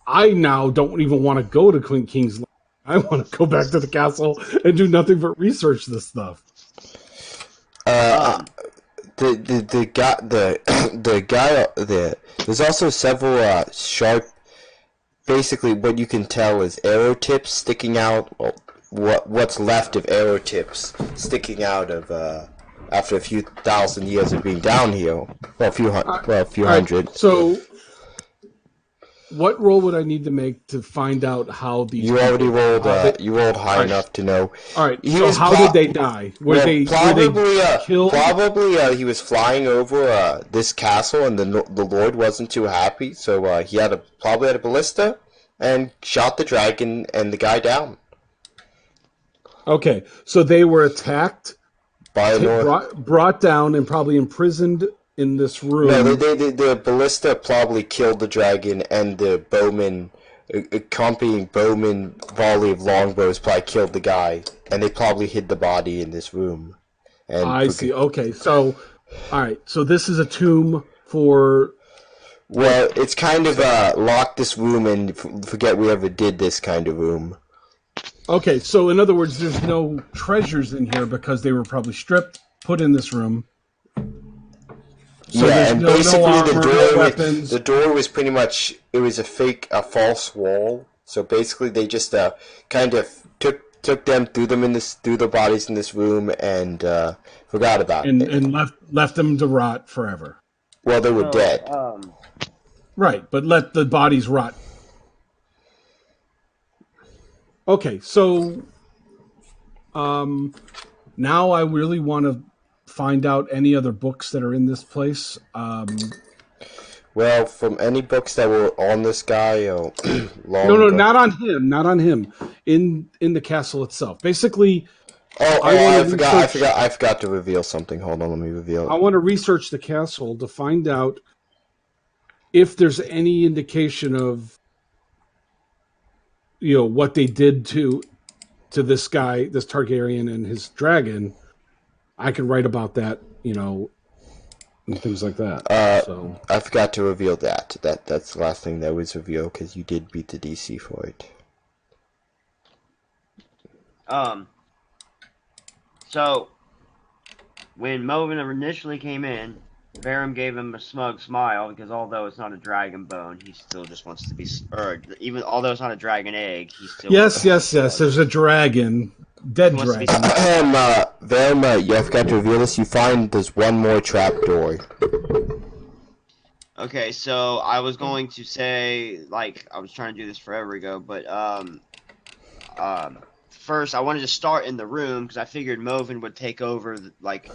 I now don't even want to go to Queen King's Land. I want to go back to the castle and do nothing but research this stuff. There's also several sharp. Basically, what you can tell is arrow tips sticking out. Well, what's left of arrow tips sticking out of after a few thousand years of being down here. Well, a few hundred. Right, so, what roll would I need to make to find out how these? You already rolled. You rolled high enough to know. All right. So how did they die? Were they killed? Probably he was flying over this castle, and the Lord wasn't too happy, so he probably had a ballista and shot the dragon and the guy down. Okay, so they were attacked, by brought down, and probably imprisoned in this room. No, the ballista probably killed the dragon, and the bowman, accompanying bowman volley of longbows probably killed the guy, and they probably hid the body in this room. And I see. Okay, so all right, so this is a tomb for. Well, it's kind of lock this room and forget we ever did this kind of room. Okay, so in other words, there's no treasures in here because they were probably stripped, put in this room. So yeah, and basically the door was pretty much, it was a false wall. So basically they just kind of took them, threw the bodies in this room, and forgot about it. And left them to rot forever. Well, they were So, dead. Right, but let the bodies rot. Okay, so now I really want to find out any other books that are in this place. Well, from any books that were on this guy, long No, ago. not on him, not on him. In the castle itself. Basically, I forgot to reveal something. Hold on, let me reveal I it. want to research the castle to find out if there's any indication of what they did to this guy, this Targaryen and his dragon. I could write about that, and things like that. So I forgot to reveal that. That's the last thing that was revealed because you did beat the DC for it. So when Movin initially came in, Varum gave him a smug smile because although it's not a dragon bone, he still just wants to be, or even although it's not a dragon egg, he still yes. wants to be There's a dragon, dead He wants to be dragon. Varum, I forgot to reveal this. You find there's one more trapdoor. Okay, so I was going to say, like, I was trying to do this forever ago, but first I wanted to start in the room because I figured Movin would take over, like,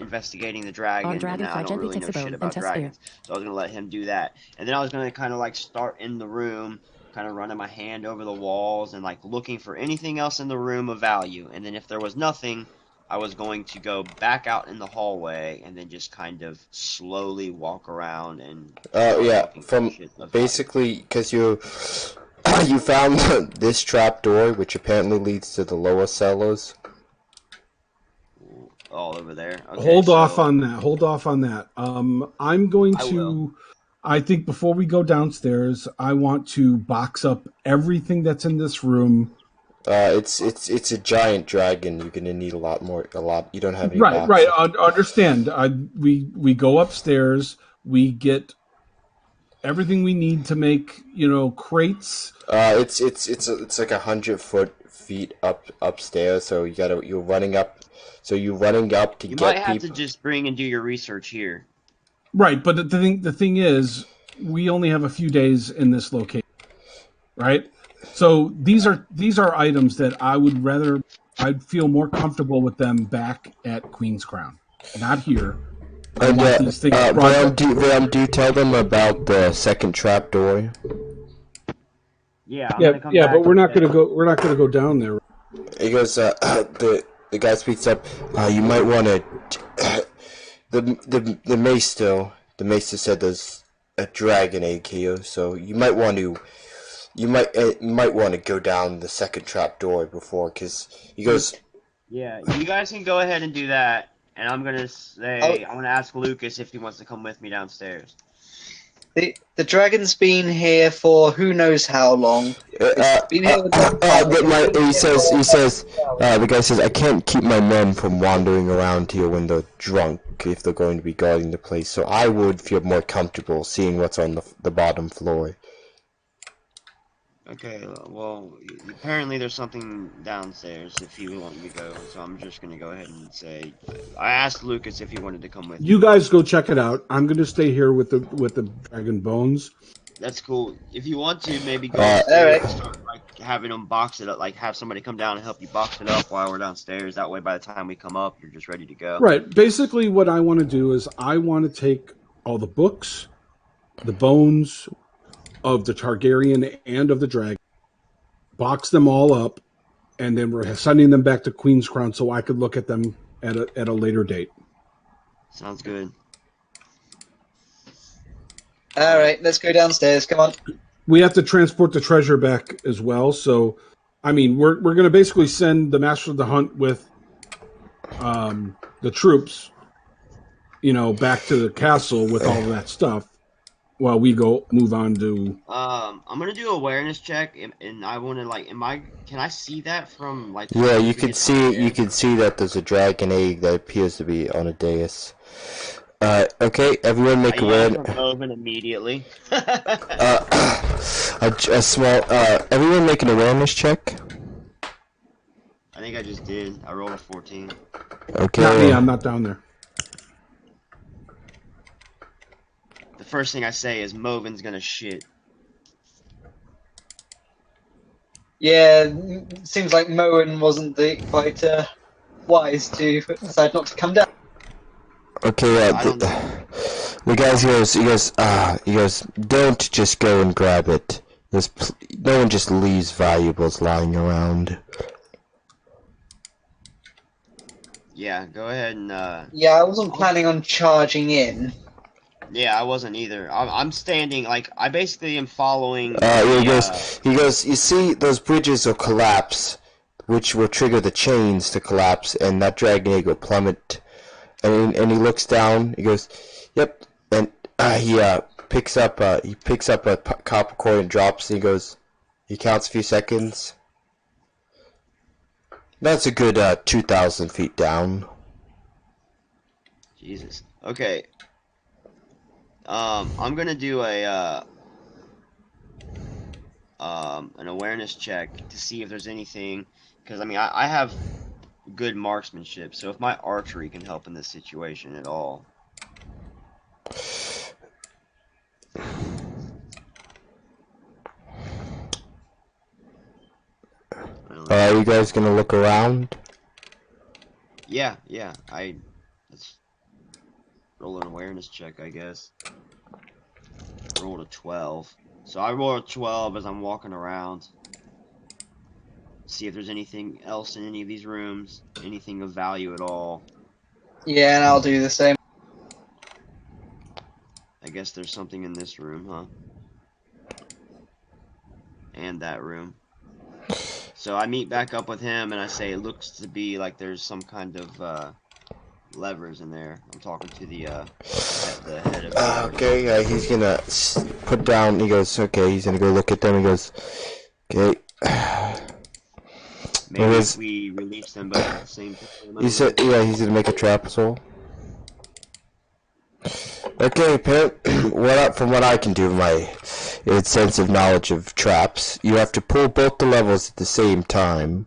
investigating the dragon, and I don't really know shit about dragons, so I was gonna let him do that, and then I was gonna kind of like start in the room, kind of running my hand over the walls and like looking for anything else in the room of value, and then if there was nothing, I was going to go back out in the hallway and then just kind of slowly walk around and from basically because you found this trapdoor, which apparently leads to the lower cellars. All over there. Okay, Hold off on that. I'm going I to. will. I think before we go downstairs, I want to box up everything that's in this room. It's a giant dragon. You're gonna need a lot. You don't have any Right. boxes. Understand. We go upstairs. We get everything we need to make crates. It's like 100 feet upstairs. So you're running up. So you're running up to You get might have people. to just bring and do your research here. Right, but the thing is, we only have a few days in this location, right? So these are items that I'd feel more comfortable with them back at Queen's Crown, not here. I want these things brought. Do you tell them about the second trapdoor? Yeah, but we're not gonna go down there. He goes, the guy speaks up. You might want to. The maester said there's a dragon egg here, so you might want to. You might want to go down the second trapdoor before, because he goes. Yeah, you guys can go ahead and do that, and I'm gonna ask Lucas if he wants to come with me downstairs. The dragon's been here for who knows how long. He says, the guy says, I can't keep my men from wandering around here when they're drunk if they're going to be guarding the place, so I would feel more comfortable seeing what's on the bottom floor. Okay, well, apparently there's something downstairs if you want me to go, so I'm just gonna go ahead and say, I asked Lucas if he wanted to come with me. You guys go check it out. I'm going to stay here with the dragon bones. That's cool. If you want to, maybe go upstairs and start like having them box it up, like have somebody come down and help you box it up while we're downstairs. That way, by the time we come up, you're just ready to go. Right. Basically, what I want to do is I want to take all the books, the bones of the Targaryen and of the dragon, box them all up, and then we're sending them back to Queen's Crown so I could look at them at a later date. Sounds good. All right, let's go downstairs. Come on. We have to transport the treasure back as well. So, I mean, we're going to basically send the Master of the Hunt with the troops, back to the castle with all of that stuff while we go move on to. I'm gonna do awareness check, and I want to can I see that from like? Yeah, you can see that there's a dragon egg that appears to be on a dais. Okay, everyone make awareness. Immediately. Everyone make an awareness check. I think I just did. I rolled a 14. Okay. Not me. I'm not down there. first thing I say is Movin's gonna shit. Yeah, seems like Moen wasn't quite wise to decide not to come down. Okay, I don't know. the guy he goes, don't just go and grab it. No one just leaves valuables lying around. Yeah, go ahead and. Yeah, I wasn't planning on charging in. Yeah, I wasn't either. I'm standing like I basically am following. He goes. You see, those bridges will collapse, which will trigger the chains to collapse, and that dragon egg will plummet. And he looks down. He goes, "Yep." And he picks up a copper coin and drops. And he goes, he counts a few seconds. That's a good 2,000 feet down. Jesus. Okay. I'm gonna do a an awareness check to see if there's anything, because I mean I have good marksmanship, so if my archery can help in this situation at all. Are you guys gonna look around? Yeah. Let's roll an awareness check, I guess. Rolled a 12. So I roll a 12 as I'm walking around. See if there's anything else in any of these rooms, anything of value at all. Yeah, and I'll do the same. I guess there's something in this room, huh? And that room. So I meet back up with him and I say it looks to be like there's some kind of levers in there. I'm talking to the head of the okay, he's gonna put down. He goes, okay, he's gonna go look at them. He goes, okay. Maybe if we release them both at the same time. He said, yeah, he's gonna make a trap hole. Okay, from what I can do, my extensive knowledge of traps, you have to pull both the levels at the same time.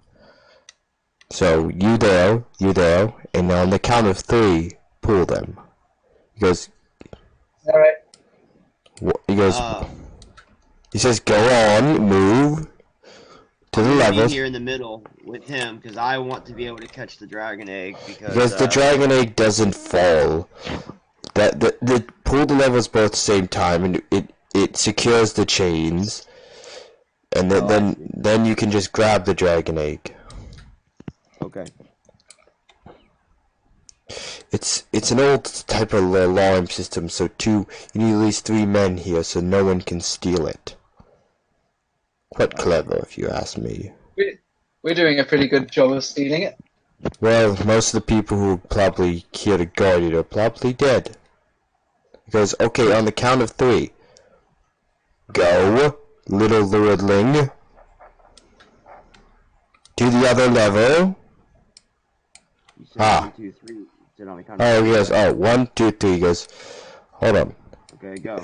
So, you there, and on the count of 3, pull them. He goes... Alright. He goes... he says, go on, move to the levels. Be here in the middle with him, because I want to be able to catch the dragon egg, because the dragon egg doesn't fall. The pull the levels both at the same time, and it secures the chains, and then you can just grab the dragon egg. Okay. It's an old type of alarm system, so you need at least 3 men here, so no one can steal it. Quite clever, if you ask me. We're doing a pretty good job of stealing it. Well, most of the people who are probably here to guard it are probably dead. He goes, okay, on the count of 3. Go, little lordling. To the other level. Ah. 1, 2, 3. On the count of 3. Yes. Oh, 1, 2, 3. He goes, hold on. Okay, go.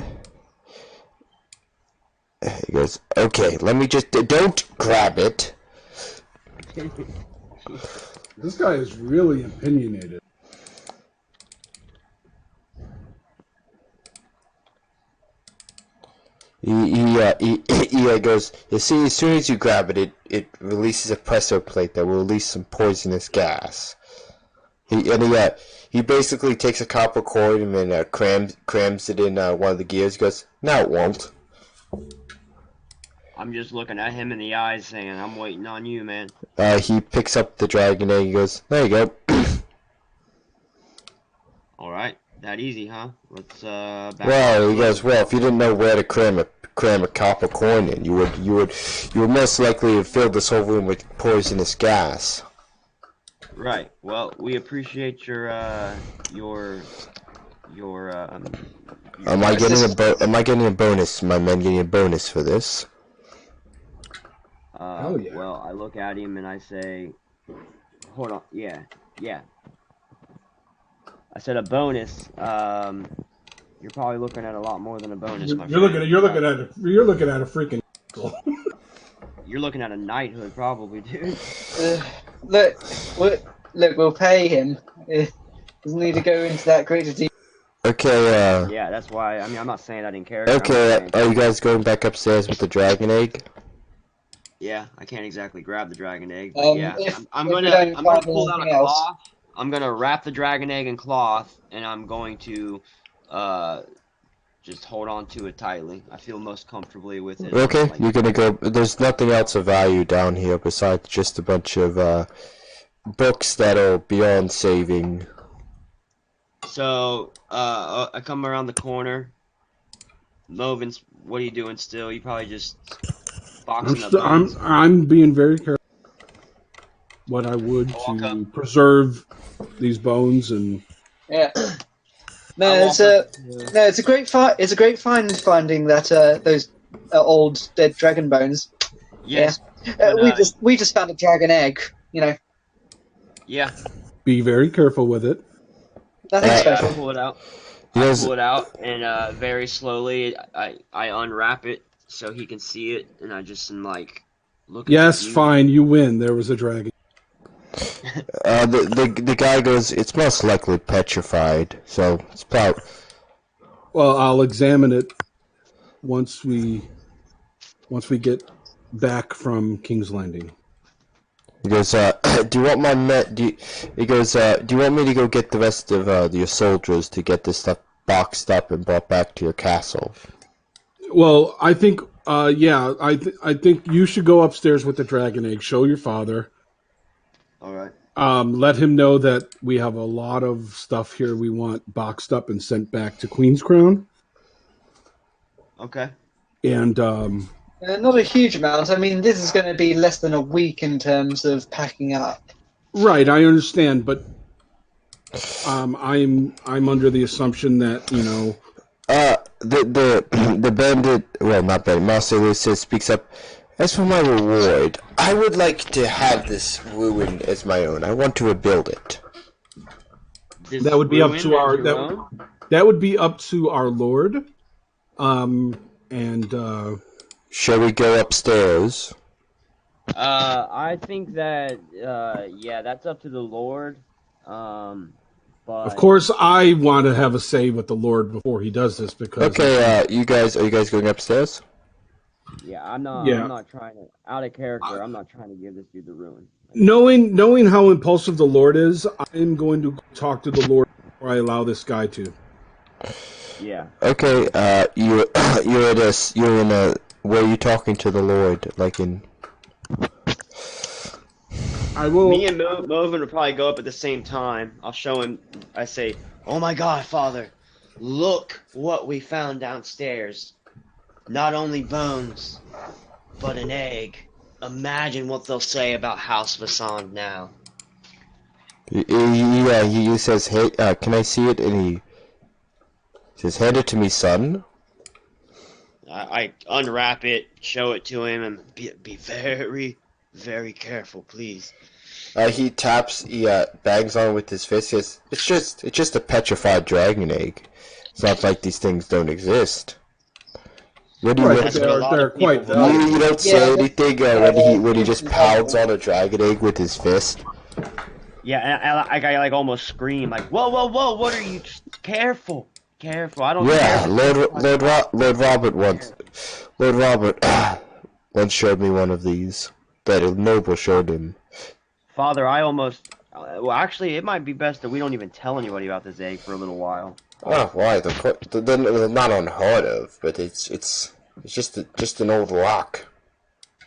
He goes, okay, let me just, don't grab it. This guy is really opinionated. He goes, you see, as soon as you grab it, it releases a pressure plate that will release some poisonous gas. He basically takes a copper cord and then crams it in one of the gears. He goes, no, it won't. I'm just looking at him in the eyes saying, I'm waiting on you, man. He picks up the dragon egg. He goes, there you go. Alright, that easy, huh? Let's, well, he goes, well, if you didn't know where to cram a copper coin in, you would most likely have filled this whole room with poisonous gas. Right. Well, we appreciate your Am I getting a bonus? My men getting a bonus for this? Oh yeah. Well, I look at him and I say, hold on. Yeah. I said a bonus. You're probably looking at a lot more than a bonus. You're looking at a freaking. You're looking at a knighthood, probably, dude. Look, we'll pay him. Doesn't need to go into that great detail. Okay, Yeah, that's why. I mean, I'm not saying that in character. okay, are you guys going back upstairs with the dragon egg? Yeah, I can't exactly grab the dragon egg, but yeah, If I'm we gonna don't find pull out a anything else, cloth. I'm gonna wrap the dragon egg in cloth, and I'm going to just hold on to it tightly. I feel most comfortably with it. Okay, Like, you're gonna go. There's nothing else of value down here besides just a bunch of books that are beyond saving. so, I come around the corner. Lovin's, what are you doing still? You probably just boxing up bones. I'm being very careful. What I would I'll walk to preserve these bones and yeah. I'll walk up. It's a great It's a great find finding that those old dead dragon bones. Yes. Yeah. But, We just found a dragon egg. You know, yeah. be very careful with it. nothing I special. pull it out. Yes. I pull it out, and very slowly I unwrap it so he can see it, and I just am like, look. Yes, fine, you win. There was a dragon. The guy goes, it's most likely petrified, so it's probably... Well, I'll examine it once we get back from King's Landing. He goes, do you want my he goes, do you want me to go get the rest of your soldiers to get this stuff boxed up and brought back to your castle? Well, I think, yeah, I think you should go upstairs with the dragon egg. Show your father. All right. Let him know that we have a lot of stuff here we want boxed up and sent back to Queen's Crown. Okay. And Not a huge amount. I mean, this is going to be less than a week in terms of packing up. right, I understand, but I'm under the assumption that The bandit, well, not bandit, Master Lucis speaks up. As for my reward, I would like to have this ruin as my own. I want to rebuild it. That would be up to our that would be up to our lord. Shall we go upstairs? I think that yeah, that's up to the Lord. But of course, I want to have a say with the Lord before he does this because. Okay, are you guys going upstairs? yeah, I'm not trying to out of character. I'm not trying to give this dude the ruin. Knowing how impulsive the Lord is, I'm going to talk to the Lord before I allow this guy to. Yeah. Okay, you're in a, where are you talking to the Lord? Like in... I will. Me and Movin will probably go up at the same time. I'll show him. I say, "Oh my God, Father, look what we found downstairs. Not only bones, but an egg. Imagine what they'll say about House Vasand now." Yeah, he says, hey, can I see it? And he says, hand it to me, son. I unwrap it, show it to him, and be very, very careful, please. He bangs on it with his fist. He says, it's just a petrified dragon egg. It's not like these things don't exist. What do you Right, they're quite valuable. You don't say anything when he just pounds on a dragon egg with his fist. Yeah, and I like almost scream like, "Whoa, whoa, whoa! What are you? Careful, careful! I don't." Yeah, Lord Robert once showed me one of these. That a noble showed him. Father, I almost. Well, actually, it might be best that we don't even tell anybody about this egg for a little while. Oh, why? They're not unheard of, but it's just an old rock.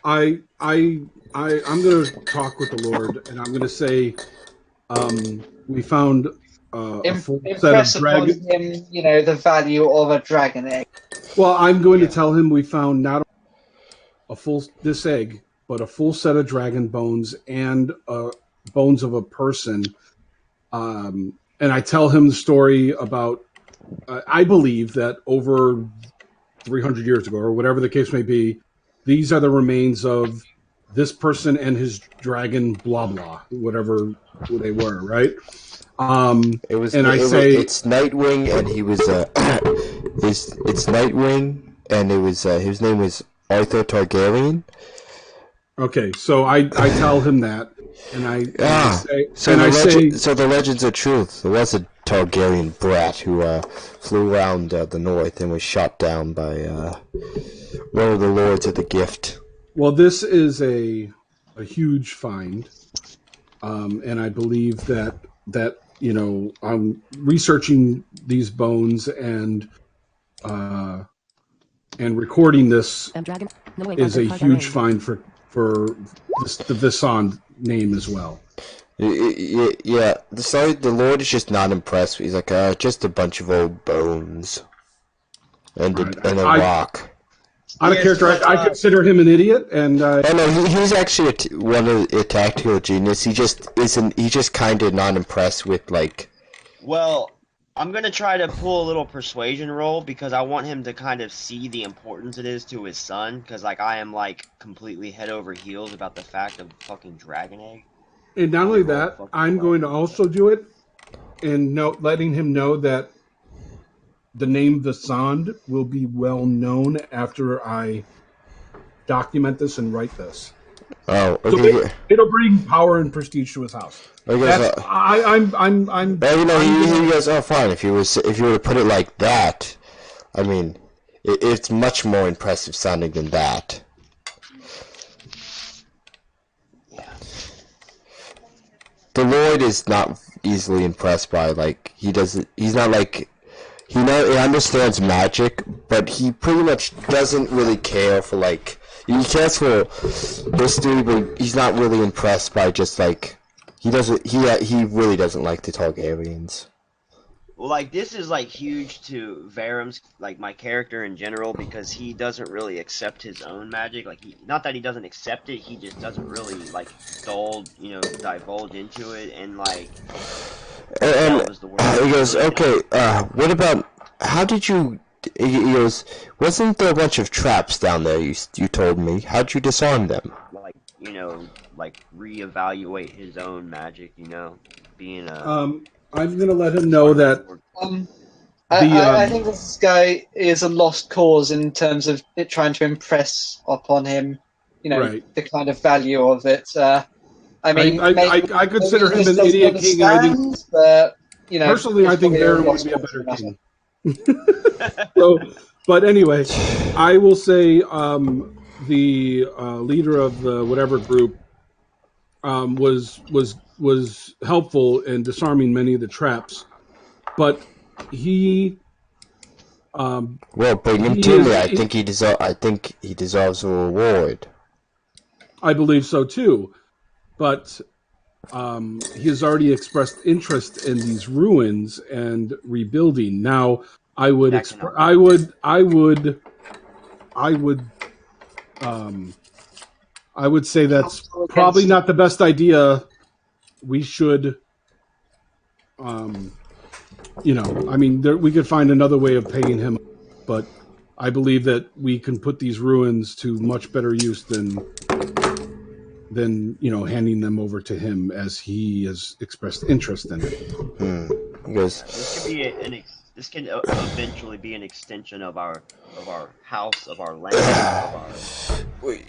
I'm going to talk with the Lord, and I'm going to say, we found a full set of Impress upon dragon. him, the value of a dragon egg. Well, I'm going to tell him we found not this egg, but a full set of dragon bones and bones of a person. And I tell him the story about, I believe that over 300 years ago, or whatever the case may be, these are the remains of this person and his dragon, blah, blah, whatever they were, right? It's Nightwing, and he was, it's Nightwing, and it was, his name was Arthur Targaryen. Okay, so I tell him that, and I say, so the legends are truth. There was a Targaryen brat who flew around the north and was shot down by one of the lords of the gift. Well, this is a huge find, and I believe that I'm researching these bones and recording this is a huge find for the Visond name as well. Yeah, the Lord is just not impressed. He's like, just a bunch of old bones and a rock. Out of character, I consider him an idiot, and oh no, he's actually one of a tactical genius. He just isn't. He's just kind of not impressed with like. Well, I'm gonna try to pull a little persuasion roll because I want him to kind of see the importance it is to his son. Because like I am like completely head over heels about the fact of fucking dragon egg. And not only that, I'm going to also do it, and letting him know that the name Visond will be well known after I document this and write this. Oh, okay. So it'll bring power and prestige to his house. He goes, he goes, oh, fine. If you were to put it like that, I mean, it's much more impressive sounding than that. The Lord is not easily impressed by he understands magic, but he pretty much doesn't really care for he cares for history, but he's not really impressed by just he really doesn't like the Targaryens. Well, this is huge to Varum's my character in general because he doesn't really accept his own magic. Not that he doesn't accept it, he just doesn't really divulge into it and he goes, okay, what about how did you? He goes, wasn't there a bunch of traps down there? You told me. How'd you disarm them? Reevaluate his own magic. Being a. I'm going to let him know that. I think this guy is a lost cause in terms of it trying to impress upon him, the kind of value of it. I mean, I consider him an idiot king. But, personally, I think Baron would be a better king. But anyway, I will say the leader of the whatever group was helpful in disarming many of the traps, but he. Well, bring him to me. I think he deserves a reward. I believe so too, but he has already expressed interest in these ruins and rebuilding. Now, I would say that's probably not the best idea. We should, we could find another way of paying him, but I believe that we can put these ruins to much better use than handing them over to him as he has expressed interest in it. This can eventually be an extension of our house, of our land,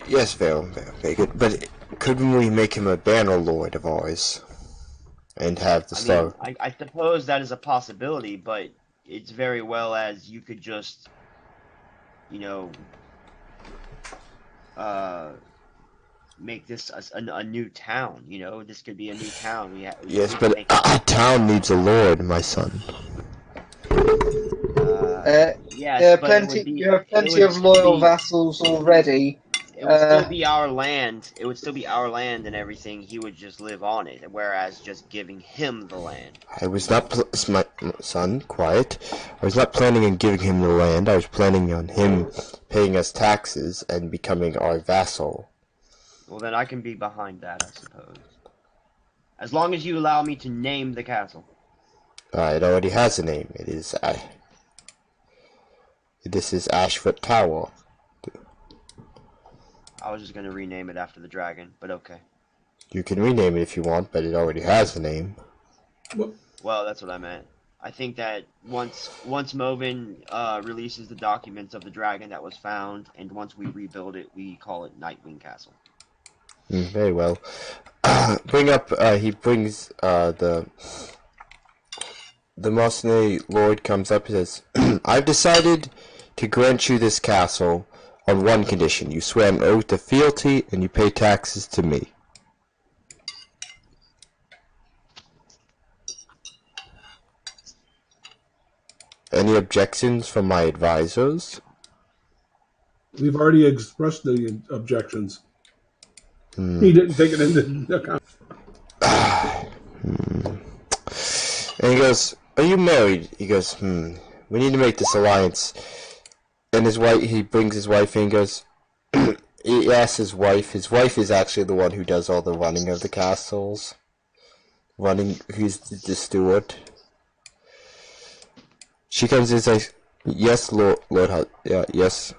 Yes, very good. But couldn't we make him a banner lord of ours? And have the star? I suppose that is a possibility, but it's very well as you could just, make this a new town. This could be a new town. Yes, but a town needs a lord, my son. Yes, you have plenty of loyal vassals already. It would still be our land. It would still be our land and everything. He would just live on it, whereas just giving him the land. I was not, my son, quiet. I was not planning on giving him the land. I was planning on him paying us taxes and becoming our vassal. Well, then I can be behind that, I suppose. As long as you allow me to name the castle. It already has a name. This is Ashford Tower. I was just going to rename it after the dragon, but okay. You can rename it if you want, but it already has a name. Well, that's what I meant. I think that once Movin releases the documents of the dragon that was found, and once we rebuild it, we call it Nightwing Castle. Very well. He brings the the mercenary lord comes up and says, I've decided to grant you this castle on one condition. You swear an oath of fealty and you pay taxes to me. Any objections from my advisors? We've already expressed the objections. He didn't take it into account. And he goes, are you married? He goes, we need to make this alliance. And he brings his wife in and goes, he asks his wife is actually the one who does all the running of the castles. Who's the steward. She comes in and says, yes, Lord, yeah, yes.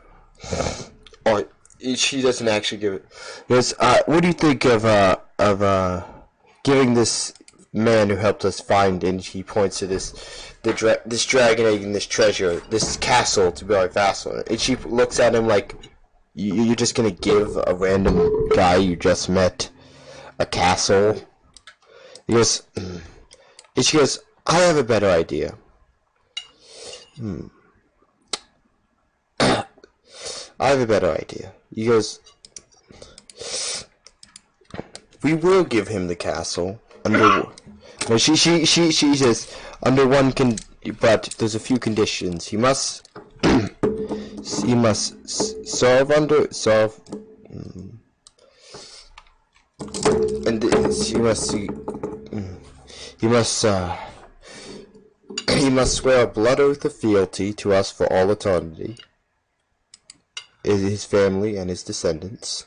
Or, she doesn't actually give it. He goes, what do you think of giving this man who helped us find, and he points to this dragon egg and this treasure, this castle, to be our vassal. And she looks at him like, you're just gonna give a random guy you just met a castle? He goes, and she goes, I have a better idea. I have a better idea. He goes, we will give him the castle under. No, she says under one but there's a few conditions. He must serve, and he must swear a blood oath of fealty to us for all eternity. His family and his descendants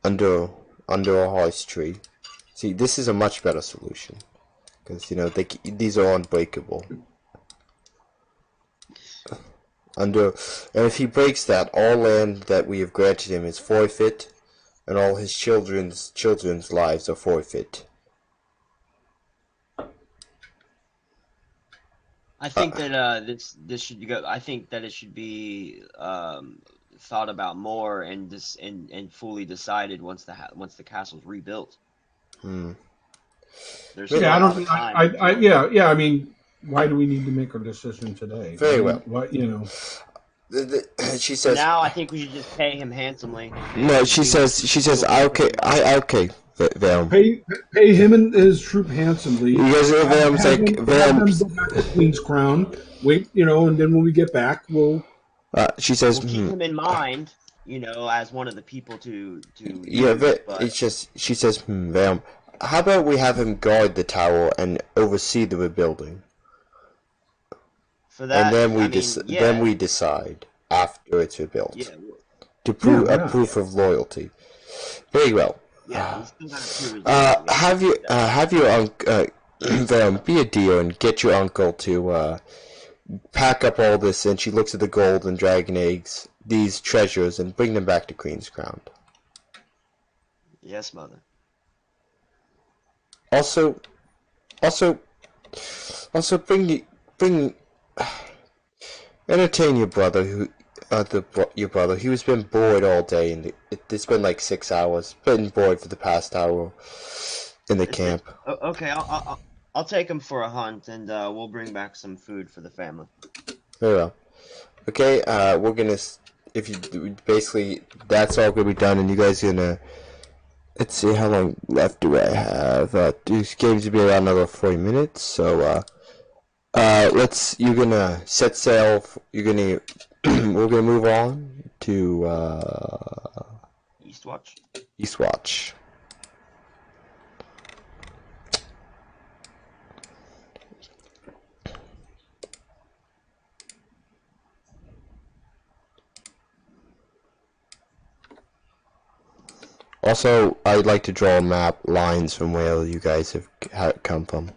under a horse tree. See, this is a much better solution because these are unbreakable. And if he breaks that, all land that we have granted him is forfeit, and all his children's lives are forfeit. I think that this should go. I think that it should be thought about more and fully decided once the castle's rebuilt. There's Yeah, I don't think I mean, why do we need to make our decision today? Very well. What She says. Now I think we should just pay him handsomely. No, she says. Okay. Pay him and his troop handsomely. Because Vam's like Vam's go back to Queen's Crown. Wait, and then when we get back, we'll. She says. We'll keep him in mind, as one of the people to. Yeah, it's just she says, Vam. How about we have him guard the tower and oversee the rebuilding? For that, and then we decide after it's rebuilt to prove a proof of loyalty. Very well. Yeah, have your uncle be a dear and get your uncle to pack up all this. And she looks at the gold and dragon eggs, these treasures, and bring them back to Queen's Crown. Yes, mother. Also, bring entertain your brother your brother. He has been bored all day, and it's been like 6 hours. Been bored for the past hour in the camp. Okay, I'll take him for a hunt, and we'll bring back some food for the family. Very well. Okay, we're gonna. Basically, that's all gonna be done, and you guys are gonna. Let's see, how long left do I have? This game's gonna be around another 40 minutes, so you're gonna set sail. We're gonna move on to Eastwatch. Eastwatch. Also, I'd like to draw a map, lines from where you guys have come from.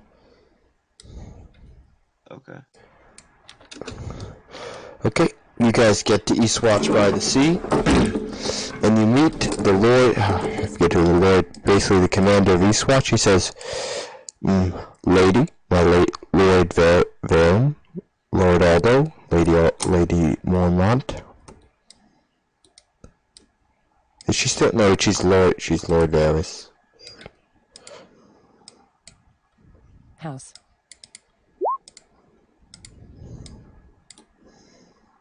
Okay. Okay, you guys get to Eastwatch by the sea, and you meet the Lord, I forget who the Lord, basically the commander of Eastwatch. He says, Lady, Lord Varen, Lord Aldo, Lady Mormont. Is she still? No, she's Lord Varys. House.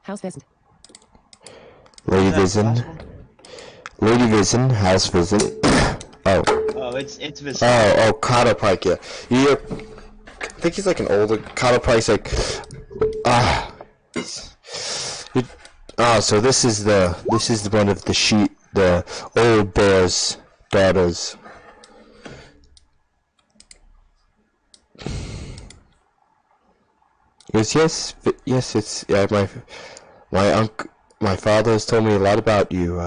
Hauswissen. Lady Is that the Vision. last one? Lady Vision, House Vision. Oh. Oh, it's Vision. Oh, Cotter Pike, yeah. I think he's like an older Cotter Pike's like so this is one of the old bear's daughters. Yes, it's my father has told me a lot about you,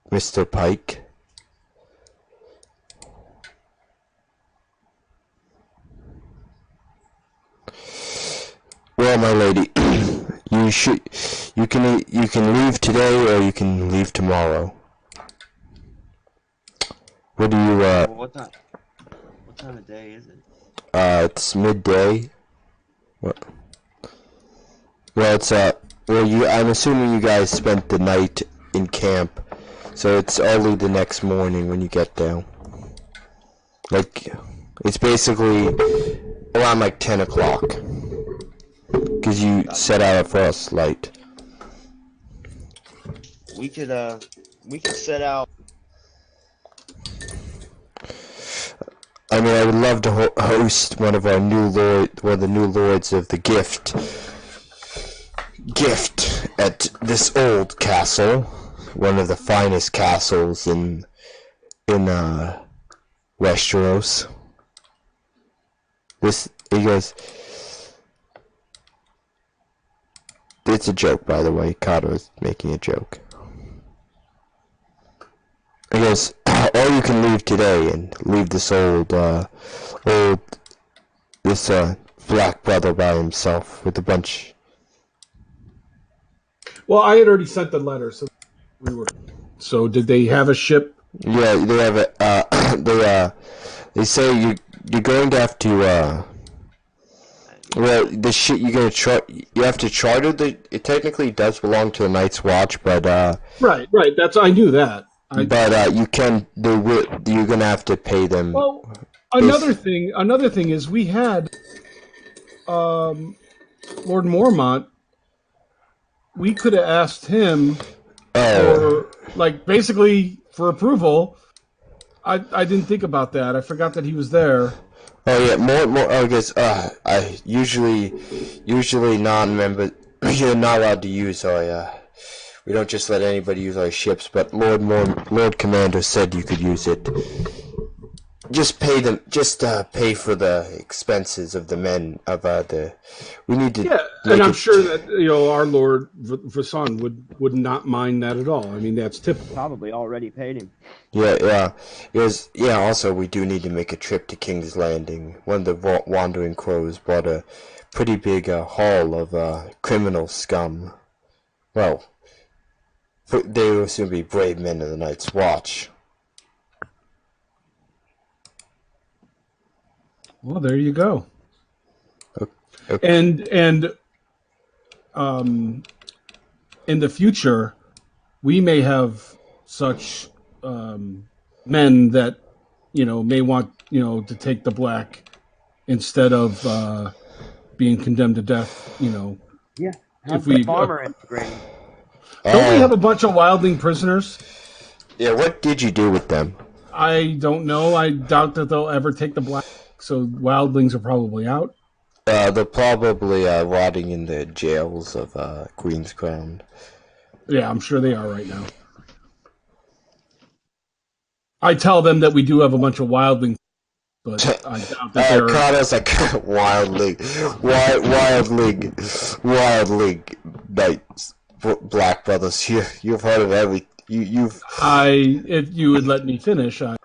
Mr. Pike. Well, my lady, you can leave today or you can leave tomorrow. What do you What time of day is it? It's midday. What? Well, I'm assuming you guys spent the night in camp, so it's early the next morning when you get there. Like, it's basically around like 10 o'clock. Because you set out at first light. We could set out. I mean, I would love to host one of the new lords of the gift at this old castle, one of the finest castles in Westeros. He goes. It's a joke, by the way. Kato is making a joke. I guess, or you can leave today and leave this black brother by himself with a bunch. Well, I had already sent the letter, so we were. So did they have a ship? Yeah, they have it. They say you're going to have to. Well, the shit you have to charter it technically does belong to the Night's Watch, but Right. I knew that. You're gonna have to pay them. Well, another thing is we had Lord Mormont. We could have asked him for basically for approval. I didn't think about that. I forgot that he was there. Oh yeah, more. I guess I usually non-member you're not allowed to use our. We don't just let anybody use our ships, but Lord Commander said you could use it. Just pay them. Just pay for the expenses of the men of the. We need to. Yeah, and I'm sure that our Lord Vasan would not mind that at all. I mean, that's typical. Probably already paid him. Yeah. Also, we do need to make a trip to King's Landing. One of the Wandering Crows brought a pretty big haul of criminal scum. Well, they will soon be brave men of the Night's Watch. Well, there you go. Okay. And in the future, we may have such men that may want to take the black instead of being condemned to death. Yeah. If we farmer integrated. Don't we have a bunch of wildling prisoners? Yeah. What did you do with them? I don't know. I doubt that they'll ever take the black. So wildlings are probably out. They're probably rotting in the jails of Queen's Crown. Yeah, I'm sure they are right now. I tell them that we do have a bunch of wildlings, but I doubt that they're... Connor's like, wildling, knights, black brothers. You've heard of every... If you would let me finish, I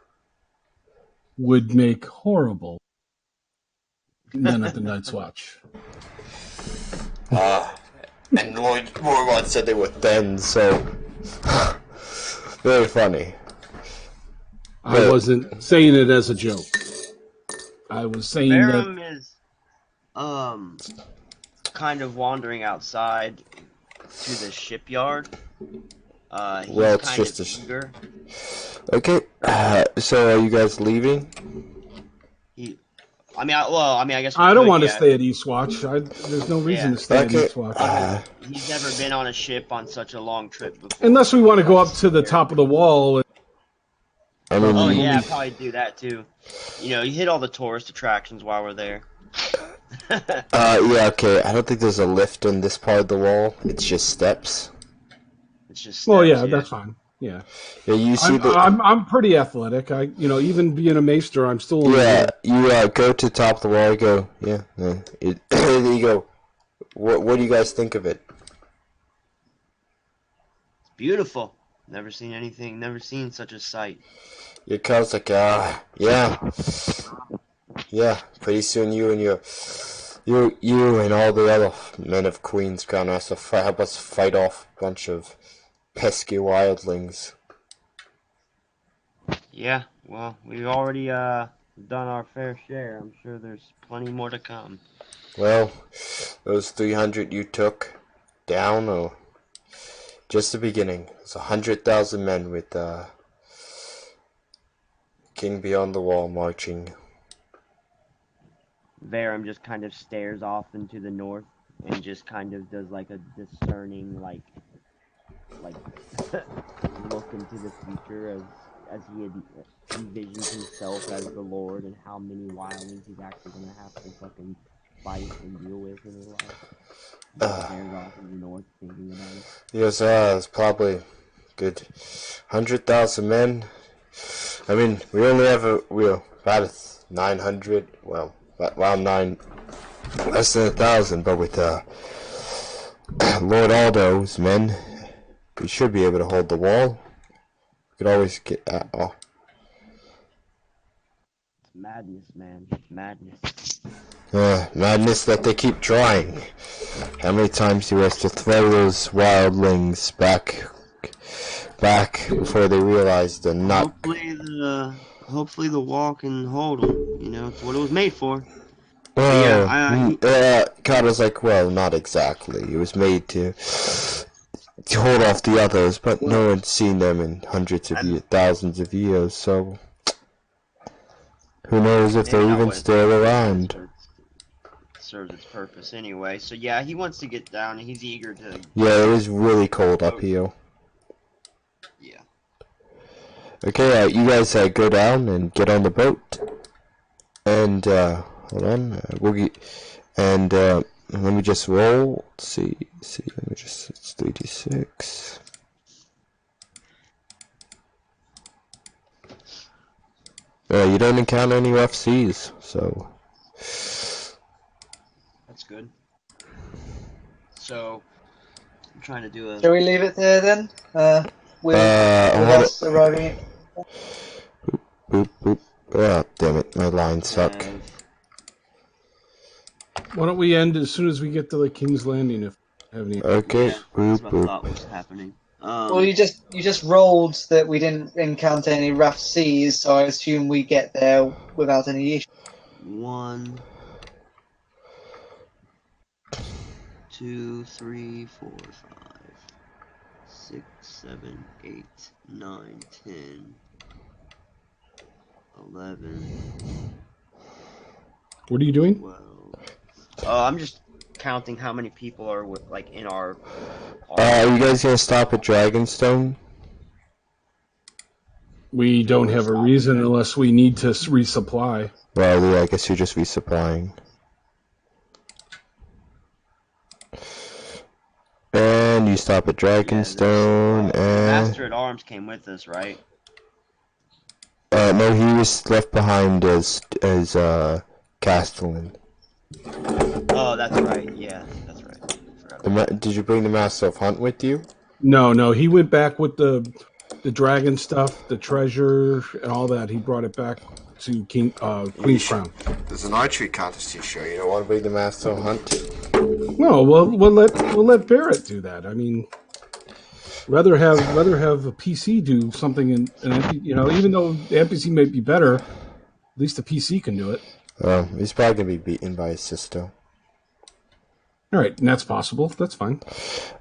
would make horrible men at the Night's Watch. And Lord Mormont said they were thin, so... Very funny. I wasn't saying it as a joke. I was saying Barum that... is kind of wandering outside to the shipyard. He's Well, it's kind just of eager. Okay, so are you guys leaving? I mean, I guess we I don't could, want to yeah. stay at Eastwatch. There's no reason Yeah. to stay at Okay. Eastwatch. He's never been on a ship on such a long trip before. Unless we so want to he's go up just to the scared. top of the wall. I Oh mean, yeah, probably do that too. You know, you hit all the tourist attractions while we're there. yeah, okay. I don't think there's a lift on this part of the wall. It's just steps. It's just Well, steps, yeah, that's fine. Yeah, Yeah, you see I'm pretty athletic. Even being a maester, I'm still. Yeah, you go to the top of the wall. You go, yeah. There you go. What do you guys think of it? It's beautiful. Never seen such a sight. Your cow's like, yeah. Pretty soon you and all the other men of Queen's Crown has to help us fight off a bunch of pesky wildlings. Yeah, well, we've already done our fair share. I'm sure there's plenty more to come. Well, those 300 you took down, or just the beginning. It's 100,000 men with King Beyond the Wall marching. Varum just kind of stares off into the north and just kind of does like a discerning like look into the future as he envisions himself as the Lord and how many wildlings he's actually gonna have to fucking fight and deal with in his life. Stares off in the north thinking about it. Yes, it's probably good 100,000 men. I mean, we only have about 900. Well, around less than 1,000. But with Lord Aldo's men, we should be able to hold the wall. We could always get that. It's madness, man. Madness. Madness that they keep trying. How many times do we have to throw those wildlings back before they realize they're not? Hopefully the wall can hold them. You know, it's what it was made for. Carter's like, well, not exactly. It was made to hold off the others, but no one's seen them in hundreds of years, thousands of years, so who knows if they're even still around. It serves its purpose anyway. So yeah, he wants to get down. He's eager to. Yeah, it is really cold up here. Yeah. Okay, you guys go down and get on the boat, and hold on, let me just roll. Let's see, let me just, it's 3d6. You don't encounter any rough seas, so That's good. So, I'm trying to do a. Shall we leave it there then? With us arriving. Boop, boop. Oh, damn it, my lines suck. Why don't we end as soon as we get to the King's Landing? If we have any. Okay, Yeah, boop, that's what I boop. thought was happening. Well, you just rolled that we didn't encounter any rough seas, so I assume we get there without any issue. 1, 2, 3, 4, 5, 6, 7, 8, 9, 10, 11. What are you doing? 12. I'm just counting how many people are like in our. Are you guys gonna stop at Dragonstone? We don't have a reason unless we need to resupply. Well, yeah, I guess you're just resupplying. And you stop at Dragonstone, The and Master at Arms came with us, right? no, he was left behind as Castellan. Oh, that's right. Yeah, that's right. I forgot. Did you bring the Master of Hunt with you? No, he went back with the dragon stuff, the treasure, and all that. He brought it back to Queen's Crown. There's an archery contest you show. You don't want to bring the Master of Hunt? No, we'll let Barrett do that. I mean, rather have a PC do something, and even though the NPC may be better, at least the PC can do it. He's probably gonna be beaten by his sister. All right, and that's possible. That's fine.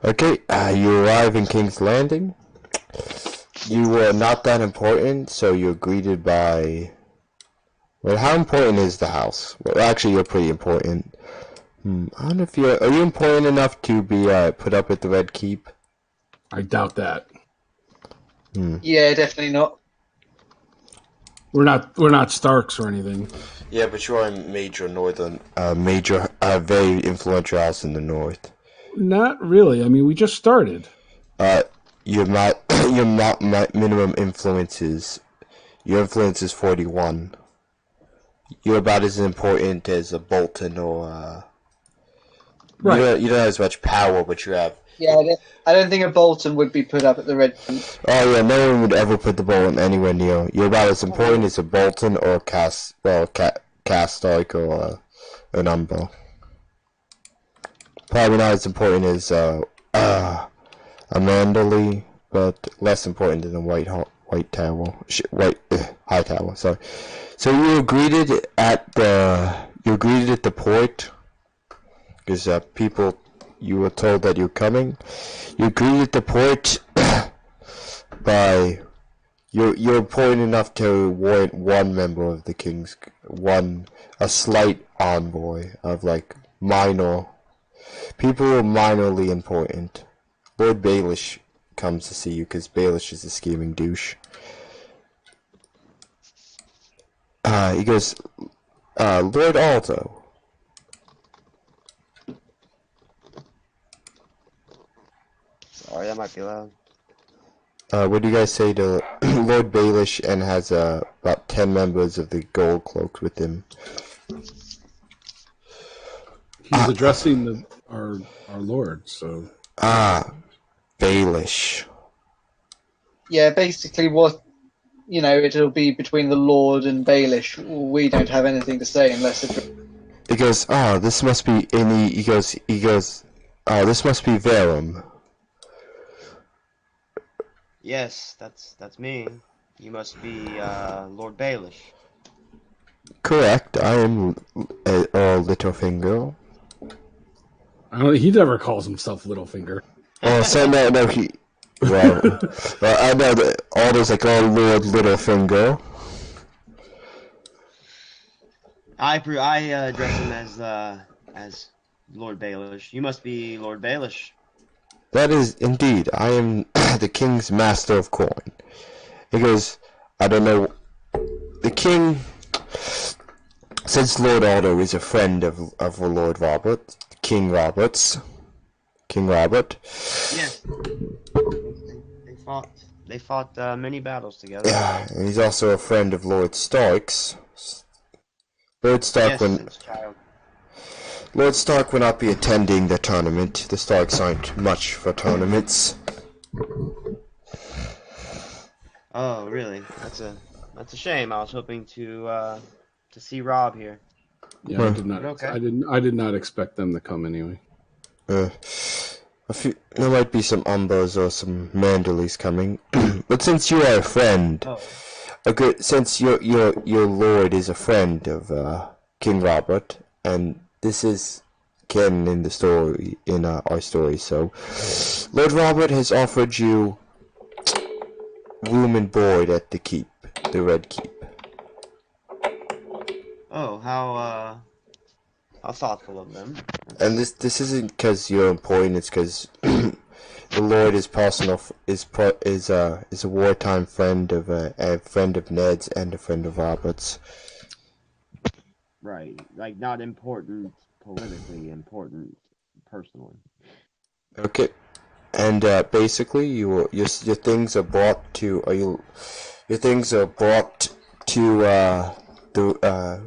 Okay, you arrive in King's Landing. You were not that important, so you're greeted by Well, how important is the house? Well, actually, you're pretty important. I don't know if are you important enough to be put up at the Red Keep? I doubt that. Yeah, definitely not. We're not Starks or anything. Yeah, but you are a major northern, very influential house in the north. Not really. I mean, we just started. Your minimum your influence is 41. You're about as important as a Bolton or Right. You don't have as much power, but you have. Yeah, I don't think a Bolton would be put up at the Red Keep. Oh yeah, no one would ever put the Bolton anywhere near. You're about as important as a Bolton or a Castellic or an Umber. Probably not as important as a Manderley, but less important than a White Tower, High Tower. Sorry. So you were greeted at the port because you were told that you're coming. You're greeted at the port by you're important enough to warrant one member of the king's a slight envoy of like minor people who are minorly important. Lord Baelish comes to see you because Baelish is a scheming douche. He goes, Lord Aldo. Sorry, that might be loud. What do you guys say to Lord Baelish and has about 10 members of the Gold Cloaks with him? He's addressing our Lord, so. Baelish. Yeah, basically it'll be between the Lord and Baelish. We don't have anything to say unless it's... He goes, this must be he goes, this must be Verum. Yes, that's me. You must be Lord Baelish. Correct, I am Littlefinger. He never calls himself Littlefinger. Oh, so no, he... Well, I know that Aldo's like, Lord Littlefinger. I address him as Lord Baelish. You must be Lord Baelish. That is indeed. I am the king's master of coin. He goes, I don't know. The king, since Lord Aldo is a friend of Lord Robert, King Robert. Yes. They fought many battles together. Yeah, and he's also a friend of Lord Stark's. Lord Stark Lord Stark will not be attending the tournament. The Starks aren't much for tournaments. Oh, really? That's a shame. I was hoping to see Rob here. Yeah, I did not. Okay. I did not expect them to come anyway. There might be some Umbers or some Manderleys coming, but since you are a friend, since your lord is a friend of King Robert, and this is canon in the story, in our story, so Lord Robert has offered you room and board at the keep, the Red Keep. Oh, how thoughtful of them. And this isn't because you're important. It's because the Lord is a wartime friend of a friend of Ned's and a friend of Robert's. Right, like not important politically, important personally. Okay, and basically, your things are brought to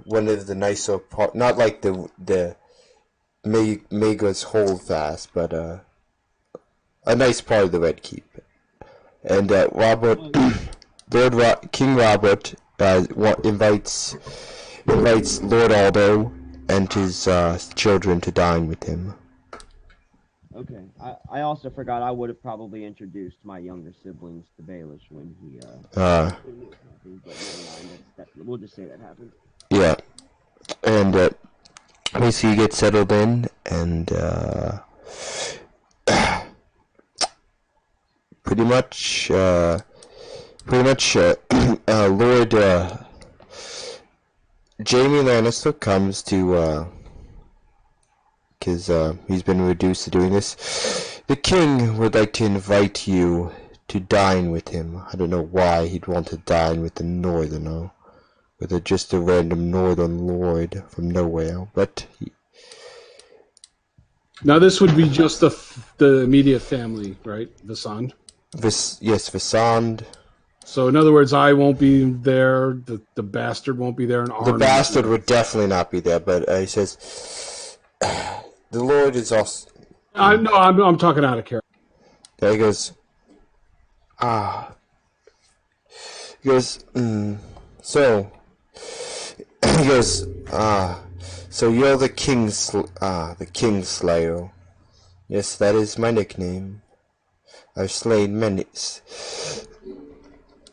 one of the nicer part, not like the Mega's Holdfast, but a nice part of the Red Keep. And King Robert invites Lord Aldo and his children to dine with him. Okay, I also forgot I would have probably introduced my younger siblings to Baelish when he but never mind, we'll just say that happened. Yeah, and basically you get settled in, and pretty much Lord Jaime Lannister comes to, because he's been reduced to doing this. The king would like to invite you to dine with him. I don't know why he'd want to dine with a northerner, with just a random northern lord from nowhere, but Now this would be just the immediate family, right? Visand. Yes, Visand. So in other words, I won't be there. The bastard won't be there, and The Arn bastard would definitely not be there, but he says the lord is also. No, I'm talking out of character. There he goes. He goes. So. He goes. So you're the Kingslayer. Yes, that is my nickname. I've slain many.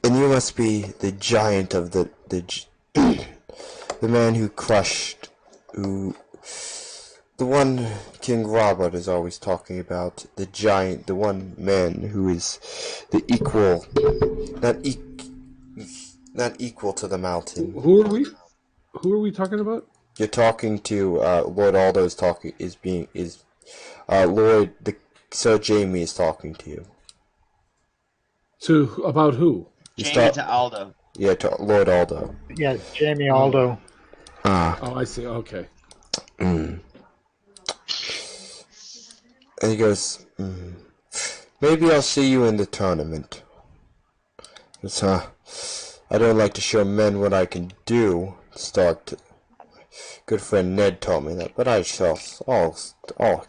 And you must be the giant of the man who crushed, the one King Robert is always talking about, the giant, the one man who is the equal, not equal to the mountain. Who are we? Who are we talking about? You're talking to Lord Aldo's talking Sir Jaime is talking to you. About who? Jaime to Aldo. Yeah, to Lord Aldo. Yeah, Jaime Aldo. Oh, I see. Okay. And he goes, maybe I'll see you in the tournament. It's, I don't like to show men what I can do. Good friend Ned told me that, but I shall all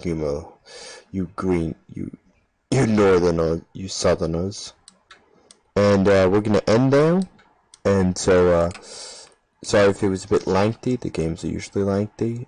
humor you northerners, you southerners. And we're gonna end there. And so sorry if it was a bit lengthy. The games are usually lengthy.